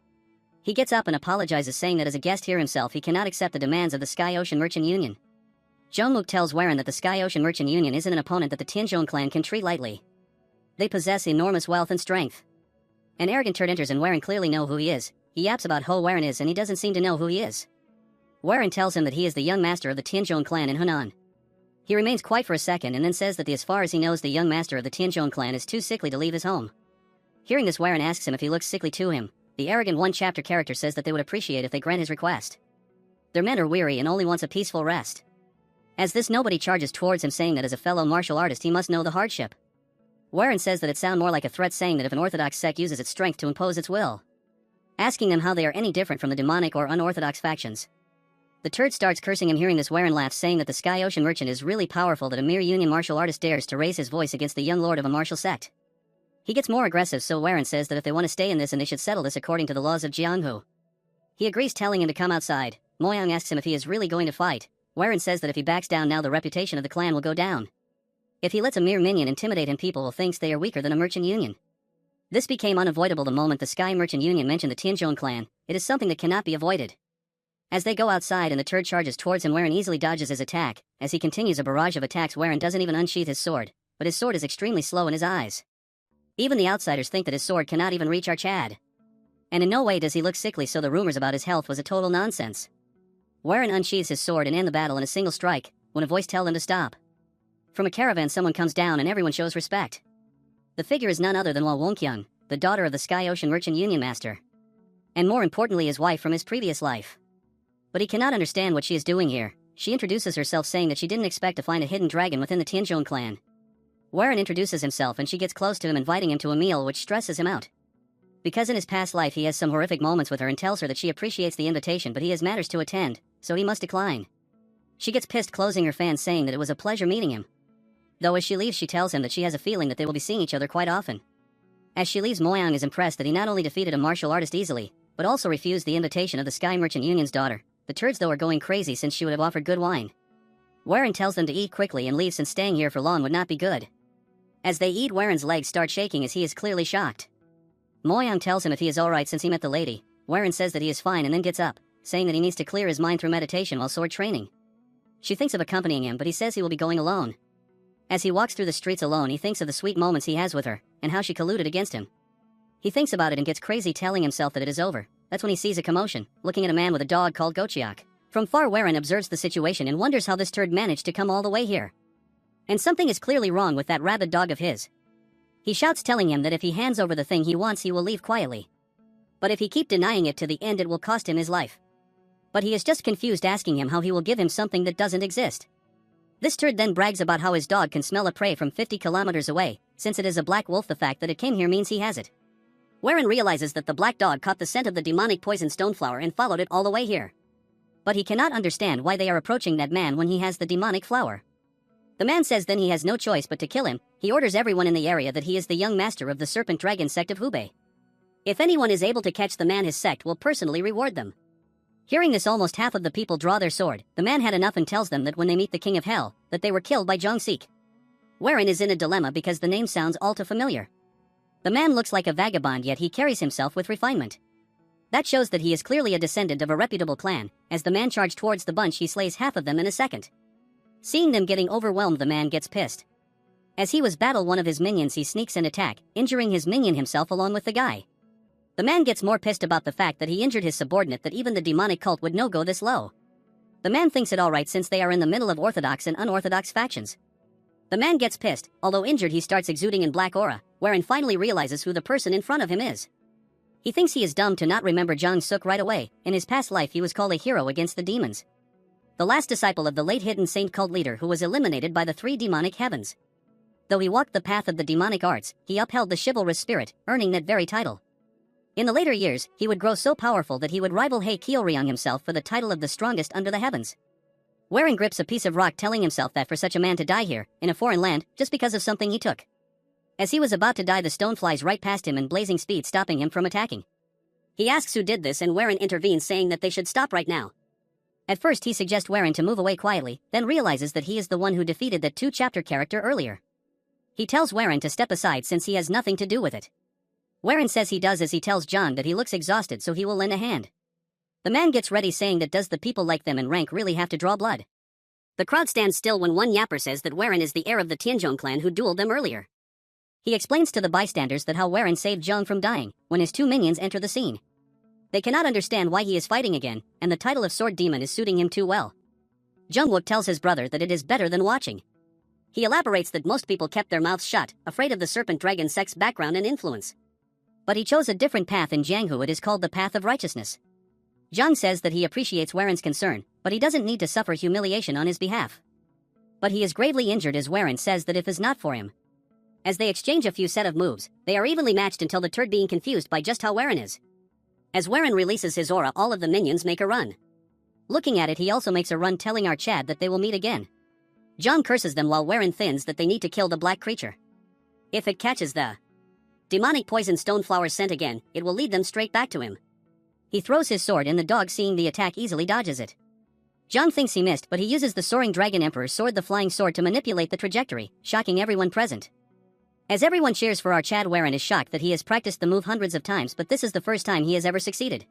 S1: He gets up and apologizes, saying that as a guest here himself he cannot accept the demands of the Sky Ocean Merchant Union. Jungwook tells Warren that the Sky Ocean Merchant Union isn't an opponent that the Tianzhong clan can treat lightly. They possess enormous wealth and strength. An arrogant turd enters and Warren clearly know who he is. He yaps about who Warren is and he doesn't seem to know who he is. Warren tells him that he is the young master of the Tianzhong clan in Hunan. He remains quiet for a second and then says that as far as he knows the young master of the Tianzhong clan is too sickly to leave his home. Hearing this, Warren asks him if he looks sickly to him. The arrogant one-chapter character says that they would appreciate if they grant his request. Their men are weary and only wants a peaceful rest. As this, nobody charges towards him, saying that as a fellow martial artist he must know the hardship. Warren says that it sounds more like a threat, saying that if an orthodox sect uses its strength to impose its will, asking them how they are any different from the demonic or unorthodox factions. The turd starts cursing him. Hearing this, Warren laughs, saying that the Sky Ocean Merchant is really powerful, that a mere union martial artist dares to raise his voice against the young lord of a martial sect. He gets more aggressive, so Warren says that if they want to stay in this and they should settle this according to the laws of Jianghu. He agrees, telling him to come outside. Moyoung asks him if he is really going to fight. Warren says that if he backs down now the reputation of the clan will go down. If he lets a mere minion intimidate him, people will think they are weaker than a merchant union. This became unavoidable the moment the Sky Merchant Union mentioned the Tianzhong clan. It is something that cannot be avoided. As they go outside and the turd charges towards him, Warren easily dodges his attack. As he continues a barrage of attacks, Warren doesn't even unsheath his sword, but his sword is extremely slow in his eyes. Even the outsiders think that his sword cannot even reach our Chad. And in no way does he look sickly, so the rumors about his health was a total nonsense. Warren unsheathes his sword and ends the battle in a single strike, when a voice tells him to stop. From a caravan someone comes down and everyone shows respect. The figure is none other than Won Kyung, the daughter of the Sky Ocean Merchant Union Master. And more importantly, his wife from his previous life. But he cannot understand what she is doing here. She introduces herself, saying that she didn't expect to find a hidden dragon within the Tianzhong clan. Warren introduces himself and she gets close to him, inviting him to a meal, which stresses him out. Because in his past life he has some horrific moments with her and tells her that she appreciates the invitation but he has matters to attend, so he must decline. She gets pissed, closing her fan, saying that it was a pleasure meeting him. Though as she leaves she tells him that she has a feeling that they will be seeing each other quite often. As she leaves, Moyang is impressed that he not only defeated a martial artist easily, but also refused the invitation of the Sky Merchant Union's daughter. The turds though are going crazy since she would have offered good wine. Warren tells them to eat quickly and leave since staying here for long would not be good. As they eat, Warren's legs start shaking as he is clearly shocked. Moyang tells him if he is alright since he met the lady. Warren says that he is fine and then gets up, saying that he needs to clear his mind through meditation while sword training. She thinks of accompanying him, but he says he will be going alone. As he walks through the streets alone, he thinks of the sweet moments he has with her, and how she colluded against him. He thinks about it and gets crazy, telling himself that it is over. That's when he sees a commotion, looking at a man with a dog called Gochiok. From far, Warren observes the situation and wonders how this turd managed to come all the way here. And something is clearly wrong with that rabid dog of his. He shouts, telling him that if he hands over the thing he wants, he will leave quietly. But if he keep denying it to the end, it will cost him his life. But he is just confused, asking him how he will give him something that doesn't exist. This turd then brags about how his dog can smell a prey from 50 kilometers away. Since it is a black wolf, the fact that it came here means he has it. Warren realizes that the black dog caught the scent of the demonic poison stoneflower and followed it all the way here. But he cannot understand why they are approaching that man when he has the demonic flower. The man says then he has no choice but to kill him. He orders everyone in the area that he is the young master of the serpent dragon sect of Hubei. If anyone is able to catch the man, his sect will personally reward them. Hearing this, almost half of the people draw their sword. The man had enough and tells them that when they meet the king of hell, that they were killed by Zhongseek. Warren is in a dilemma because the name sounds all too familiar. The man looks like a vagabond, yet he carries himself with refinement. That shows that he is clearly a descendant of a reputable clan. As the man charges towards the bunch, he slays half of them in a second. Seeing them getting overwhelmed, the man gets pissed. As he was battle one of his minions, he sneaks and attack, injuring his minion himself along with the guy. The man gets more pissed about the fact that he injured his subordinate that even the demonic cult would no go this low. The man thinks it alright since they are in the middle of orthodox and unorthodox factions. The man gets pissed. Although injured, he starts exuding in black aura, wherein finally realizes who the person in front of him is. He thinks he is dumb to not remember Jang Suk right away. In his past life, he was called a hero against the demons. The last disciple of the late hidden saint cult leader who was eliminated by the three demonic heavens. Though he walked the path of the demonic arts, he upheld the chivalrous spirit, earning that very title. In the later years, he would grow so powerful that he would rival Hei Kyoryang himself for the title of the strongest under the heavens. Warren grips a piece of rock, telling himself that for such a man to die here, in a foreign land, just because of something he took. As he was about to die, the stone flies right past him in blazing speed, stopping him from attacking. He asks who did this, and Warren intervenes, saying that they should stop right now. At first he suggests Warren to move away quietly, then realizes that he is the one who defeated that 2-chapter character earlier. He tells Warren to step aside since he has nothing to do with it. Warren says he does, as he tells John that he looks exhausted, so he will lend a hand. The man gets ready, saying that does the people like them in rank really have to draw blood? The crowd stands still when one yapper says that Warren is the heir of the Tianzhong clan who dueled them earlier. He explains to the bystanders that how Warren saved Zhang from dying when his two minions enter the scene. They cannot understand why he is fighting again, and the title of Sword Demon is suiting him too well. Jungwook tells his brother that it is better than watching. He elaborates that most people kept their mouths shut, afraid of the serpent dragon sect's background and influence. But he chose a different path in Jianghu. It is called the path of righteousness. Zhang says that he appreciates Warren's concern, but he doesn't need to suffer humiliation on his behalf. But he is gravely injured, as Warren says that if is not for him. As they exchange a few set of moves, they are evenly matched until the turd being confused by just how Warren is. As Warren releases his aura, all of the minions make a run. Looking at it, he also makes a run, telling our Chad that they will meet again. Zhang curses them while Warren thins that they need to kill the black creature. If it catches the demonic poison stoneflower scent again, it will lead them straight back to him. He throws his sword, and the dog, seeing the attack, easily dodges it. Zhang thinks he missed, but he uses the soaring dragon emperor's sword, the flying sword, to manipulate the trajectory, shocking everyone present. As everyone cheers for our Chad, Warren is shocked that he has practiced the move hundreds of times, but this is the first time he has ever succeeded.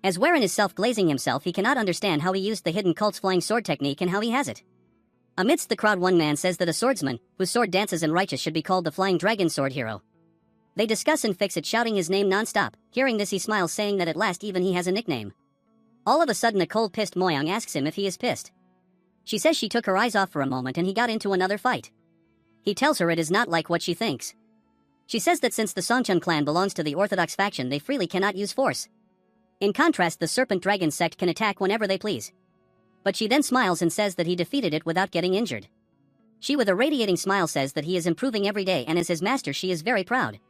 S1: As Warren is self-glazing himself, he cannot understand how he used the hidden cult's flying sword technique and how he has it. Amidst the crowd, one man says that a swordsman, whose sword dances and righteous, should be called the Flying Dragon Sword Hero. They discuss and fix it, shouting his name non-stop. Hearing this, he smiles, saying that at last even he has a nickname. All of a sudden, a cold, pissed Moyang asks him if he is pissed. She says she took her eyes off for a moment and he got into another fight. He tells her it is not like what she thinks. She says that since the Songchun clan belongs to the orthodox faction, they freely cannot use force. In contrast, the Serpent Dragon sect can attack whenever they please. But she then smiles and says that he defeated it without getting injured. She, with a radiating smile, says that he is improving every day, and as his master she is very proud.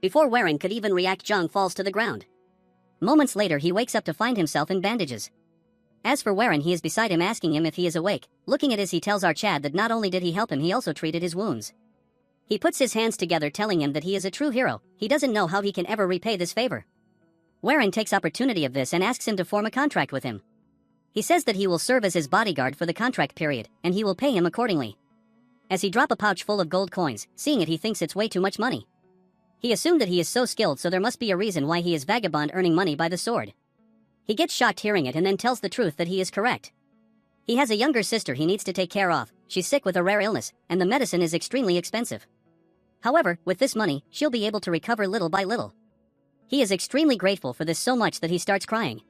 S1: Before Warren could even react, Zhang falls to the ground. Moments later, he wakes up to find himself in bandages. As for Warren, he is beside him, asking him if he is awake. Looking at his, he tells our Chad that not only did he help him, he also treated his wounds. He puts his hands together telling him that he is a true hero. He doesn't know how he can ever repay this favor. Warren takes opportunity of this and asks him to form a contract with him. He says that he will serve as his bodyguard for the contract period, and he will pay him accordingly. As he drop a pouch full of gold coins, seeing it he thinks it's way too much money. He assumed that he is so skilled, so there must be a reason why he is vagabond earning money by the sword. He gets shocked hearing it and then tells the truth that he is correct. He has a younger sister he needs to take care of. She's sick with a rare illness, and the medicine is extremely expensive. However, with this money, she'll be able to recover little by little. He is extremely grateful for this so much that he starts crying.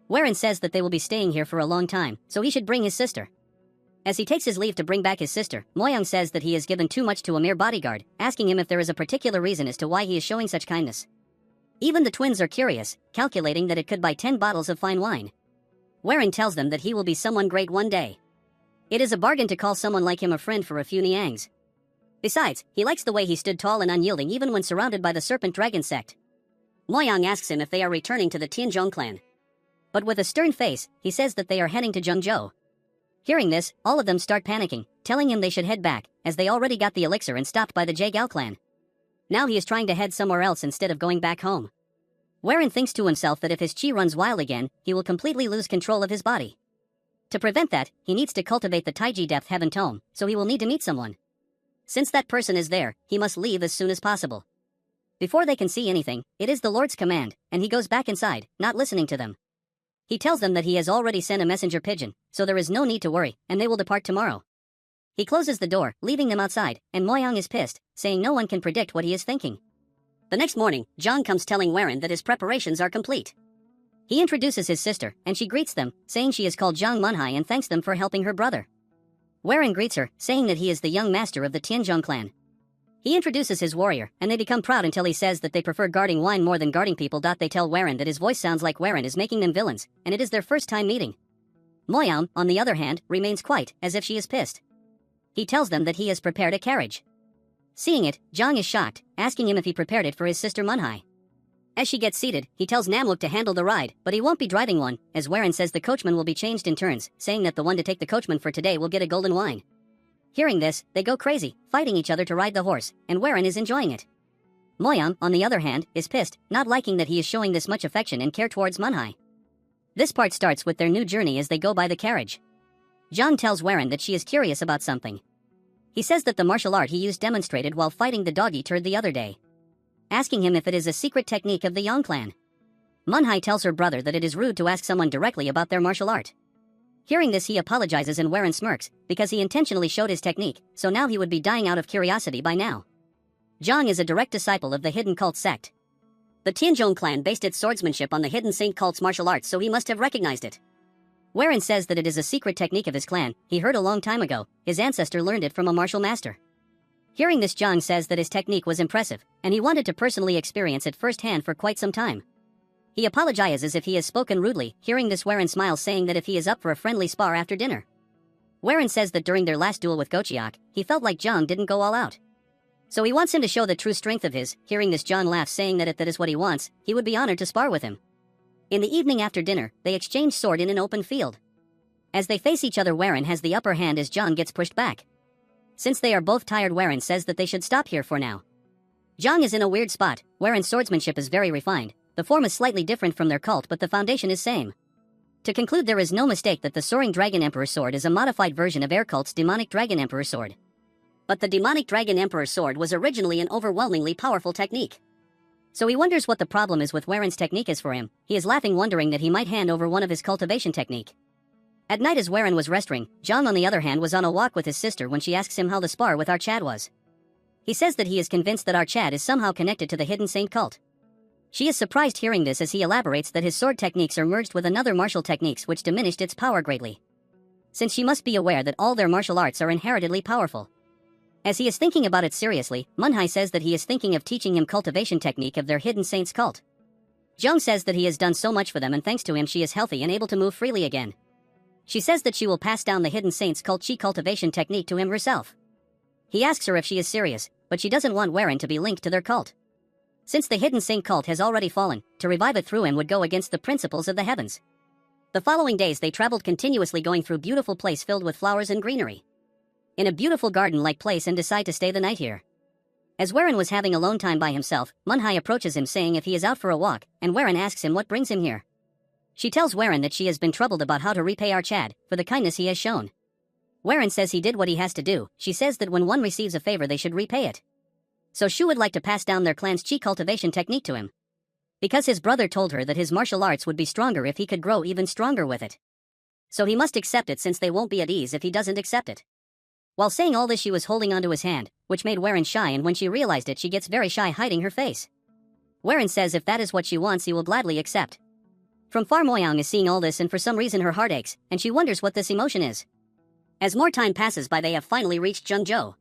S1: Warren says that they will be staying here for a long time, so he should bring his sister. As he takes his leave to bring back his sister, Moyoung says that he has given too much to a mere bodyguard, asking him if there is a particular reason as to why he is showing such kindness. Even the twins are curious, calculating that it could buy 10 bottles of fine wine. Warren tells them that he will be someone great one day. It is a bargain to call someone like him a friend for a few niangs. Besides, he likes the way he stood tall and unyielding even when surrounded by the Serpent Dragon sect. Moyoung asks him if they are returning to the Tianzhong clan. But with a stern face, he says that they are heading to Zhengzhou. Hearing this, all of them start panicking, telling him they should head back, as they already got the elixir and stopped by the Jiegao clan. Now he is trying to head somewhere else instead of going back home. Warren thinks to himself that if his chi runs wild again, he will completely lose control of his body. To prevent that, he needs to cultivate the Taiji Depth Heaven Tome, so he will need to meet someone. Since that person is there, he must leave as soon as possible. Before they can see anything, it is the Lord's command, and he goes back inside, not listening to them. He tells them that he has already sent a messenger pigeon, so there is no need to worry, and they will depart tomorrow. He closes the door, leaving them outside, and Moyoung is pissed, saying no one can predict what he is thinking. The next morning, Zhang comes telling Warren that his preparations are complete. He introduces his sister, and she greets them, saying she is called Zhang Manhai and thanks them for helping her brother. Warren greets her, saying that he is the young master of the Tianzhong clan. He introduces his warrior, and they become proud until he says that they prefer guarding wine more than guarding people. They tell Warren that his voice sounds like Warren is making them villains, and it is their first time meeting. Moyoung, on the other hand, remains quiet, as if she is pissed. He tells them that he has prepared a carriage. Seeing it, Zhang is shocked, asking him if he prepared it for his sister Manhai. As she gets seated, he tells Namlook to handle the ride, but he won't be driving one, as Warren says the coachman will be changed in turns, saying that the one to take the coachman for today will get a golden wine. Hearing this, they go crazy, fighting each other to ride the horse, and Warren is enjoying it. Moyoung, on the other hand, is pissed, not liking that he is showing this much affection and care towards Manhai. This part starts with their new journey as they go by the carriage. Zhang tells Warren that she is curious about something. He says that the martial art he used demonstrated while fighting the doggy turd the other day. Asking him if it is a secret technique of the Yang clan. Manhai tells her brother that it is rude to ask someone directly about their martial art. Hearing this, he apologizes and Warren smirks, because he intentionally showed his technique, so now he would be dying out of curiosity by now. Zhang is a direct disciple of the Hidden Cult sect. The Tianzhong clan based its swordsmanship on the Hidden Saint cult's martial arts, so he must have recognized it. Warren says that it is a secret technique of his clan, he heard a long time ago, his ancestor learned it from a martial master. Hearing this, Zhang says that his technique was impressive, and he wanted to personally experience it firsthand for quite some time. He apologizes if he has spoken rudely. Hearing this, Warren smiles, saying that if he is up for a friendly spar after dinner. Warren says that during their last duel with Gochiok, he felt like Zhang didn't go all out. So he wants him to show the true strength of his. Hearing this, Zhang laughs, saying that if that is what he wants, he would be honored to spar with him. In the evening after dinner, they exchange sword in an open field. As they face each other, Warren has the upper hand as Zhang gets pushed back. Since they are both tired, Warren says that they should stop here for now. Zhang is in a weird spot. Warren's swordsmanship is very refined. The form is slightly different from their cult, but the foundation is same. To conclude, there is no mistake that the Soaring Dragon Emperor Sword is a modified version of Air Cult's Demonic Dragon Emperor Sword. But the Demonic Dragon Emperor Sword was originally an overwhelmingly powerful technique. So he wonders what the problem is with Warren's technique is for him. He is laughing, wondering that he might hand over one of his cultivation technique. At night, as Warren was resting, Zhang on the other hand was on a walk with his sister when she asks him how the spar with Archad was. He says that he is convinced that Archad is somehow connected to the Hidden Saint cult. She is surprised hearing this, as he elaborates that his sword techniques are merged with another martial techniques which diminished its power greatly. Since she must be aware that all their martial arts are inheritedly powerful. As he is thinking about it seriously, Manhai says that he is thinking of teaching him cultivation technique of their Hidden Saints cult. Zhang says that he has done so much for them, and thanks to him she is healthy and able to move freely again. She says that she will pass down the Hidden Saints cult chi cultivation technique to him herself. He asks her if she is serious, but she doesn't want Warren to be linked to their cult. Since the Hidden Saint cult has already fallen, to revive it through him would go against the principles of the heavens. The following days they traveled continuously, going through beautiful place filled with flowers and greenery. In a beautiful garden-like place, and decide to stay the night here. As Warren was having alone time by himself, Manhwa approaches him saying if he is out for a walk, and Warren asks him what brings him here. She tells Warren that she has been troubled about how to repay our Chad for the kindness he has shown. Warren says he did what he has to do. She says that when one receives a favor they should repay it. So she would like to pass down their clan's chi cultivation technique to him. Because his brother told her that his martial arts would be stronger if he could grow even stronger with it. So he must accept it since they won't be at ease if he doesn't accept it. While saying all this she was holding onto his hand, which made Warren shy, and when she realized it she gets very shy, hiding her face. Warren says if that is what she wants he will gladly accept. From far Moyang is seeing all this and for some reason her heart aches, and she wonders what this emotion is. As more time passes by they have finally reached Zhengzhou.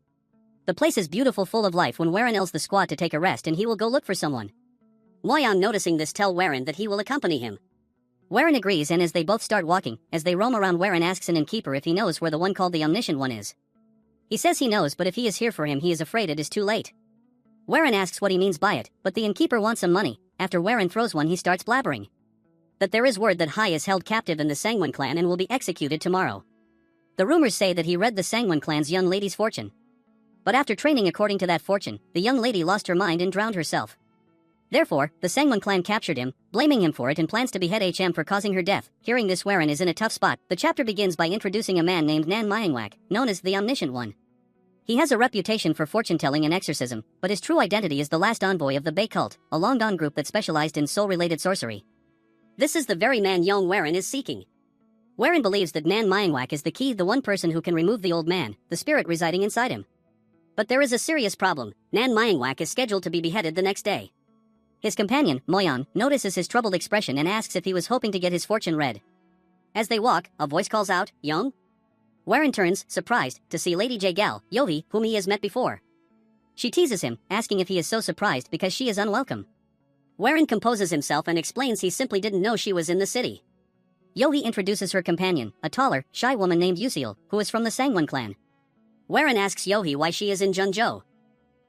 S1: The place is beautiful, full of life when Warren tells the squad to take a rest and he will go look for someone. Moyang noticing this tell Warren that he will accompany him. Warren agrees, and as they both start walking, as they roam around Warren asks an innkeeper if he knows where the one called the Omniscient One is. He says he knows, but if he is here for him he is afraid it is too late. Warren asks what he means by it, but the innkeeper wants some money. After Warren throws one he starts blabbering. That there is word that Hai is held captive in the Sangwon clan and will be executed tomorrow. The rumors say that he read the Sangwon clan's young lady's fortune. But after training according to that fortune, the young lady lost her mind and drowned herself. Therefore, the Sangwon clan captured him, blaming him for it, and plans to behead HM for causing her death. Hearing this, Warren is in a tough spot. The chapter begins by introducing a man named Nan Myangwak, known as the Omniscient One. He has a reputation for fortune-telling and exorcism, but his true identity is the last envoy of the Bei cult, a long-gone group that specialized in soul-related sorcery. This is the very man young Warren is seeking. Warren believes that Nan Myangwak is the key, the one person who can remove the old man, the spirit residing inside him. But there is a serious problem. Nan Myangwak is scheduled to be beheaded the next day. His companion, Moyan, notices his troubled expression and asks if he was hoping to get his fortune read. As they walk, a voice calls out, "Young?" Warren turns, surprised, to see Lady Jagal, Yohi, whom he has met before. She teases him, asking if he is so surprised because she is unwelcome. Warren composes himself and explains he simply didn't know she was in the city. Yohi introduces her companion, a taller, shy woman named Yusil, who is from the Sangwon clan. Warren asks Yohi why she is in Zhengzhou.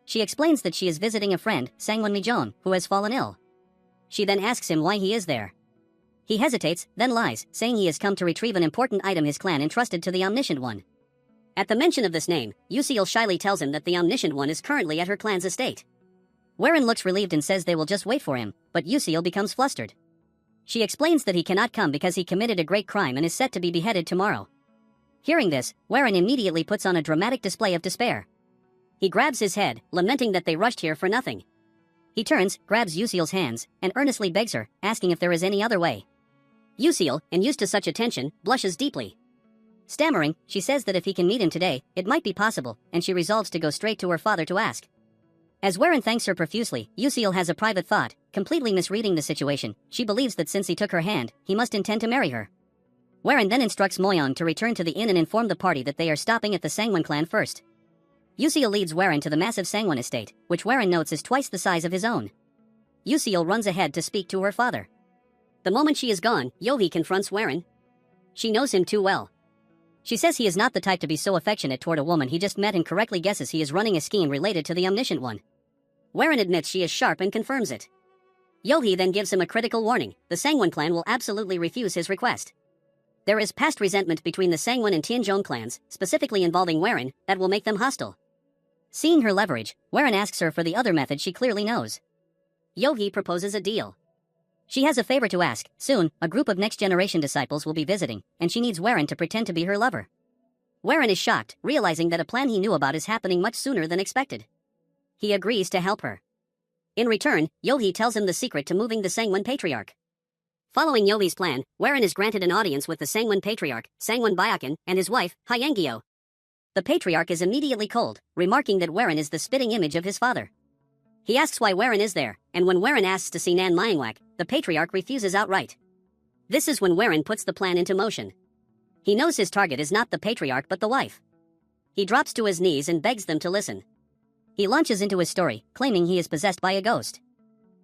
S1: She explains that she is visiting a friend, Sangwon Mijon, who has fallen ill. She then asks him why he is there. He hesitates, then lies, saying he has come to retrieve an important item his clan entrusted to the Omniscient One. At the mention of this name, Yusil shyly tells him that the Omniscient One is currently at her clan's estate. Warren looks relieved and says they will just wait for him, but Yusil becomes flustered. She explains that he cannot come because he committed a great crime and is set to be beheaded tomorrow. Hearing this, Warren immediately puts on a dramatic display of despair. He grabs his head, lamenting that they rushed here for nothing. He turns, grabs Yusil's hands, and earnestly begs her, asking if there is any other way. Yusil, unused to such attention, blushes deeply. Stammering, she says that if he can meet him today, it might be possible, and she resolves to go straight to her father to ask. As Warren thanks her profusely, Yusil has a private thought, completely misreading the situation. She believes that since he took her hand, he must intend to marry her. Warren then instructs Moyon to return to the inn and inform the party that they are stopping at the Sangwon clan first. Yusil leads Warren to the massive Sangwon estate, which Warren notes is twice the size of his own. Yusil runs ahead to speak to her father. The moment she is gone, Yohi confronts Warren. She knows him too well. She says he is not the type to be so affectionate toward a woman he just met and correctly guesses he is running a scheme related to the Omniscient One. Warren admits she is sharp and confirms it. Yohi then gives him a critical warning. The Sangwon clan will absolutely refuse his request. There is past resentment between the Sangwon and Tianzhong clans, specifically involving Warren, that will make them hostile. Seeing her leverage, Warren asks her for the other method she clearly knows. Yohi proposes a deal. She has a favor to ask. Soon, a group of next-generation disciples will be visiting, and she needs Warren to pretend to be her lover. Warren is shocked, realizing that a plan he knew about is happening much sooner than expected. He agrees to help her. In return, Yohi tells him the secret to moving the Sangwon Patriarch. Following Yohi's plan, Warren is granted an audience with the Sangwon Patriarch, Sangwon Byakan, and his wife, Hyangyo. The Patriarch is immediately cold, remarking that Warren is the spitting image of his father. He asks why Warren is there, and when Warren asks to see Nan Myangwak, the Patriarch refuses outright. This is when Warren puts the plan into motion. He knows his target is not the Patriarch but the wife. He drops to his knees and begs them to listen. He launches into his story, claiming he is possessed by a ghost.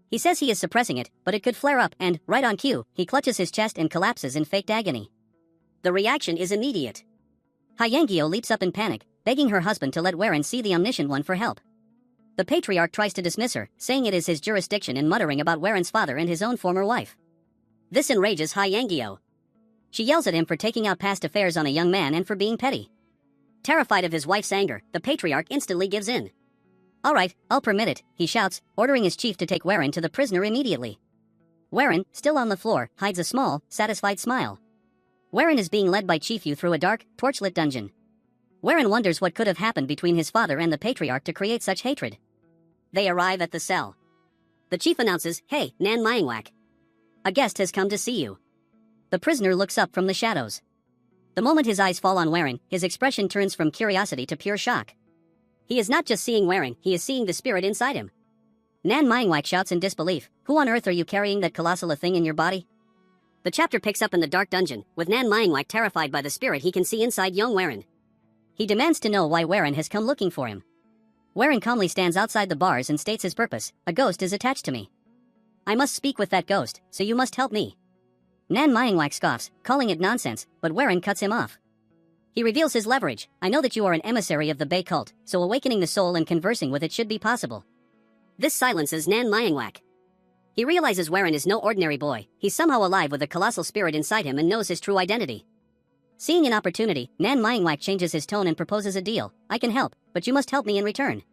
S1: He says he is suppressing it, but it could flare up and, right on cue, he clutches his chest and collapses in faked agony. The reaction is immediate. Hyangyo leaps up in panic, begging her husband to let Warren see the Omniscient One for help. The Patriarch tries to dismiss her, saying it is his jurisdiction and muttering about Warren's father and his own former wife. This enrages Hyangyo. She yells at him for taking out past affairs on a young man and for being petty. Terrified of his wife's anger, the Patriarch instantly gives in. Alright, I'll permit it, he shouts, ordering his chief to take Warren to the prisoner immediately. Warren, still on the floor, hides a small, satisfied smile. Warren is being led by Chief Yu through a dark, torchlit dungeon. Warren wonders what could have happened between his father and the patriarch to create such hatred. They arrive at the cell. The chief announces, "Hey, Manhwa. A guest has come to see you." The prisoner looks up from the shadows. The moment his eyes fall on Warren, his expression turns from curiosity to pure shock. He is not just seeing Warren, he is seeing the spirit inside him. Manhwa shouts in disbelief, "Who on earth are you carrying that colossal a thing in your body?" The chapter picks up in the dark dungeon, with Manhwa terrified by the spirit he can see inside young Warren. He demands to know why Warren has come looking for him. Warren calmly stands outside the bars and states his purpose, "A ghost is attached to me. I must speak with that ghost, so you must help me." Manhwa scoffs, calling it nonsense, but Warren cuts him off. He reveals his leverage, "I know that you are an emissary of the Bay cult, so awakening the soul and conversing with it should be possible." This silences Manhwa. He realizes Warren is no ordinary boy, he's somehow alive with a colossal spirit inside him and knows his true identity. Seeing an opportunity, Manhwa changes his tone and proposes a deal. "I can help, but you must help me in return."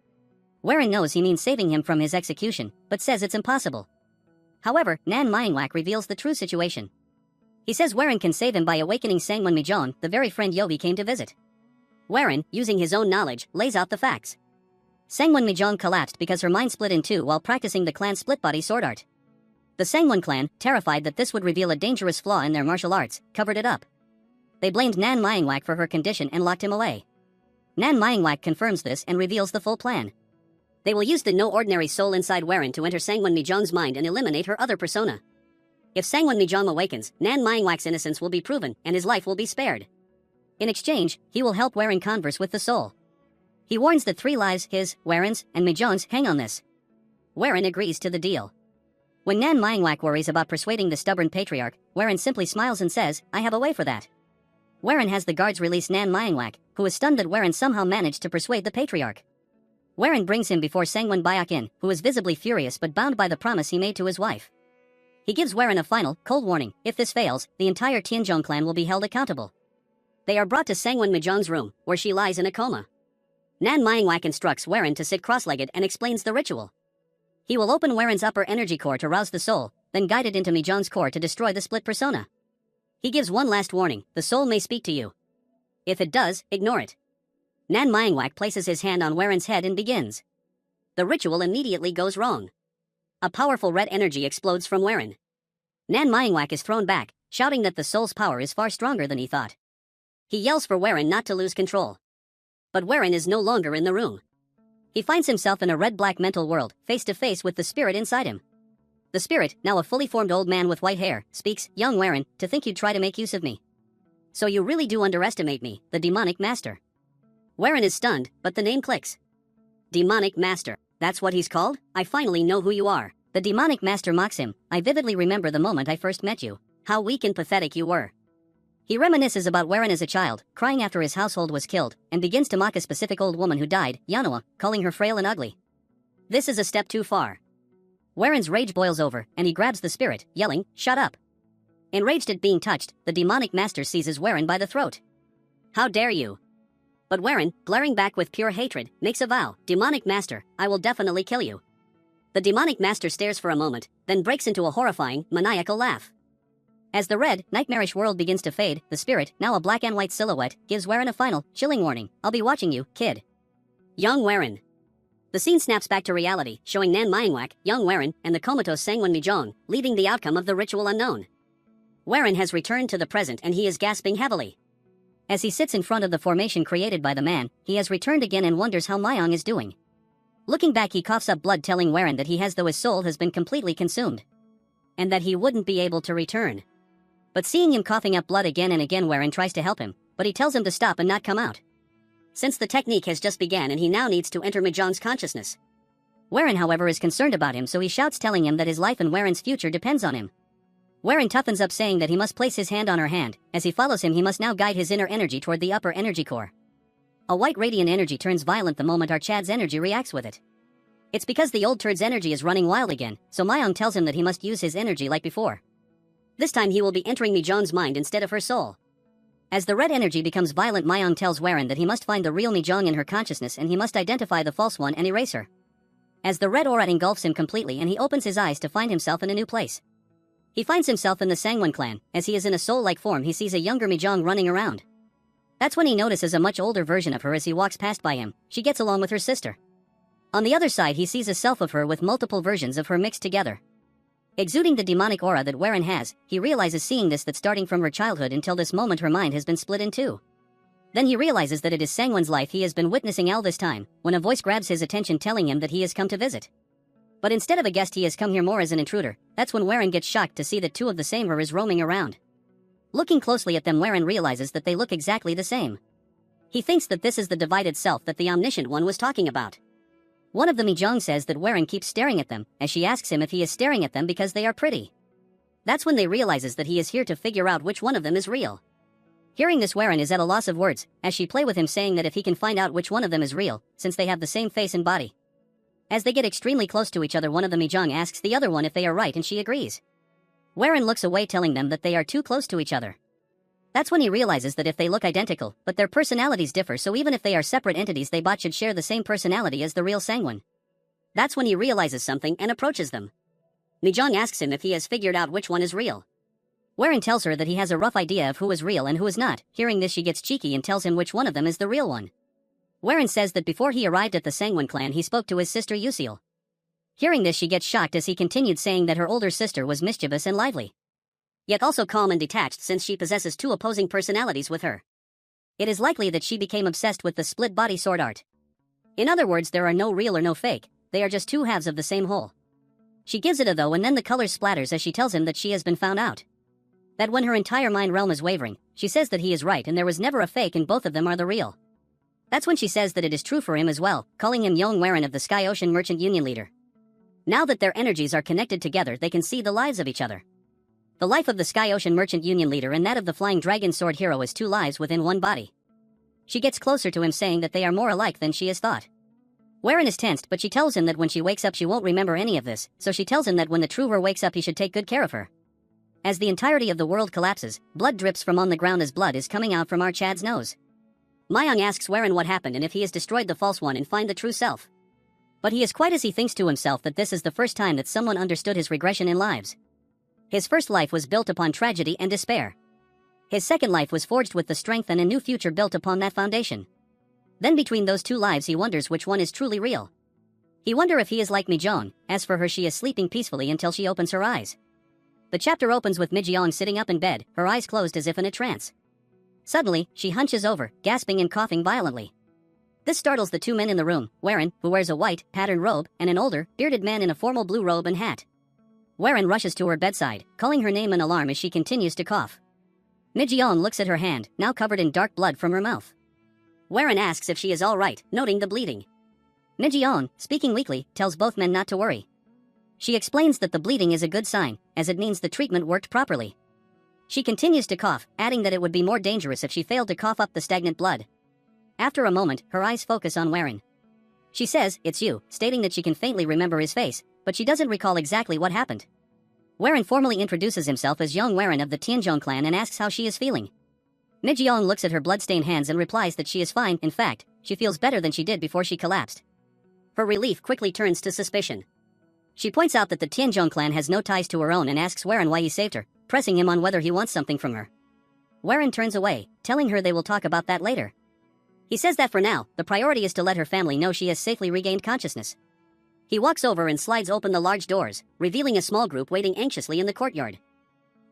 S1: Warren knows he means saving him from his execution, but says it's impossible. However, Manhwa reveals the true situation. He says Warren can save him by awakening Sangwon Mijong, the very friend Yobi came to visit. Warren, using his own knowledge, lays out the facts. Sangwon Mijong collapsed because her mind split in two while practicing the clan's split-body sword art. The Sangwon clan, terrified that this would reveal a dangerous flaw in their martial arts, covered it up. They blamed Manhwa for her condition and locked him away. Manhwa confirms this and reveals the full plan. They will use the no ordinary soul inside Warren to enter Sangwon Mijong's mind and eliminate her other persona. If Sangwon Mijong awakens, Manhwa's innocence will be proven and his life will be spared. In exchange, he will help Warren converse with the soul. He warns that 3 lives, his, Warren's, and Mijong's, hang on this. Warren agrees to the deal. When Manhwa worries about persuading the stubborn patriarch, Warren simply smiles and says, "I have a way for that." Warren has the guards release Manhwa, who is stunned that Warren somehow managed to persuade the patriarch. Warren brings him before Sangwon Byakin, who is visibly furious but bound by the promise he made to his wife. He gives Warren a final, cold warning: if this fails, the entire Tianzhong clan will be held accountable. They are brought to Sangwon Mijong's room, where she lies in a coma. Manhwa instructs Warren to sit cross-legged and explains the ritual. He will open Warren's upper energy core to rouse the soul, then guide it into Mijong's core to destroy the split persona. He gives one last warning: the soul may speak to you. If it does, ignore it. Manhwa places his hand on Warren's head and begins. The ritual immediately goes wrong. A powerful red energy explodes from Warren. Manhwa is thrown back, shouting that the soul's power is far stronger than he thought. He yells for Warren not to lose control. But Warren is no longer in the room. He finds himself in a red-black mental world, face to face with the spirit inside him. The spirit, now a fully formed old man with white hair, speaks, "Young Warren, to think you'd try to make use of me. So you really do underestimate me, the demonic master." Warren is stunned, but the name clicks. Demonic master, that's what he's called? I finally know who you are. The demonic master mocks him. "I vividly remember the moment I first met you. How weak and pathetic you were." He reminisces about Warren as a child, crying after his household was killed, and begins to mock a specific old woman who died, Yanoa, calling her frail and ugly. This is a step too far. Warren's rage boils over, and he grabs the spirit, yelling, "Shut up." Enraged at being touched, the demonic master seizes Warren by the throat. "How dare you?" But Warren, glaring back with pure hatred, makes a vow: "Demonic master, I will definitely kill you." The demonic master stares for a moment, then breaks into a horrifying, maniacal laugh. As the red, nightmarish world begins to fade, the spirit, now a black and white silhouette, gives Warren a final, chilling warning: "I'll be watching you, kid." Young Warren. The scene snaps back to reality, showing Manhwa, young Warren, and the comatose Sangwon Mijong, leaving the outcome of the ritual unknown. Warren has returned to the present and he is gasping heavily. As he sits in front of the formation created by the man, he has returned again and wonders how Myong is doing. Looking back, he coughs up blood, telling Warren that he has, though his soul has been completely consumed. And that he wouldn't be able to return. But seeing him coughing up blood again and again, Warren tries to help him, but he tells him to stop and not come out. Since the technique has just began and he now needs to enter Mijong's consciousness. Warren, however, is concerned about him, so he shouts, telling him that his life and Warren's future depends on him. Warren toughens up, saying that he must place his hand on her hand. As he follows him, he must now guide his inner energy toward the upper energy core. A white radiant energy turns violent the moment our Chad's energy reacts with it. It's because the old turd's energy is running wild again, so Myong tells him that he must use his energy like before. This time he will be entering Mijong's mind instead of her soul. As the red energy becomes violent, Myong tells Warren that he must find the real Mijong in her consciousness and he must identify the false one and erase her. as the red aura engulfs him completely and he opens his eyes to find himself in a new place. He finds himself in the Sangwon clan. As he is in a soul-like form, he sees a younger Mijong running around. That's when he notices a much older version of her as he walks past by him. She gets along with her sister. On the other side, he sees a self of her with multiple versions of her mixed together. Exuding the demonic aura that Warren has, he realizes seeing this that starting from her childhood until this moment her mind has been split in two. Then he realizes that it is Sangwon's life he has been witnessing all this time, when a voice grabs his attention telling him that he has come to visit. But instead of a guest he has come here more as an intruder. That's when Warren gets shocked to see that two of the same her is roaming around. Looking closely at them, Warren realizes that they look exactly the same. He thinks that this is the divided self that the omniscient one was talking about. One of the Mijong says that Warren keeps staring at them, as she asks him if he is staring at them because they are pretty. That's when they realizes that he is here to figure out which one of them is real. Hearing this, Warren is at a loss of words, as she play with him saying that if he can find out which one of them is real, since they have the same face and body. As they get extremely close to each other, one of the Mijong asks the other one if they are right and she agrees. Warren looks away telling them that they are too close to each other. That's when he realizes that if they look identical, but their personalities differ, so even if they are separate entities they both should share the same personality as the real Sangwon. That's when he realizes something and approaches them. Mijong asks him if he has figured out which one is real. Warren tells her that he has a rough idea of who is real and who is not. Hearing this, she gets cheeky and tells him which one of them is the real one. Warren says that before he arrived at the Sangwon clan he spoke to his sister Yusil. Hearing this, she gets shocked as he continued saying that her older sister was mischievous and lively, yet also calm and detached since she possesses two opposing personalities with her. It is likely that she became obsessed with the split body sword art. In other words, there are no real or no fake, they are just two halves of the same whole. She gives it a though and then the color splatters as she tells him that she has been found out. That when her entire mind realm is wavering, she says that he is right and there was never a fake and both of them are the real. That's when she says that it is true for him as well, calling him Yong Warren of the Sky Ocean Merchant Union leader. Now that their energies are connected together, they can see the lives of each other. The life of the Sky Ocean Merchant Union leader and that of the Flying Dragon Sword hero is two lives within one body. She gets closer to him saying that they are more alike than she has thought. Warren is tensed, but she tells him that when she wakes up she won't remember any of this, so she tells him that when the true her wakes up he should take good care of her. As the entirety of the world collapses, blood drips from on the ground as blood is coming out from our Chad's nose. Myung asks Warren what happened and if he has destroyed the false one and find the true self. But he is quite as he thinks to himself that this is the first time that someone understood his regression in lives. His first life was built upon tragedy and despair. His second life was forged with the strength and a new future built upon that foundation. Then between those two lives he wonders which one is truly real. He wonders if he is like Mijong. As for her, she is sleeping peacefully until she opens her eyes. The chapter opens with Mijong sitting up in bed, her eyes closed as if in a trance. Suddenly, she hunches over, gasping and coughing violently. This startles the two men in the room, Warren, who wears a white, patterned robe, and an older, bearded man in a formal blue robe and hat. Warren rushes to her bedside, calling her name in alarm as she continues to cough. Mijong looks at her hand, now covered in dark blood from her mouth. Warren asks if she is all right, noting the bleeding. Mijong, speaking weakly, tells both men not to worry. She explains that the bleeding is a good sign, as it means the treatment worked properly. She continues to cough, adding that it would be more dangerous if she failed to cough up the stagnant blood. After a moment, her eyes focus on Warren. She says, "It's you," stating that she can faintly remember his face, but she doesn't recall exactly what happened. Warren formally introduces himself as Yong Warren of the Tianzhong clan and asks how she is feeling. Mijong looks at her bloodstained hands and replies that she is fine. In fact, she feels better than she did before she collapsed. Her relief quickly turns to suspicion. She points out that the Tianzhong clan has no ties to her own and asks Warren why he saved her, pressing him on whether he wants something from her. Warren turns away, telling her they will talk about that later. He says that for now, the priority is to let her family know she has safely regained consciousness. He walks over and slides open the large doors, revealing a small group waiting anxiously in the courtyard.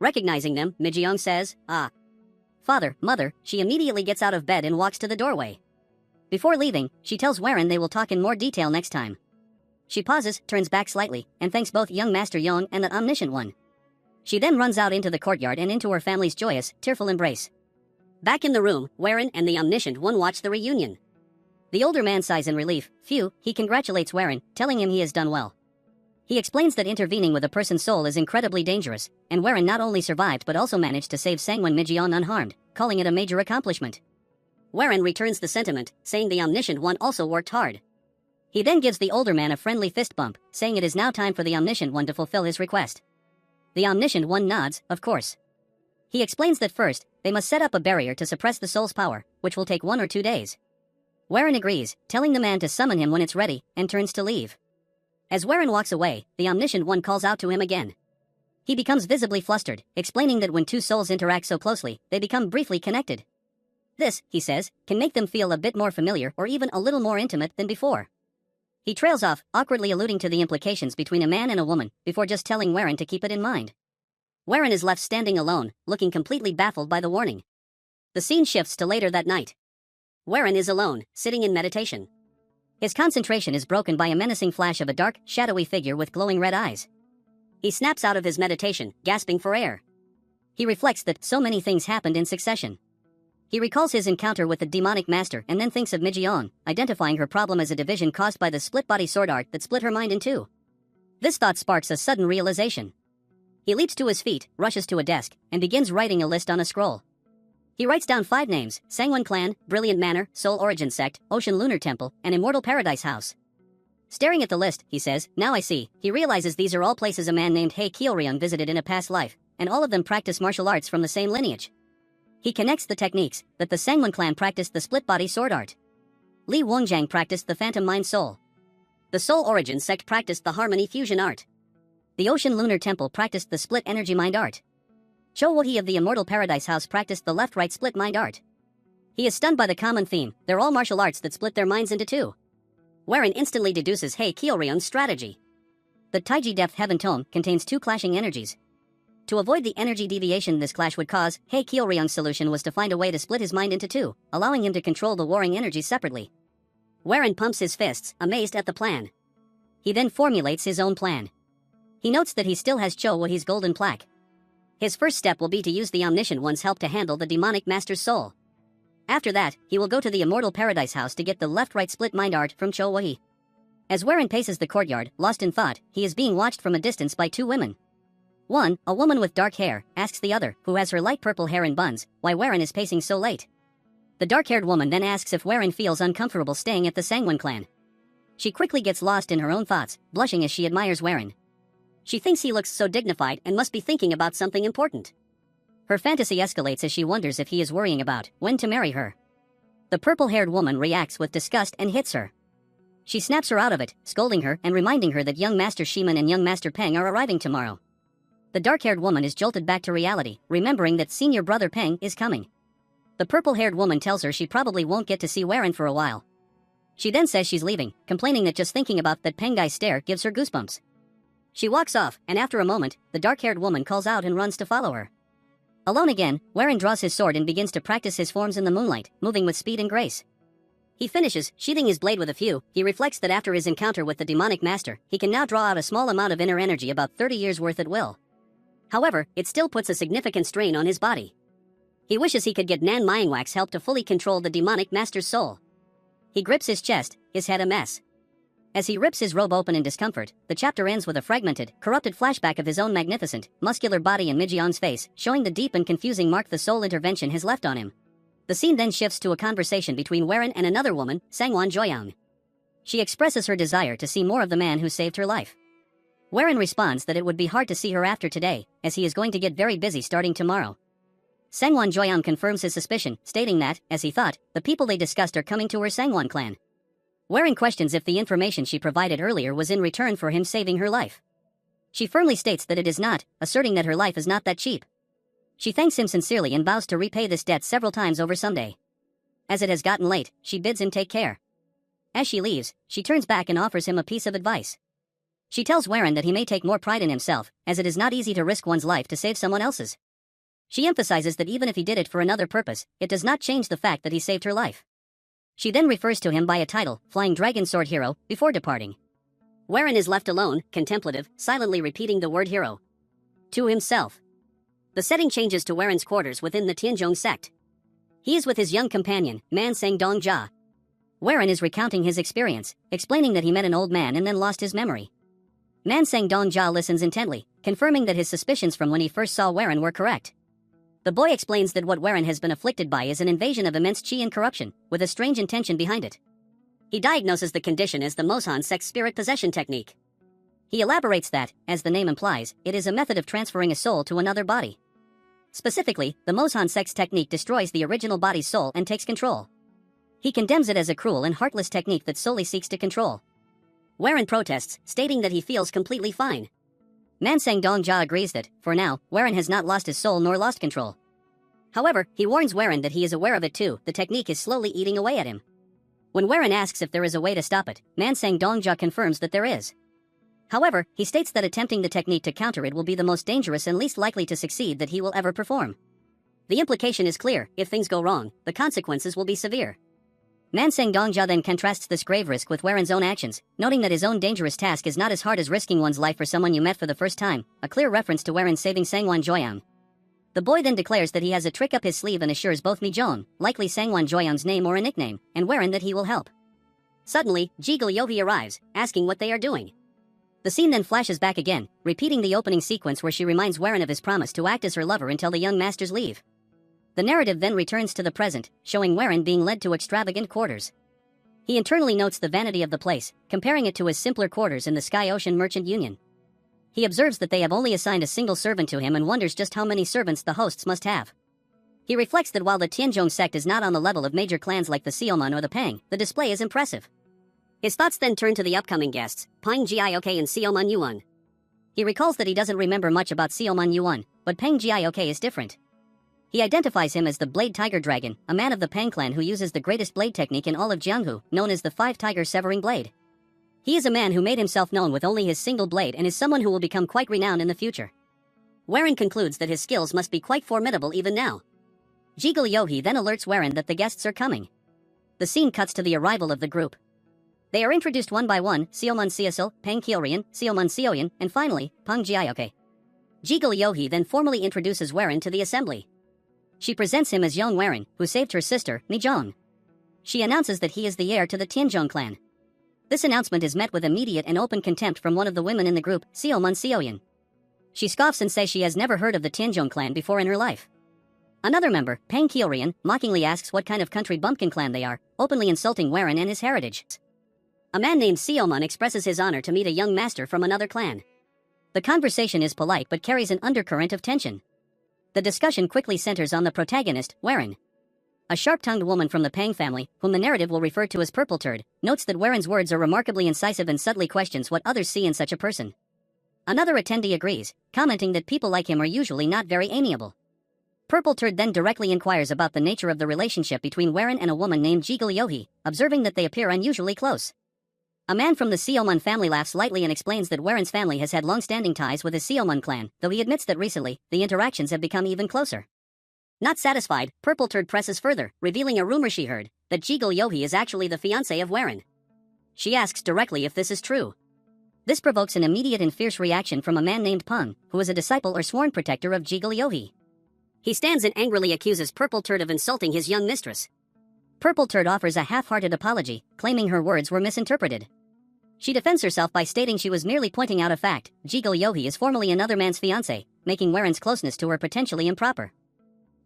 S1: Recognizing them, Mijong says, "Ah. Father, mother." She immediately gets out of bed and walks to the doorway. Before leaving, she tells Warren they will talk in more detail next time. She pauses, turns back slightly, and thanks both young Master Yong and the omniscient one. She then runs out into the courtyard and into her family's joyous, tearful embrace. Back in the room, Warren and the omniscient one watch the reunion. The older man sighs in relief. Phew, he congratulates Warren, telling him he has done well. He explains that intervening with a person's soul is incredibly dangerous, and Warren not only survived but also managed to save Sangwon Mijong unharmed, calling it a major accomplishment. Warren returns the sentiment, saying the omniscient one also worked hard. He then gives the older man a friendly fist bump, saying it is now time for the omniscient one to fulfill his request. The omniscient one nods, of course. He explains that first, they must set up a barrier to suppress the soul's power, which will take 1 or 2 days. Warren agrees, telling the man to summon him when it's ready, and turns to leave. As Warren walks away, the Omniscient One calls out to him again. He becomes visibly flustered, explaining that when two souls interact so closely, they become briefly connected. This, he says, can make them feel a bit more familiar or even a little more intimate than before. He trails off, awkwardly alluding to the implications between a man and a woman, before just telling Warren to keep it in mind. Warren is left standing alone, looking completely baffled by the warning. The scene shifts to later that night. Warren is alone, sitting in meditation. His concentration is broken by a menacing flash of a dark, shadowy figure with glowing red eyes. He snaps out of his meditation, gasping for air. He reflects that so many things happened in succession. He recalls his encounter with the demonic master and then thinks of Mi-jeon, identifying her problem as a division caused by the split-body sword art that split her mind in two. This thought sparks a sudden realization. He leaps to his feet, rushes to a desk, and begins writing a list on a scroll. He writes down 5 names: Sangwon Clan, Brilliant Manor, Soul Origin Sect, Ocean Lunar Temple, and Immortal Paradise House. Staring at the list, he says, "Now I see." He realizes these are all places a man named Hae Kyeolryung visited in a past life, and all of them practice martial arts from the same lineage. He connects the techniques, that the Sangwon clan practiced the split-body sword art. Li Wongjang practiced the Phantom Mind Soul. The Soul Origin sect practiced the Harmony Fusion art. The Ocean Lunar Temple practiced the Split Energy Mind art. Cho Wo-hee of the Immortal Paradise House practiced the Left-Right Split Mind art. He is stunned by the common theme: they're all martial arts that split their minds into two. Warren instantly deduces Hae Kyeolryung's strategy. The Taiji Depth Heaven Tome contains 2 clashing energies. To avoid the energy deviation this clash would cause, Hae Kyeolryung's solution was to find a way to split his mind into 2, allowing him to control the warring energies separately. Warren pumps his fists, amazed at the plan. He then formulates his own plan. He notes that he still has Cho Wo-hee's golden plaque. His first step will be to use the Omniscient One's help to handle the demonic master's soul. After that, he will go to the Immortal Paradise House to get the left-right split mind art from Cho Wo-hee. As Warren paces the courtyard, lost in thought, he is being watched from a distance by 2 women. One, a woman with dark hair, asks the other, who has her light purple hair in buns, why Warren is pacing so late. The dark-haired woman then asks if Warren feels uncomfortable staying at the Sangwon clan. She quickly gets lost in her own thoughts, blushing as she admires Warren. She thinks he looks so dignified and must be thinking about something important. Her fantasy escalates as she wonders if he is worrying about when to marry her. The purple-haired woman reacts with disgust and hits her. She snaps her out of it, scolding her and reminding her that young Master Shiman and young Master Peng are arriving tomorrow. The dark-haired woman is jolted back to reality, remembering that senior brother Peng is coming. The purple-haired woman tells her she probably won't get to see Warren for a while. She then says she's leaving, complaining that just thinking about that Peng guy's stare gives her goosebumps. She walks off, and after a moment, the dark-haired woman calls out and runs to follow her. Alone again, Warren draws his sword and begins to practice his forms in the moonlight, moving with speed and grace. He finishes, sheathing his blade with a few. He reflects that after his encounter with the demonic master, he can now draw out a small amount of inner energy, about 30 years worth at will. However, it still puts a significant strain on his body. He wishes he could get Nan Myingwak's help to fully control the demonic master's soul. He grips his chest, his head a mess. As he rips his robe open in discomfort, the chapter ends with a fragmented, corrupted flashback of his own magnificent, muscular body and Mi-jeon's face, showing the deep and confusing mark the soul intervention has left on him. The scene then shifts to a conversation between Warren and another woman, Sangwon Joyoung. She expresses her desire to see more of the man who saved her life. Warren responds that it would be hard to see her after today, as he is going to get very busy starting tomorrow. Sangwon Joyoung confirms his suspicion, stating that, as he thought, the people they discussed are coming to her Sangwon clan. Warren questions if the information she provided earlier was in return for him saving her life. She firmly states that it is not, asserting that her life is not that cheap. She thanks him sincerely and vows to repay this debt several times over someday. As it has gotten late, she bids him take care. As she leaves, she turns back and offers him a piece of advice. She tells Warren that he may take more pride in himself, as it is not easy to risk one's life to save someone else's. She emphasizes that even if he did it for another purpose, it does not change the fact that he saved her life. She then refers to him by a title, Flying Dragon Sword Hero, before departing. Warren is left alone, contemplative, silently repeating the word hero to himself. The setting changes to Warren's quarters within the Tianzhong sect. He is with his young companion, Man Sang Dong Jia. Warren is recounting his experience, explaining that he met an old man and then lost his memory. Man Sang Dong Jia listens intently, confirming that his suspicions from when he first saw Warren were correct. The boy explains that what Warren has been afflicted by is an invasion of immense chi and corruption, with a strange intention behind it. He diagnoses the condition as the Mosan sex spirit possession technique. He elaborates that, as the name implies, it is a method of transferring a soul to another body. Specifically, the Mosan sex technique destroys the original body's soul and takes control. He condemns it as a cruel and heartless technique that solely seeks to control. Weron protests, stating that he feels completely fine. Mansang Dongjia agrees that, for now, Weron has not lost his soul nor lost control. However, he warns Weron that he is aware of it too. The technique is slowly eating away at him. When Weron asks if there is a way to stop it, Mansang Dongjia confirms that there is. However, he states that attempting the technique to counter it will be the most dangerous and least likely to succeed that he will ever perform. The implication is clear: if things go wrong, the consequences will be severe. Mansang Dongjia then contrasts this grave risk with Weron's own actions, noting that his own dangerous task is not as hard as risking one's life for someone you met for the first time, a clear reference to Weron saving Sangwon Joyoung. The boy then declares that he has a trick up his sleeve and assures both Mijeon, likely Sangwon Joyoung's name or a nickname, and Weron that he will help. Suddenly, Jiggle Yohi arrives, asking what they are doing. The scene then flashes back again, repeating the opening sequence where she reminds Weron of his promise to act as her lover until the young masters leave. The narrative then returns to the present, showing Weron being led to extravagant quarters. He internally notes the vanity of the place, comparing it to his simpler quarters in the Sky Ocean Merchant Union. He observes that they have only assigned a single servant to him and wonders just how many servants the hosts must have. He reflects that while the Tianzhong sect is not on the level of major clans like the Seoman or the Pang, the display is impressive. His thoughts then turn to the upcoming guests, Pang Giok and Seoman Yuan. He recalls that he doesn't remember much about Seoman Yuan, but Pang Giok is different. He identifies him as the Blade Tiger Dragon, a man of the Pang clan who uses the greatest blade technique in all of Jianghu, known as the Five Tiger Severing Blade. He is a man who made himself known with only his single blade and is someone who will become quite renowned in the future. Weron concludes that his skills must be quite formidable even now. Jiggle Yohi then alerts Weron that the guests are coming. The scene cuts to the arrival of the group. They are introduced one by one: Seoman Seosil, Pang Kyeolrian, Seoman Seoyan, and finally, Pang Jiayoke. Jiggle Yohi then formally introduces Weron to the assembly. She presents him as young Weron, who saved her sister, Mijeon. She announces that he is the heir to the Tianzhong clan. This announcement is met with immediate and open contempt from one of the women in the group, Seoman Seoyan. She scoffs and says she has never heard of the Tianzhong clan before in her life. Another member, Pang Kyeolrian, mockingly asks what kind of country bumpkin clan they are, openly insulting Weron and his heritage. A man named Seoman expresses his honor to meet a young master from another clan. The conversation is polite but carries an undercurrent of tension. The discussion quickly centers on the protagonist, Weron. A sharp-tongued woman from the Pang family, whom the narrative will refer to as Purple Turd, notes that Weron's words are remarkably incisive and subtly questions what others see in such a person. Another attendee agrees, commenting that people like him are usually not very amiable. Purple Turd then directly inquires about the nature of the relationship between Weron and a woman named Jiggle Yohi, observing that they appear unusually close. A man from the Seoman family laughs lightly and explains that Weron's family has had long-standing ties with his Seoman clan, though he admits that recently, the interactions have become even closer. Not satisfied, Purple Turd presses further, revealing a rumor she heard, that Jiggle Yohi is actually the fiancé of Weron. She asks directly if this is true. This provokes an immediate and fierce reaction from a man named Peng, who is a disciple or sworn protector of Jiggle Yohi. He stands and angrily accuses Purple Turd of insulting his young mistress. Purple Turd offers a half-hearted apology, claiming her words were misinterpreted. She defends herself by stating she was merely pointing out a fact: Jiggle Yohi is formally another man's fiancé, making Weron's closeness to her potentially improper.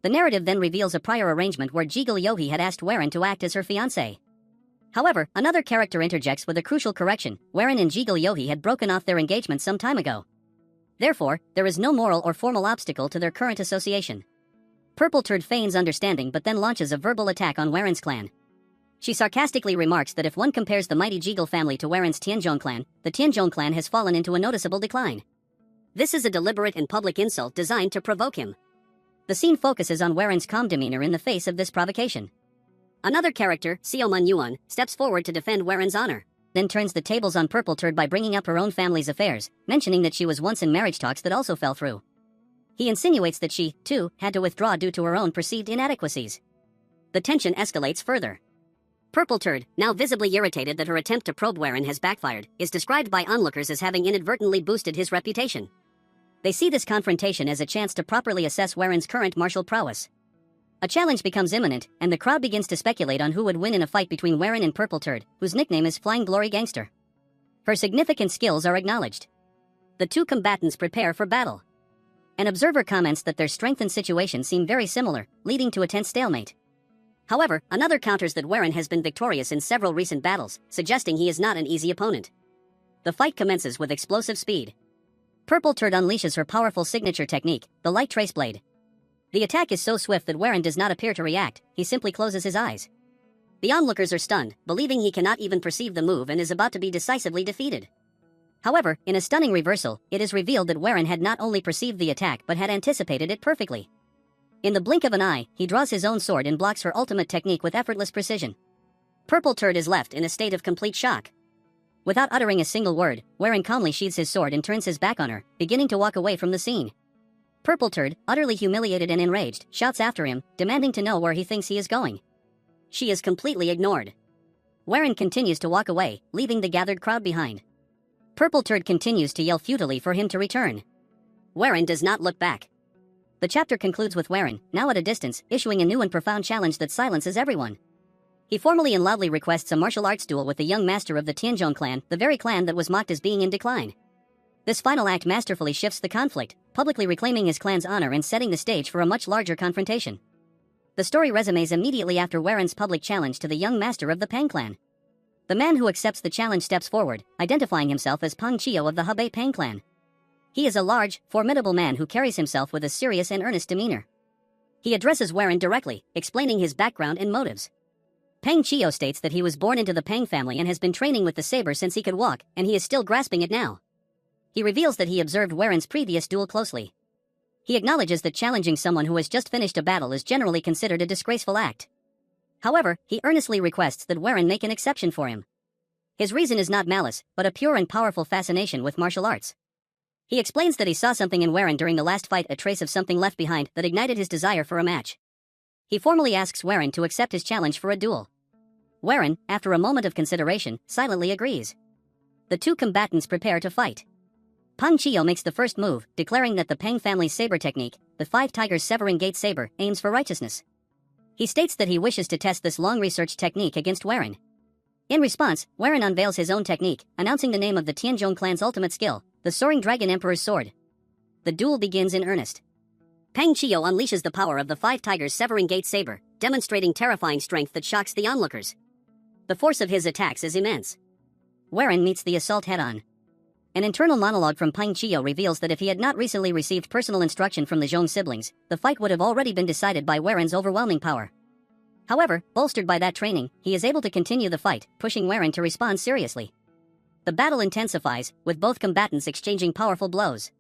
S1: The narrative then reveals a prior arrangement where Jiggle Yohi had asked Weron to act as her fiancé. However, another character interjects with a crucial correction: Weron and Jiggle Yohi had broken off their engagement some time ago. Therefore, there is no moral or formal obstacle to their current association. Purple Turd feigns understanding but then launches a verbal attack on Weron's clan. She sarcastically remarks that if one compares the mighty Jiggle family to Weron's Tianzhong clan, the Tianzhong clan has fallen into a noticeable decline. This is a deliberate and public insult designed to provoke him. The scene focuses on Weron's calm demeanor in the face of this provocation. Another character, Seoman Yuan, steps forward to defend Weron's honor, then turns the tables on Purple Turd by bringing up her own family's affairs, mentioning that she was once in marriage talks that also fell through. He insinuates that she, too, had to withdraw due to her own perceived inadequacies. The tension escalates further. Purple Turd, now visibly irritated that her attempt to probe Weron has backfired, is described by onlookers as having inadvertently boosted his reputation. They see this confrontation as a chance to properly assess Weron's current martial prowess. A challenge becomes imminent, and the crowd begins to speculate on who would win in a fight between Weron and Purple Turd, whose nickname is Flying Glory Gangster. Her significant skills are acknowledged. The two combatants prepare for battle. An observer comments that their strength and situation seem very similar, leading to a tense stalemate. However, another counters that Weron has been victorious in several recent battles, suggesting he is not an easy opponent. The fight commences with explosive speed. Purple Turd unleashes her powerful signature technique, the Light Trace Blade. The attack is so swift that Weron does not appear to react, he simply closes his eyes. The onlookers are stunned, believing he cannot even perceive the move and is about to be decisively defeated. However, in a stunning reversal, it is revealed that Warren had not only perceived the attack but had anticipated it perfectly. In the blink of an eye, he draws his own sword and blocks her ultimate technique with effortless precision. Purple Turd is left in a state of complete shock. Without uttering a single word, Warren calmly sheathes his sword and turns his back on her, beginning to walk away from the scene. Purple Turd, utterly humiliated and enraged, shouts after him, demanding to know where he thinks he is going. She is completely ignored. Warren continues to walk away, leaving the gathered crowd behind. Purple Turd continues to yell futilely for him to return. Warren does not look back. The chapter concludes with Warren, now at a distance, issuing a new and profound challenge that silences everyone. He formally and loudly requests a martial arts duel with the young master of the Tianzhong clan, the very clan that was mocked as being in decline. This final act masterfully shifts the conflict, publicly reclaiming his clan's honor and setting the stage for a much larger confrontation. The story resumes immediately after Warren's public challenge to the young master of the Pang clan. The man who accepts the challenge steps forward, identifying himself as Pang Chio of the Hebei Pang clan. He is a large, formidable man who carries himself with a serious and earnest demeanor. He addresses Warren directly, explaining his background and motives. Pang Chio states that he was born into the Pang family and has been training with the saber since he could walk, and he is still grasping it now. He reveals that he observed Warren's previous duel closely. He acknowledges that challenging someone who has just finished a battle is generally considered a disgraceful act. However, he earnestly requests that Warren make an exception for him. His reason is not malice, but a pure and powerful fascination with martial arts. He explains that he saw something in Warren during the last fight, a trace of something left behind that ignited his desire for a match. He formally asks Warren to accept his challenge for a duel. Warren, after a moment of consideration, silently agrees. The two combatants prepare to fight. Pang Chio makes the first move, declaring that the Pang family's saber technique, the Five Tigers Severing Gate Saber, aims for righteousness. He states that he wishes to test this long-researched technique against Warren. In response, Warren unveils his own technique, announcing the name of the Tianzhong clan's ultimate skill, the Soaring Dragon Emperor's Sword. The duel begins in earnest. Pang Chio unleashes the power of the Five Tigers Severing Gate Saber, demonstrating terrifying strength that shocks the onlookers. The force of his attacks is immense. Warren meets the assault head-on. An internal monologue from Pang Chio reveals that if he had not recently received personal instruction from the Zhong siblings, the fight would have already been decided by Warren's overwhelming power. However, bolstered by that training, he is able to continue the fight, pushing Warren to respond seriously. The battle intensifies, with both combatants exchanging powerful blows.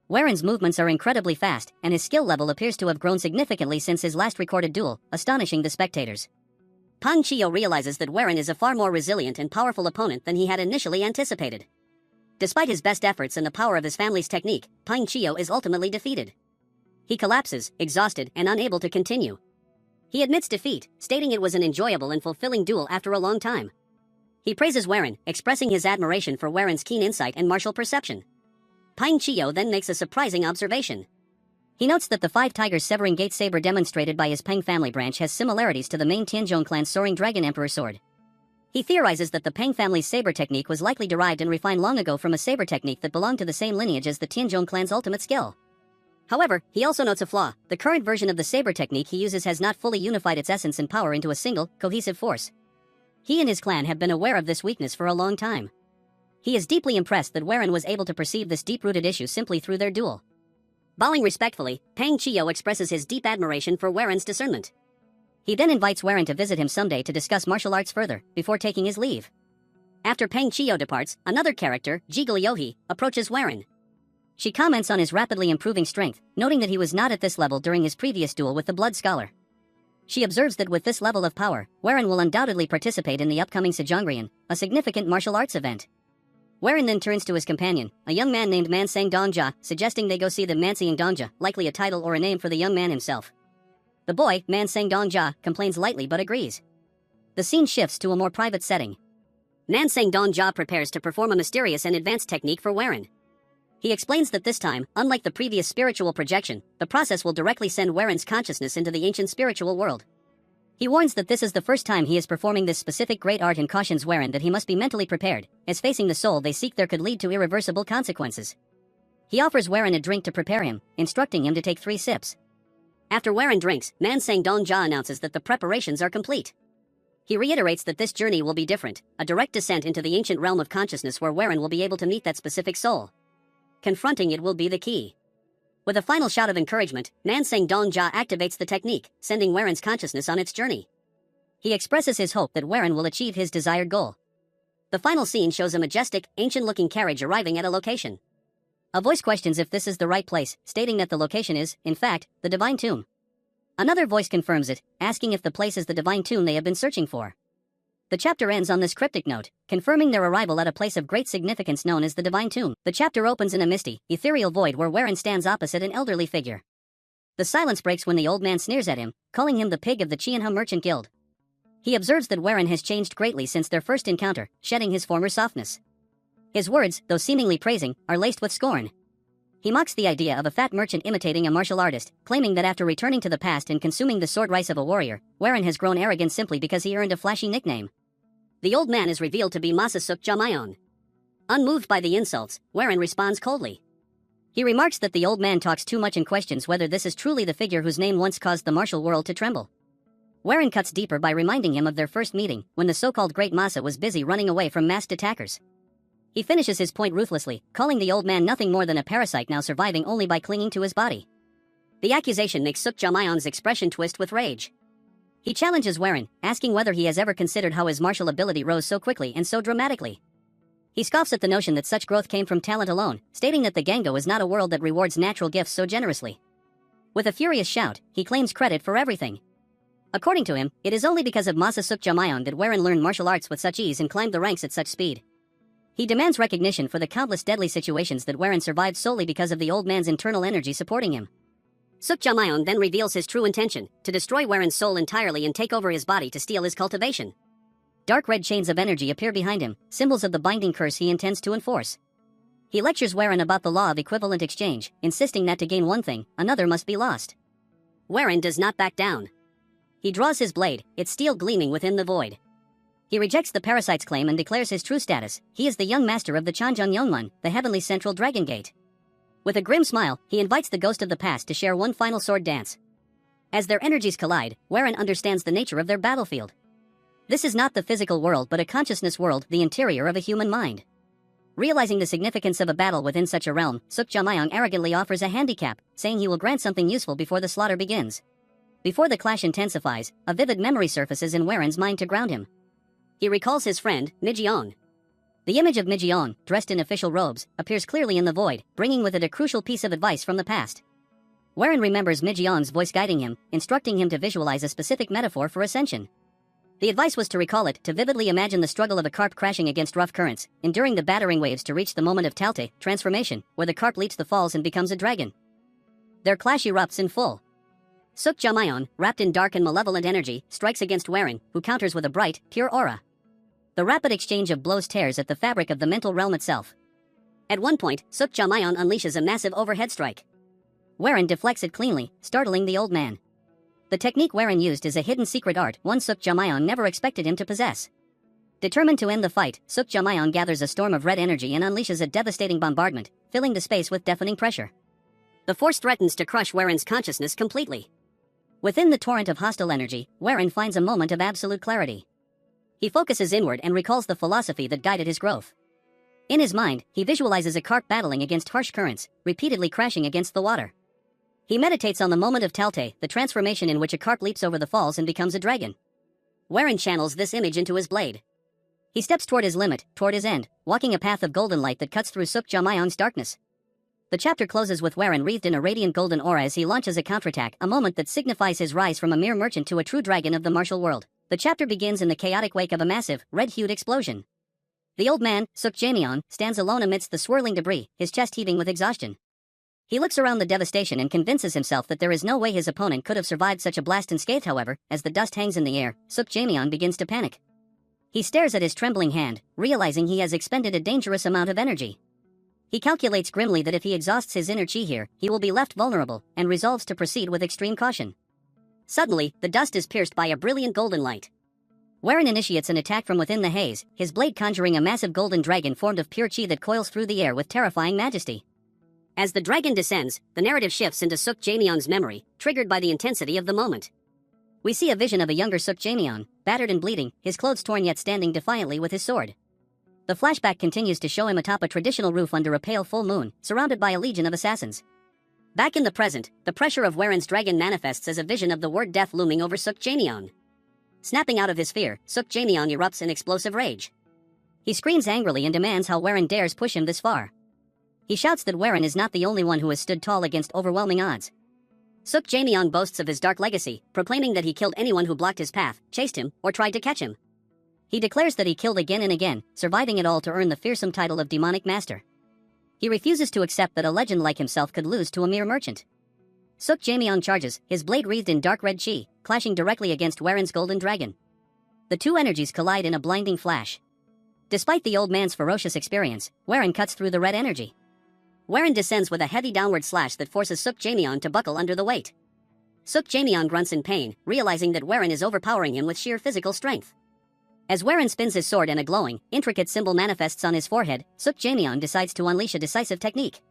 S1: Warren's movements are incredibly fast, and his skill level appears to have grown significantly since his last recorded duel, astonishing the spectators. Pang Chio realizes that Warren is a far more resilient and powerful opponent than he had initially anticipated. Despite his best efforts and the power of his family's technique, Pang Chio is ultimately defeated. He collapses, exhausted and unable to continue. He admits defeat, stating it was an enjoyable and fulfilling duel after a long time. He praises Warren, expressing his admiration for Warren's keen insight and martial perception. Pang Chio then makes a surprising observation. He notes that the Five Tigers Severing Gate Saber demonstrated by his Pang family branch has similarities to the main Tianzhong clan's Soaring Dragon Emperor sword. He theorizes that the Pang family's saber technique was likely derived and refined long ago from a saber technique that belonged to the same lineage as the Tianzhong clan's ultimate skill. However, he also notes a flaw: the current version of the saber technique he uses has not fully unified its essence and power into a single, cohesive force. He and his clan have been aware of this weakness for a long time. He is deeply impressed that Warren was able to perceive this deep-rooted issue simply through their duel. Bowing respectfully, Pang Chio expresses his deep admiration for Warren's discernment. He then invites Warren to visit him someday to discuss martial arts further, before taking his leave. After Pang Chio departs, another character, Jigal Yohi, approaches Warren. She comments on his rapidly improving strength, noting that he was not at this level during his previous duel with the Blood Scholar. She observes that with this level of power, Warren will undoubtedly participate in the upcoming Sejongrian, a significant martial arts event. Warren then turns to his companion, a young man named Mansang Dongjia, suggesting they go see the Mansang Dongjia, likely a title or a name for the young man himself. The boy, Mansang Dongjia, complains lightly but agrees. The scene shifts to a more private setting. Mansang Dongjia prepares to perform a mysterious and advanced technique for Warren. He explains that this time, unlike the previous spiritual projection, the process will directly send Warren's consciousness into the ancient spiritual world. He warns that this is the first time he is performing this specific great art and cautions Warren that he must be mentally prepared, as facing the soul they seek there could lead to irreversible consequences. He offers Warren a drink to prepare him, instructing him to take 3 sips. After Warren drinks, Mansang Dongjia announces that the preparations are complete. He reiterates that this journey will be different, a direct descent into the ancient realm of consciousness where Warren will be able to meet that specific soul. Confronting it will be the key. With a final shout of encouragement, Mansang Dongjia activates the technique, sending Warren's consciousness on its journey. He expresses his hope that Warren will achieve his desired goal. The final scene shows a majestic, ancient-looking carriage arriving at a location. A voice questions if this is the right place, stating that the location is, in fact, the divine tomb. Another voice confirms it, asking if the place is the divine tomb they have been searching for. The chapter ends on this cryptic note, confirming their arrival at a place of great significance known as the divine tomb. The chapter opens in a misty, ethereal void where Warren stands opposite an elderly figure. The silence breaks when the old man sneers at him, calling him the pig of the Chianha Merchant Guild. He observes that Warren has changed greatly since their first encounter, shedding his former softness. His words, though seemingly praising, are laced with scorn. He mocks the idea of a fat merchant imitating a martial artist, claiming that after returning to the past and consuming the sword rice of a warrior, Warren has grown arrogant simply because he earned a flashy nickname. The old man is revealed to be Masasuk Jamayon. Unmoved by the insults, Warren responds coldly. He remarks that the old man talks too much and questions whether this is truly the figure whose name once caused the martial world to tremble. Warren cuts deeper by reminding him of their first meeting, when the so-called Great Masa was busy running away from masked attackers. He finishes his point ruthlessly, calling the old man nothing more than a parasite now surviving only by clinging to his body. The accusation makes Suk Jamayon's expression twist with rage. He challenges Warren, asking whether he has ever considered how his martial ability rose so quickly and so dramatically. He scoffs at the notion that such growth came from talent alone, stating that the Gango is not a world that rewards natural gifts so generously. With a furious shout, he claims credit for everything. According to him, it is only because of Masasuk Jamayon that Warren learned martial arts with such ease and climbed the ranks at such speed. He demands recognition for the countless deadly situations that Warren survived solely because of the old man's internal energy supporting him. Suk Jamayon then reveals his true intention, to destroy Warren's soul entirely and take over his body to steal his cultivation. Dark red chains of energy appear behind him, symbols of the binding curse he intends to enforce. He lectures Warren about the law of equivalent exchange, insisting that to gain one thing, another must be lost. Warren does not back down. He draws his blade, its steel gleaming within the void. He rejects the parasite's claim and declares his true status. He is the young master of the Chanjung Yongmun, the heavenly central dragon gate. With a grim smile, he invites the ghost of the past to share one final sword dance. As their energies collide, Warren understands the nature of their battlefield. This is not the physical world but a consciousness world, the interior of a human mind. Realizing the significance of a battle within such a realm, Suk Jamayong arrogantly offers a handicap, saying he will grant something useful before the slaughter begins. Before the clash intensifies, a vivid memory surfaces in Warren's mind to ground him. He recalls his friend, Mijion. The image of Mijion, dressed in official robes, appears clearly in the void, bringing with it a crucial piece of advice from the past. Warren remembers Mijion's voice guiding him, instructing him to visualize a specific metaphor for ascension. The advice was to recall it, to vividly imagine the struggle of a carp crashing against rough currents, enduring the battering waves to reach the moment of Talte, transformation, where the carp leaps the falls and becomes a dragon. Their clash erupts in full. Suk Jamayon, wrapped in dark and malevolent energy, strikes against Warren, who counters with a bright, pure aura. The rapid exchange of blows tears at the fabric of the mental realm itself. At one point, Suk Jamayon unleashes a massive overhead strike. Warren deflects it cleanly, startling the old man. The technique Warren used is a hidden secret art one Suk Jamayon never expected him to possess. Determined to end the fight, Suk Jamayon gathers a storm of red energy and unleashes a devastating bombardment, filling the space with deafening pressure. The force threatens to crush Warren's consciousness completely. Within the torrent of hostile energy, Warren finds a moment of absolute clarity. He focuses inward and recalls the philosophy that guided his growth. In his mind, he visualizes a carp battling against harsh currents, repeatedly crashing against the water. He meditates on the moment of Talte, the transformation in which a carp leaps over the falls and becomes a dragon. Warren channels this image into his blade. He steps toward his limit, toward his end, walking a path of golden light that cuts through Suk Jamayong's darkness. The chapter closes with Warren wreathed in a radiant golden aura as he launches a counterattack, a moment that signifies his rise from a mere merchant to a true dragon of the martial world. The chapter begins in the chaotic wake of a massive, red-hued explosion. The old man, Suk Jamayon, stands alone amidst the swirling debris, his chest heaving with exhaustion. He looks around the devastation and convinces himself that there is no way his opponent could have survived such a blast unscathed. However, as the dust hangs in the air, Suk Jamayon begins to panic. He stares at his trembling hand, realizing he has expended a dangerous amount of energy. He calculates grimly that if he exhausts his inner chi here, he will be left vulnerable, and resolves to proceed with extreme caution. Suddenly, the dust is pierced by a brilliant golden light. Warren initiates an attack from within the haze, his blade conjuring a massive golden dragon formed of pure chi that coils through the air with terrifying majesty. As the dragon descends, the narrative shifts into Suk Jamayeon's memory, triggered by the intensity of the moment. We see a vision of a younger Suk Jamayeon, battered and bleeding, his clothes torn yet standing defiantly with his sword. The flashback continues to show him atop a traditional roof under a pale full moon, surrounded by a legion of assassins. Back in the present, the pressure of Warren's dragon manifests as a vision of the word death looming over Suk Jamayeon. Snapping out of his fear, Suk Jaemyeon erupts in explosive rage. He screams angrily and demands how Warren dares push him this far. He shouts that Warren is not the only one who has stood tall against overwhelming odds. Suk Jaemyeon boasts of his dark legacy, proclaiming that he killed anyone who blocked his path, chased him, or tried to catch him. He declares that he killed again and again, surviving it all to earn the fearsome title of demonic master. He refuses to accept that a legend like himself could lose to a mere merchant. Suk Jaemyeon charges, his blade wreathed in dark red chi, clashing directly against Warren's golden dragon. The two energies collide in a blinding flash. Despite the old man's ferocious experience, Warren cuts through the red energy. Warren descends with a heavy downward slash that forces Suk Jaemyeon to buckle under the weight. Suk Jaemyeon grunts in pain, realizing that Warren is overpowering him with sheer physical strength. As Warren spins his sword and a glowing, intricate symbol manifests on his forehead, Suk Jaemyeon decides to unleash a decisive technique.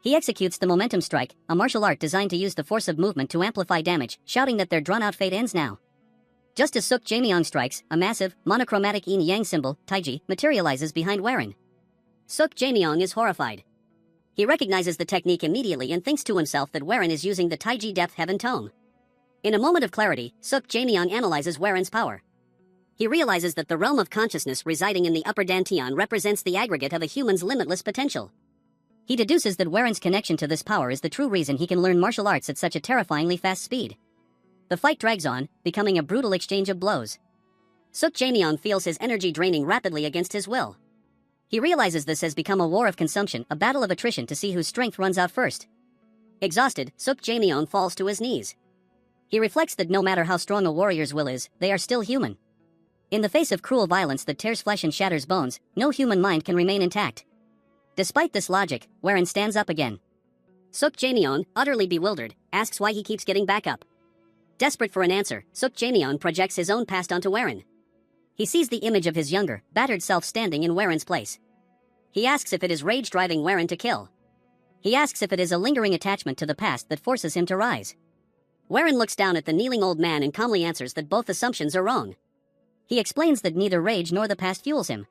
S1: He executes the momentum strike, a martial art designed to use the force of movement to amplify damage, shouting that their drawn-out fate ends now. Just as Suk Jaemyeon strikes, a massive, monochromatic yin-yang symbol, Taiji, materializes behind Warren. Suk Jaemyeon is horrified. He recognizes the technique immediately and thinks to himself that Warren is using the Taiji Depth Heaven Tome. In a moment of clarity, Suk Jaemyeon analyzes Warren's power. He realizes that the realm of consciousness residing in the upper dantian represents the aggregate of a human's limitless potential. He deduces that Warren's connection to this power is the true reason he can learn martial arts at such a terrifyingly fast speed. The fight drags on, becoming a brutal exchange of blows. Suk Jaemyeon feels his energy draining rapidly against his will. He realizes this has become a war of consumption, a battle of attrition to see whose strength runs out first. Exhausted, Suk Jaemyeon falls to his knees. He reflects that no matter how strong a warrior's will is, they are still human. In the face of cruel violence that tears flesh and shatters bones, no human mind can remain intact. Despite this logic, Warren stands up again. Suk Jaemyeon, utterly bewildered, asks why he keeps getting back up. Desperate for an answer, Suk Jaemyeon projects his own past onto Warren. He sees the image of his younger, battered self standing in Warren's place. He asks if it is rage driving Warren to kill. He asks if it is a lingering attachment to the past that forces him to rise. Warren looks down at the kneeling old man and calmly answers that both assumptions are wrong. He explains that neither rage nor the past fuels him.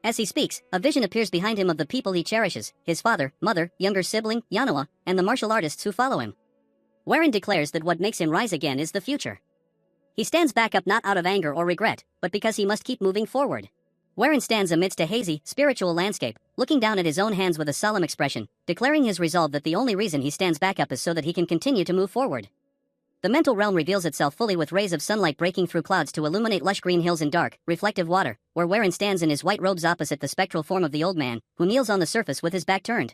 S1: As he speaks, a vision appears behind him of the people he cherishes, his father, mother, younger sibling, Yanhwa, and the martial artists who follow him. Warren declares that what makes him rise again is the future. He stands back up not out of anger or regret, but because he must keep moving forward. Warren stands amidst a hazy, spiritual landscape, looking down at his own hands with a solemn expression, declaring his resolve that the only reason he stands back up is so that he can continue to move forward. The mental realm reveals itself fully with rays of sunlight breaking through clouds to illuminate lush green hills and dark, reflective water, where Warren stands in his white robes opposite the spectral form of the old man, who kneels on the surface with his back turned.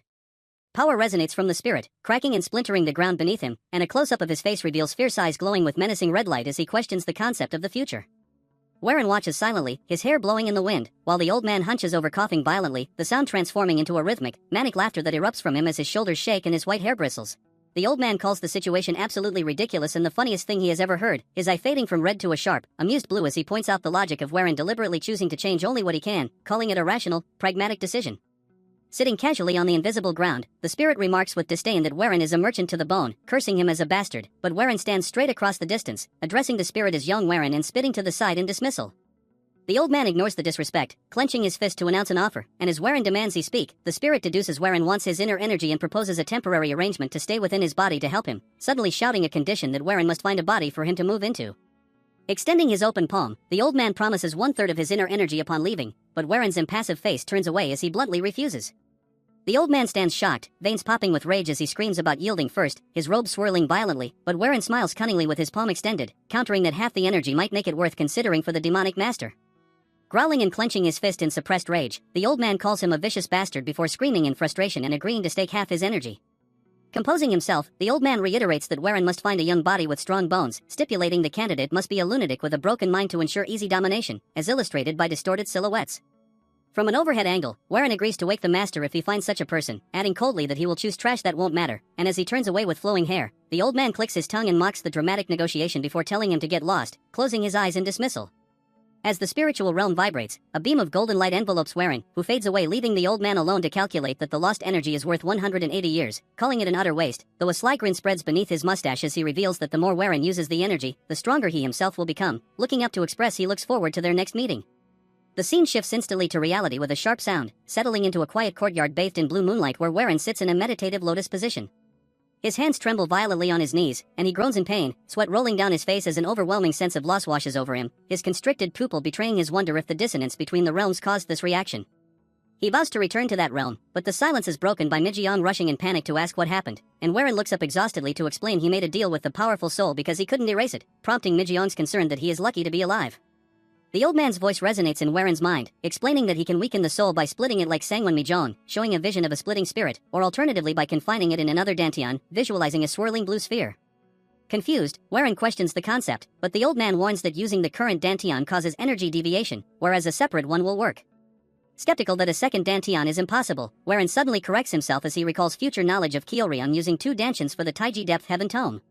S1: Power resonates from the spirit, cracking and splintering the ground beneath him, and a close-up of his face reveals fierce eyes glowing with menacing red light as he questions the concept of the future. Warren watches silently, his hair blowing in the wind, while the old man hunches over coughing violently, the sound transforming into a rhythmic, manic laughter that erupts from him as his shoulders shake and his white hair bristles. The old man calls the situation absolutely ridiculous and the funniest thing he has ever heard, his eye fading from red to a sharp, amused blue as he points out the logic of Warren deliberately choosing to change only what he can, calling it a rational, pragmatic decision. Sitting casually on the invisible ground, the spirit remarks with disdain that Warren is a merchant to the bone, cursing him as a bastard, but Warren stands straight across the distance, addressing the spirit as young Warren and spitting to the side in dismissal. The old man ignores the disrespect, clenching his fist to announce an offer, and as Warren demands he speak, the spirit deduces Warren wants his inner energy and proposes a temporary arrangement to stay within his body to help him, suddenly shouting a condition that Warren must find a body for him to move into. Extending his open palm, the old man promises 1/3 of his inner energy upon leaving, but Warren's impassive face turns away as he bluntly refuses. The old man stands shocked, veins popping with rage as he screams about yielding first, his robe swirling violently, but Warren smiles cunningly with his palm extended, countering that half the energy might make it worth considering for the demonic master. Growling and clenching his fist in suppressed rage, the old man calls him a vicious bastard before screaming in frustration and agreeing to stake half his energy. Composing himself, the old man reiterates that Warren must find a young body with strong bones, stipulating the candidate must be a lunatic with a broken mind to ensure easy domination, as illustrated by distorted silhouettes. From an overhead angle, Warren agrees to wake the master if he finds such a person, adding coldly that he will choose trash that won't matter, and as he turns away with flowing hair, the old man clicks his tongue and mocks the dramatic negotiation before telling him to get lost, closing his eyes in dismissal. As the spiritual realm vibrates, a beam of golden light envelopes Warren, who fades away leaving the old man alone to calculate that the lost energy is worth 180 years, calling it an utter waste, though a sly grin spreads beneath his mustache as he reveals that the more Warren uses the energy, the stronger he himself will become. Looking up to express he looks forward to their next meeting. The scene shifts instantly to reality with a sharp sound, settling into a quiet courtyard bathed in blue moonlight where Warren sits in a meditative lotus position. His hands tremble violently on his knees, and he groans in pain, sweat rolling down his face as an overwhelming sense of loss washes over him, his constricted pupil betraying his wonder if the dissonance between the realms caused this reaction. He vows to return to that realm, but the silence is broken by Mi-jeong rushing in panic to ask what happened, and Warren looks up exhaustedly to explain he made a deal with the powerful soul because he couldn't erase it, prompting Mi-jeong's concern that he is lucky to be alive. The old man's voice resonates in Warren's mind, explaining that he can weaken the soul by splitting it like Sangwon Mi-jeong, showing a vision of a splitting spirit, or alternatively by confining it in another dantian, visualizing a swirling blue sphere. Confused, Warren questions the concept, but the old man warns that using the current dantian causes energy deviation, whereas a separate one will work. Skeptical that a second dantian is impossible, Warren suddenly corrects himself as he recalls future knowledge of Kyoryang using 2 dantians for the Taiji Depth Heaven Tome.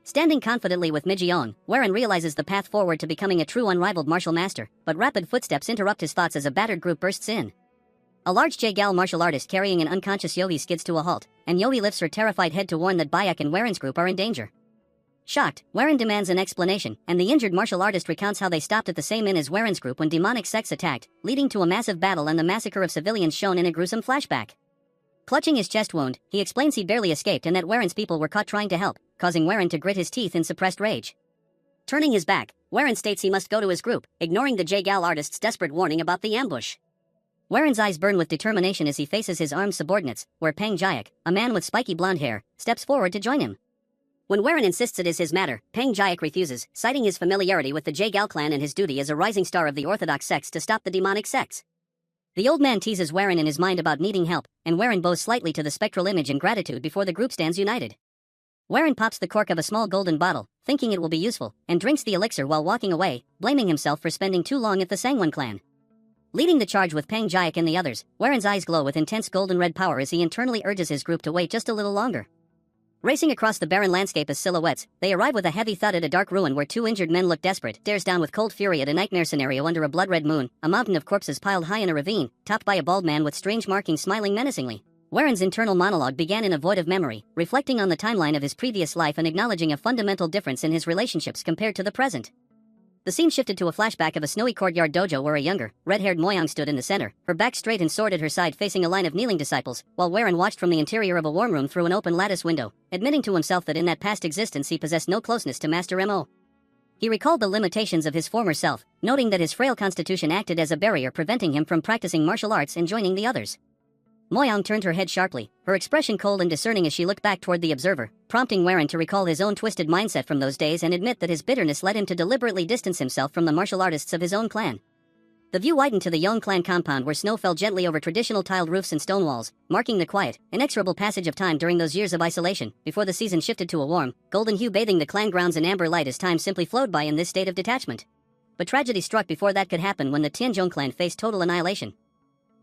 S1: Standing confidently with Mi-jeong, Warren realizes the path forward to becoming a true unrivaled martial master, but rapid footsteps interrupt his thoughts as a battered group bursts in. A large J-gal martial artist carrying an unconscious Yohei skids to a halt, and Yohei lifts her terrified head to warn that Bayek and Warren's group are in danger. Shocked, Warren demands an explanation, and the injured martial artist recounts how they stopped at the same inn as Warren's group when demonic sects attacked, leading to a massive battle and the massacre of civilians shown in a gruesome flashback. Clutching his chest wound, he explains he barely escaped and that Warren's people were caught trying to help, causing Warren to grit his teeth in suppressed rage. Turning his back, Warren states he must go to his group, ignoring the J-gal artist's desperate warning about the ambush. Warren's eyes burn with determination as he faces his armed subordinates, where Pang Jayak, a man with spiky blonde hair, steps forward to join him. When Warren insists it is his matter, Pang Jayak refuses, citing his familiarity with the J-gal clan and his duty as a rising star of the orthodox sects to stop the demonic sects. The old man teases Warren in his mind about needing help, and Warren bows slightly to the spectral image in gratitude before the group stands united. Warren pops the cork of a small golden bottle, thinking it will be useful, and drinks the elixir while walking away, blaming himself for spending too long at the Sangwon clan. Leading the charge with Pang Jayak and the others, Warren's eyes glow with intense golden red power as he internally urges his group to wait just a little longer. Racing across the barren landscape as silhouettes, they arrive with a heavy thud at a dark ruin where 2 injured men look desperate, stares down with cold fury at a nightmare scenario under a blood-red moon, a mountain of corpses piled high in a ravine, topped by a bald man with strange markings smiling menacingly. Warren's internal monologue began in a void of memory, reflecting on the timeline of his previous life and acknowledging a fundamental difference in his relationships compared to the present. The scene shifted to a flashback of a snowy courtyard dojo where a younger, red-haired Moyang stood in the center, her back straight and sword at her side facing a line of kneeling disciples, while Warren watched from the interior of a warm room through an open lattice window, admitting to himself that in that past existence he possessed no closeness to Master Mo. He recalled the limitations of his former self, noting that his frail constitution acted as a barrier preventing him from practicing martial arts and joining the others. Moyang turned her head sharply, her expression cold and discerning as she looked back toward the observer, prompting Warren to recall his own twisted mindset from those days and admit that his bitterness led him to deliberately distance himself from the martial artists of his own clan. The view widened to the Yong clan compound where snow fell gently over traditional tiled roofs and stone walls, marking the quiet, inexorable passage of time during those years of isolation, before the season shifted to a warm, golden hue bathing the clan grounds in amber light as time simply flowed by in this state of detachment. But tragedy struck before that could happen when the Tianzhong clan faced total annihilation.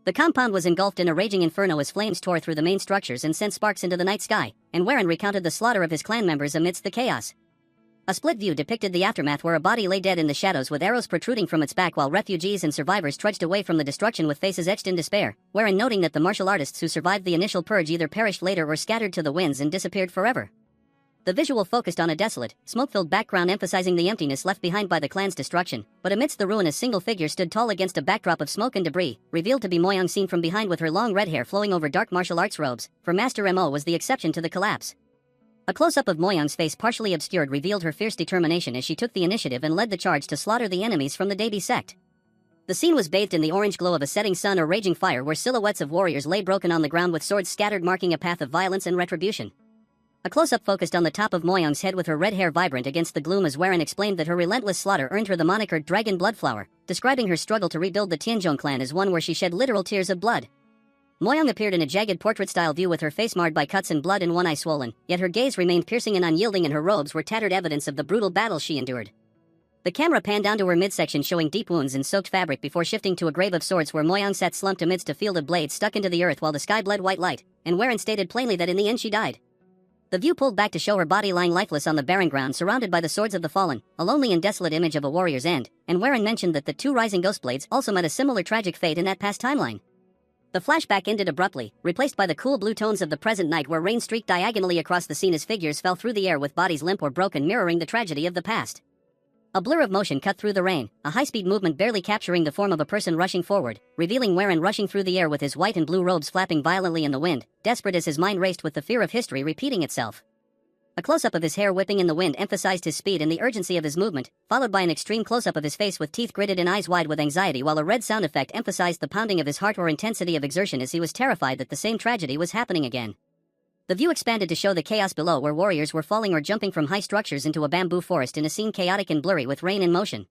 S1: The compound was engulfed in a raging inferno as flames tore through the main structures and sent sparks into the night sky, and Warren recounted the slaughter of his clan members amidst the chaos. A split view depicted the aftermath where a body lay dead in the shadows with arrows protruding from its back while refugees and survivors trudged away from the destruction with faces etched in despair, Warren noting that the martial artists who survived the initial purge either perished later or scattered to the winds and disappeared forever. The visual focused on a desolate, smoke-filled background emphasizing the emptiness left behind by the clan's destruction, but amidst the ruin a single figure stood tall against a backdrop of smoke and debris, revealed to be Moyang seen from behind with her long red hair flowing over dark martial arts robes, for Master Mo was the exception to the collapse. A close-up of Moyang's face partially obscured revealed her fierce determination as she took the initiative and led the charge to slaughter the enemies from the Debi sect. The scene was bathed in the orange glow of a setting sun or raging fire where silhouettes of warriors lay broken on the ground with swords scattered marking a path of violence and retribution. A close-up focused on the top of Moyang's head with her red hair vibrant against the gloom as Warren explained that her relentless slaughter earned her the moniker Dragon Bloodflower, describing her struggle to rebuild the Tianzhong clan as one where she shed literal tears of blood. Moyang appeared in a jagged portrait-style view with her face marred by cuts and blood and one eye swollen, yet her gaze remained piercing and unyielding and her robes were tattered evidence of the brutal battle she endured. The camera panned down to her midsection showing deep wounds in soaked fabric before shifting to a grave of swords where Moyang sat slumped amidst a field of blades stuck into the earth while the sky bled white light, and Warren stated plainly that in the end she died. The view pulled back to show her body lying lifeless on the barren ground surrounded by the swords of the fallen, a lonely and desolate image of a warrior's end, and Warren mentioned that the 2 rising ghost blades also met a similar tragic fate in that past timeline. The flashback ended abruptly, replaced by the cool blue tones of the present night where rain streaked diagonally across the scene as figures fell through the air with bodies limp or broken mirroring the tragedy of the past. A blur of motion cut through the rain, a high-speed movement barely capturing the form of a person rushing forward, revealing Warren rushing through the air with his white and blue robes flapping violently in the wind, desperate as his mind raced with the fear of history repeating itself. A close-up of his hair whipping in the wind emphasized his speed and the urgency of his movement, followed by an extreme close-up of his face with teeth gritted and eyes wide with anxiety, while a red sound effect emphasized the pounding of his heart or intensity of exertion as he was terrified that the same tragedy was happening again. The view expanded to show the chaos below, where warriors were falling or jumping from high structures into a bamboo forest in a scene chaotic and blurry with rain in motion.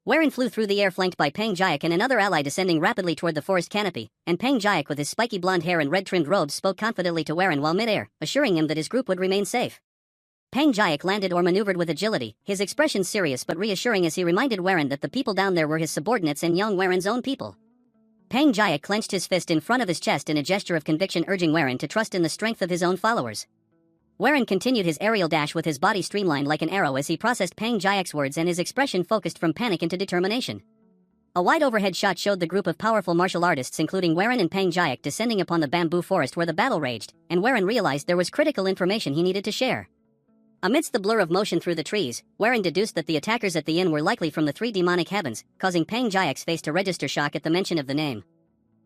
S1: Warren flew through the air flanked by Pang Jayak and another ally descending rapidly toward the forest canopy, and Pang Jayak with his spiky blonde hair and red-trimmed robes spoke confidently to Warren while mid-air, assuring him that his group would remain safe. Pang Jayak landed or maneuvered with agility, his expression serious but reassuring as he reminded Warren that the people down there were his subordinates and young Warren's own people. Pang Jayak clenched his fist in front of his chest in a gesture of conviction, urging Warren to trust in the strength of his own followers. Warren continued his aerial dash with his body streamlined like an arrow as he processed Pang Jayak's words, and his expression focused from panic into determination. A wide overhead shot showed the group of powerful martial artists including Warren and Pang Jayak descending upon the bamboo forest where the battle raged, and Warren realized there was critical information he needed to share. Amidst the blur of motion through the trees, Warren deduced that the attackers at the inn were likely from the three demonic heavens, causing Pang Jayak's face to register shock at the mention of the name.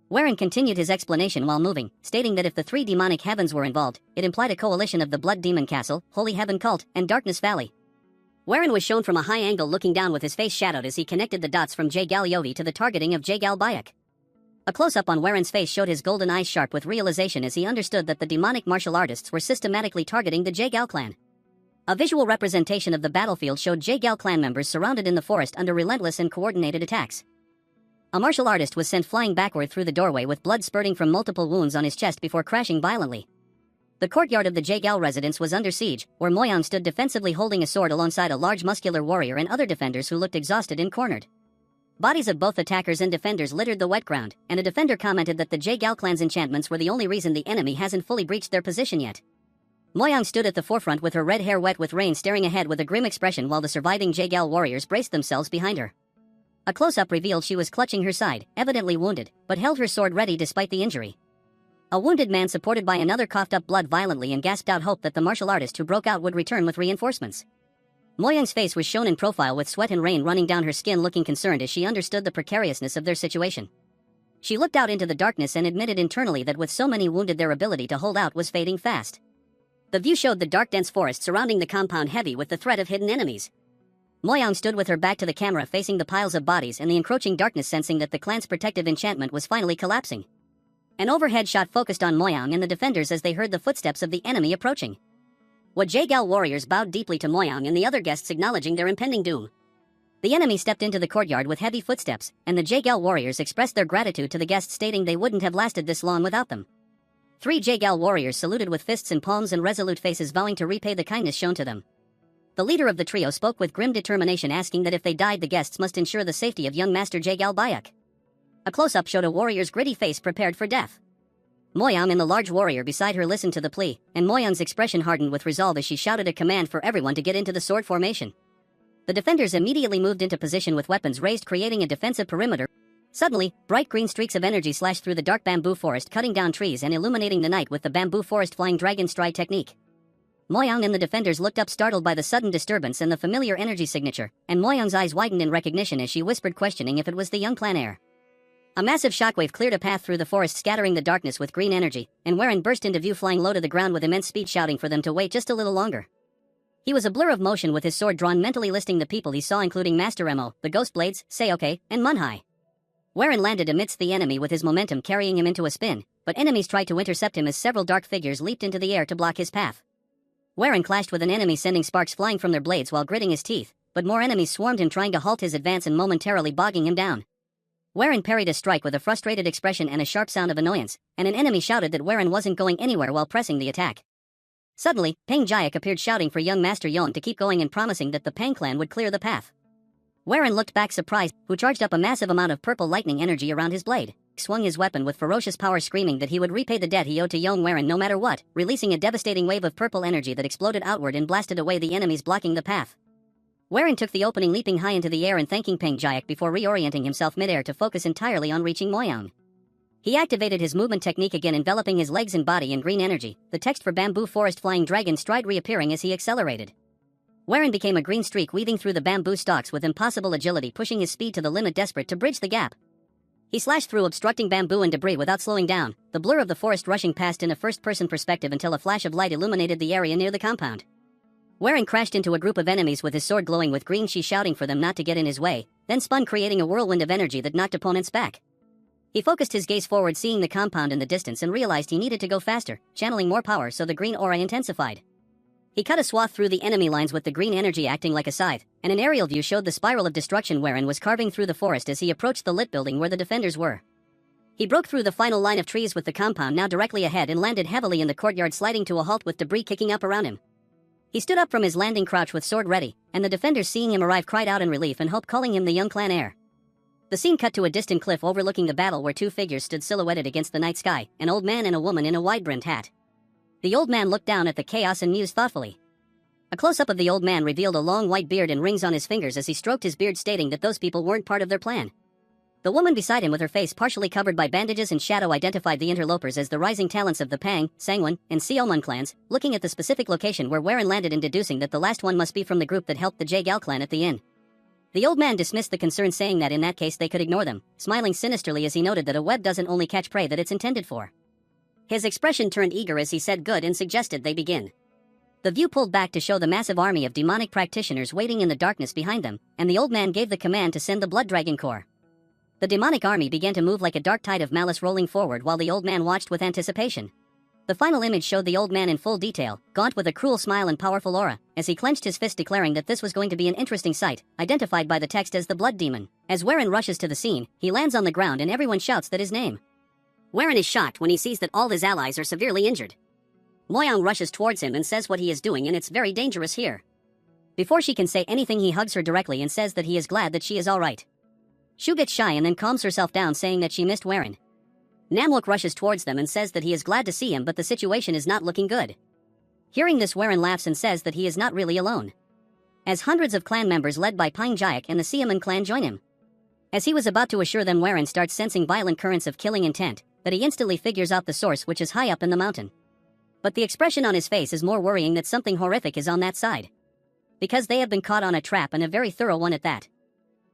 S1: Warren continued his explanation while moving, stating that if the three demonic heavens were involved, it implied a coalition of the Blood Demon Castle, Holy Heaven Cult, and Darkness Valley. Warren was shown from a high angle looking down with his face shadowed as he connected the dots from Jagal Yovi to the targeting of Jagal Bayak. A close-up on Warren's face showed his golden eyes sharp with realization as he understood that the demonic martial artists were systematically targeting the Jagal clan. A visual representation of the battlefield showed Jagal clan members surrounded in the forest under relentless and coordinated attacks. A martial artist was sent flying backward through the doorway with blood spurting from multiple wounds on his chest before crashing violently. The courtyard of the Jagal residence was under siege, where Moyang stood defensively holding a sword alongside a large muscular warrior and other defenders who looked exhausted and cornered. Bodies of both attackers and defenders littered the wet ground, and a defender commented that the Jagal clan's enchantments were the only reason the enemy hasn't fully breached their position yet. Moyang stood at the forefront with her red hair wet with rain, staring ahead with a grim expression while the surviving Jagal warriors braced themselves behind her. A close-up revealed she was clutching her side, evidently wounded, but held her sword ready despite the injury. A wounded man supported by another coughed up blood violently and gasped out hope that the martial artist who broke out would return with reinforcements. Moyang's face was shown in profile with sweat and rain running down her skin, looking concerned as she understood the precariousness of their situation. She looked out into the darkness and admitted internally that with so many wounded their ability to hold out was fading fast. The view showed the dark dense forest surrounding the compound heavy with the threat of hidden enemies. Moyang stood with her back to the camera facing the piles of bodies and the encroaching darkness, sensing that the clan's protective enchantment was finally collapsing. An overhead shot focused on Moyang and the defenders as they heard the footsteps of the enemy approaching. What Jagal warriors bowed deeply to Moyang and the other guests, acknowledging their impending doom. The enemy stepped into the courtyard with heavy footsteps, and the Jagal warriors expressed their gratitude to the guests, stating they wouldn't have lasted this long without them. 3 Jagal warriors saluted with fists and palms and resolute faces, vowing to repay the kindness shown to them. The leader of the trio spoke with grim determination, asking that if they died the guests must ensure the safety of young Master Jagal Bayak. A close-up showed a warrior's gritty face prepared for death. Moyang and the large warrior beside her listened to the plea, and Moyang's expression hardened with resolve as she shouted a command for everyone to get into the sword formation. The defenders immediately moved into position with weapons raised, creating a defensive perimeter. Suddenly, bright green streaks of energy slashed through the dark bamboo forest, cutting down trees and illuminating the night with the bamboo forest flying dragon stride technique. Moyang and the defenders looked up, startled by the sudden disturbance and the familiar energy signature, and Moyang's eyes widened in recognition as she whispered, questioning if it was the young clan heir. A massive shockwave cleared a path through the forest, scattering the darkness with green energy, and Warren burst into view, flying low to the ground with immense speed, shouting for them to wait just a little longer. He was a blur of motion with his sword drawn, mentally listing the people he saw, including Master Emo, the Ghost Blades, Seoke, and Manhwa. Warren landed amidst the enemy with his momentum carrying him into a spin, but enemies tried to intercept him as several dark figures leaped into the air to block his path. Warren clashed with an enemy, sending sparks flying from their blades while gritting his teeth, but more enemies swarmed him, trying to halt his advance and momentarily bogging him down. Warren parried a strike with a frustrated expression and a sharp sound of annoyance, and an enemy shouted that Warren wasn't going anywhere while pressing the attack. Suddenly, Pang Jayak appeared, shouting for young Master Yon to keep going and promising that the Pang clan would clear the path. Warren looked back surprised, who charged up a massive amount of purple lightning energy around his blade, swung his weapon with ferocious power, screaming that he would repay the debt he owed to young Warren no matter what, releasing a devastating wave of purple energy that exploded outward and blasted away the enemies blocking the path. Warren took the opening, leaping high into the air and thanking Pang Jayak before reorienting himself midair to focus entirely on reaching Moyang. He activated his movement technique again, enveloping his legs and body in green energy, the text for bamboo forest flying dragon stride reappearing as he accelerated. Warren became a green streak weaving through the bamboo stalks with impossible agility, pushing his speed to the limit, desperate to bridge the gap. He slashed through obstructing bamboo and debris without slowing down, the blur of the forest rushing past in a first-person perspective until a flash of light illuminated the area near the compound. Warren crashed into a group of enemies with his sword glowing with green, she shouting for them not to get in his way, then spun, creating a whirlwind of energy that knocked opponents back. He focused his gaze forward, seeing the compound in the distance, and realized he needed to go faster, channeling more power, so the green aura intensified. He cut a swath through the enemy lines with the green energy acting like a scythe, and an aerial view showed the spiral of destruction Warren was carving through the forest as he approached the lit building where the defenders were. He broke through the final line of trees with the compound now directly ahead and landed heavily in the courtyard, sliding to a halt with debris kicking up around him. He stood up from his landing crouch with sword ready, and the defenders, seeing him arrive, cried out in relief and hope, calling him the young clan heir. The scene cut to a distant cliff overlooking the battle where two figures stood silhouetted against the night sky, an old man and a woman in a wide-brimmed hat. The old man looked down at the chaos and mused thoughtfully. A close-up of the old man revealed a long white beard and rings on his fingers as he stroked his beard, stating that those people weren't part of their plan. The woman beside him, with her face partially covered by bandages and shadow, identified the interlopers as the rising talents of the Pang, Sangwon, and Seomun clans, looking at the specific location where Warren landed and deducing that the last one must be from the group that helped the Jaegal clan at the inn. The old man dismissed the concern, saying that in that case they could ignore them, smiling sinisterly as he noted that a web doesn't only catch prey that it's intended for. His expression turned eager as he said good and suggested they begin. The view pulled back to show the massive army of demonic practitioners waiting in the darkness behind them, and the old man gave the command to send the Blood Dragon Corps. The demonic army began to move like a dark tide of malice, rolling forward while the old man watched with anticipation. The final image showed the old man in full detail, gaunt with a cruel smile and powerful aura, as he clenched his fist, declaring that this was going to be an interesting sight, identified by the text as the Blood Demon. As Warren rushes to the scene, he lands on the ground and everyone shouts that his name. Warren is shocked when he sees that all his allies are severely injured. Moyang rushes towards him and says what he is doing, and it's very dangerous here. Before she can say anything, he hugs her directly and says that he is glad that she is alright. Shu gets shy and then calms herself down, saying that she missed Warren. Namlook rushes towards them and says that he is glad to see him, but the situation is not looking good. Hearing this, Warren laughs and says that he is not really alone, as hundreds of clan members led by Pang Jayak and the Seomun clan join him. As he was about to assure them, Warren starts sensing violent currents of killing intent, but he instantly figures out the source, which is high up in the mountain. But the expression on his face is more worrying, that something horrific is on that side. Because they have been caught on a trap, and a very thorough one at that.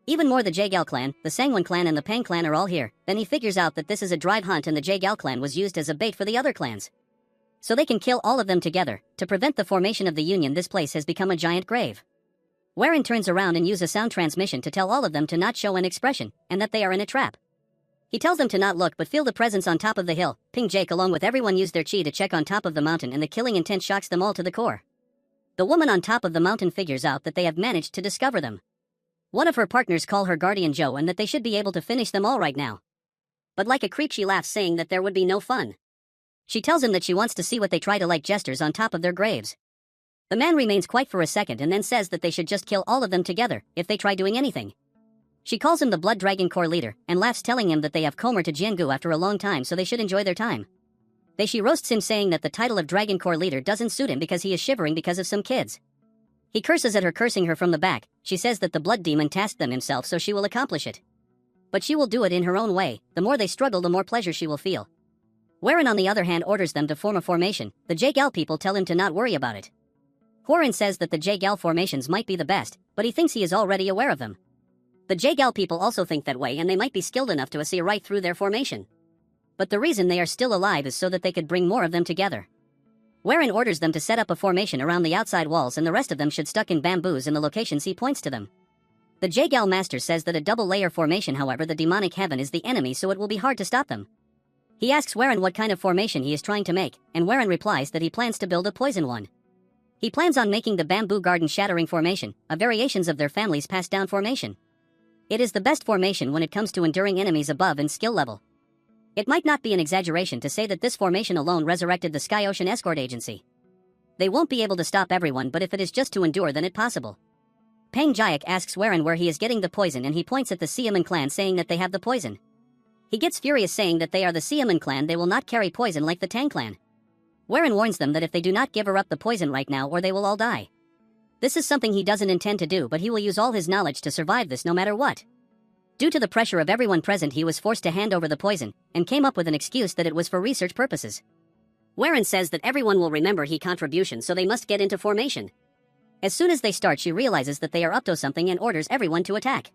S1: Even more, the Jaegal clan, the Sangwon clan and the Pang clan are all here. Then he figures out that this is a drive hunt and the Jaegal clan was used as a bait for the other clans. So they can kill all of them together. To prevent the formation of the Union, this place has become a giant grave. Warren turns around and uses a sound transmission to tell all of them to not show an expression, and that they are in a trap. He tells them to not look but feel the presence on top of the hill. Ping Jake along with everyone use their chi to check on top of the mountain, and the killing intent shocks them all to the core. The woman on top of the mountain figures out that they have managed to discover them. One of her partners call her guardian Joe, and that they should be able to finish them all right now. But like a creep, she laughs, saying that there would be no fun. She tells him that she wants to see what they try to, like jesters on top of their graves. The man remains quiet for a second and then says that they should just kill all of them together if they try doing anything. She calls him the Blood Dragon Corps leader, and laughs, telling him that they have Comer to Jiangu after a long time, so they should enjoy their time. She roasts him, saying that the title of Dragon Corps leader doesn't suit him because he is shivering because of some kids. He curses at her, cursing her from the back. She says that the Blood Demon tasked them himself, so she will accomplish it. But she will do it in her own way. The more they struggle, the more pleasure she will feel. Warren, on the other hand, orders them to form a formation. The Jaegal people tell him to not worry about it. Warren says that the Jaegal formations might be the best, but he thinks he is already aware of them. The Jaegal people also think that way, and they might be skilled enough to see right through their formation. But the reason they are still alive is so that they could bring more of them together. Warren orders them to set up a formation around the outside walls, and the rest of them should stuck in bamboos in the locations he points to them. The Jaegal master says that a double-layer formation, however, the demonic heaven is the enemy, so it will be hard to stop them. He asks Warren what kind of formation he is trying to make, and Warren replies that he plans to build a poison one. He plans on making the bamboo garden shattering formation, a variations of their family's passed down formation. It is the best formation when it comes to enduring enemies above in skill level. It might not be an exaggeration to say that this formation alone resurrected the Sky Ocean Escort Agency. They won't be able to stop everyone, but if it is just to endure, then it's possible. Pang Jayak asks Warren where he is getting the poison, and he points at the Seomun clan, saying that they have the poison. He gets furious, saying that they are the Seomun clan, they will not carry poison like the Tang clan. Warren warns them that if they do not give her up the poison right now, or they will all die. This is something he doesn't intend to do, but he will use all his knowledge to survive this no matter what. Due to the pressure of everyone present, he was forced to hand over the poison, and came up with an excuse that it was for research purposes. Warren says that everyone will remember his contribution, so they must get into formation. As soon as they start, she realizes that they are up to something and orders everyone to attack.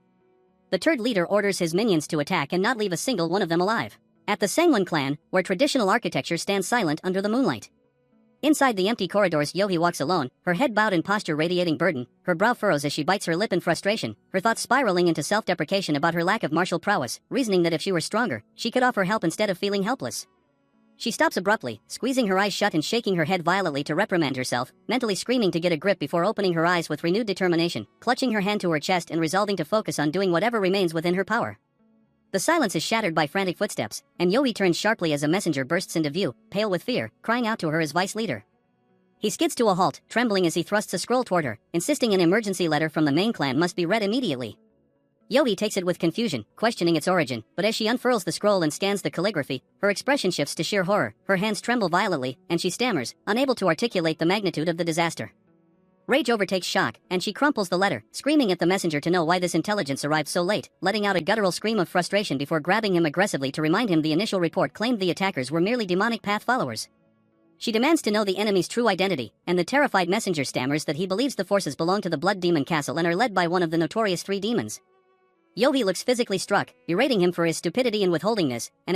S1: The third leader orders his minions to attack and not leave a single one of them alive. At the Sangwon clan, where traditional architecture stands silent under the moonlight. Inside the empty corridors, Yohei walks alone, her head bowed in posture radiating burden, her brow furrows as she bites her lip in frustration, her thoughts spiraling into self-deprecation about her lack of martial prowess, reasoning that if she were stronger, she could offer help instead of feeling helpless. She stops abruptly, squeezing her eyes shut and shaking her head violently to reprimand herself, mentally screaming to get a grip before opening her eyes with renewed determination, clutching her hand to her chest and resolving to focus on doing whatever remains within her power. The silence is shattered by frantic footsteps, and Yohei turns sharply as a messenger bursts into view, pale with fear, crying out to her as vice leader. He skids to a halt, trembling as he thrusts a scroll toward her, insisting an emergency letter from the main clan must be read immediately. Yohei takes it with confusion, questioning its origin, but as she unfurls the scroll and scans the calligraphy, her expression shifts to sheer horror, her hands tremble violently, and she stammers, unable to articulate the magnitude of the disaster. Rage overtakes shock, and she crumples the letter, screaming at the messenger to know why this intelligence arrived so late, letting out a guttural scream of frustration before grabbing him aggressively to remind him the initial report claimed the attackers were merely demonic path followers. She demands to know the enemy's true identity, and the terrified messenger stammers that he believes the forces belong to the Blood Demon Castle and are led by one of the notorious three demons. Yohei looks physically struck, berating him for his stupidity and withholdingness, and as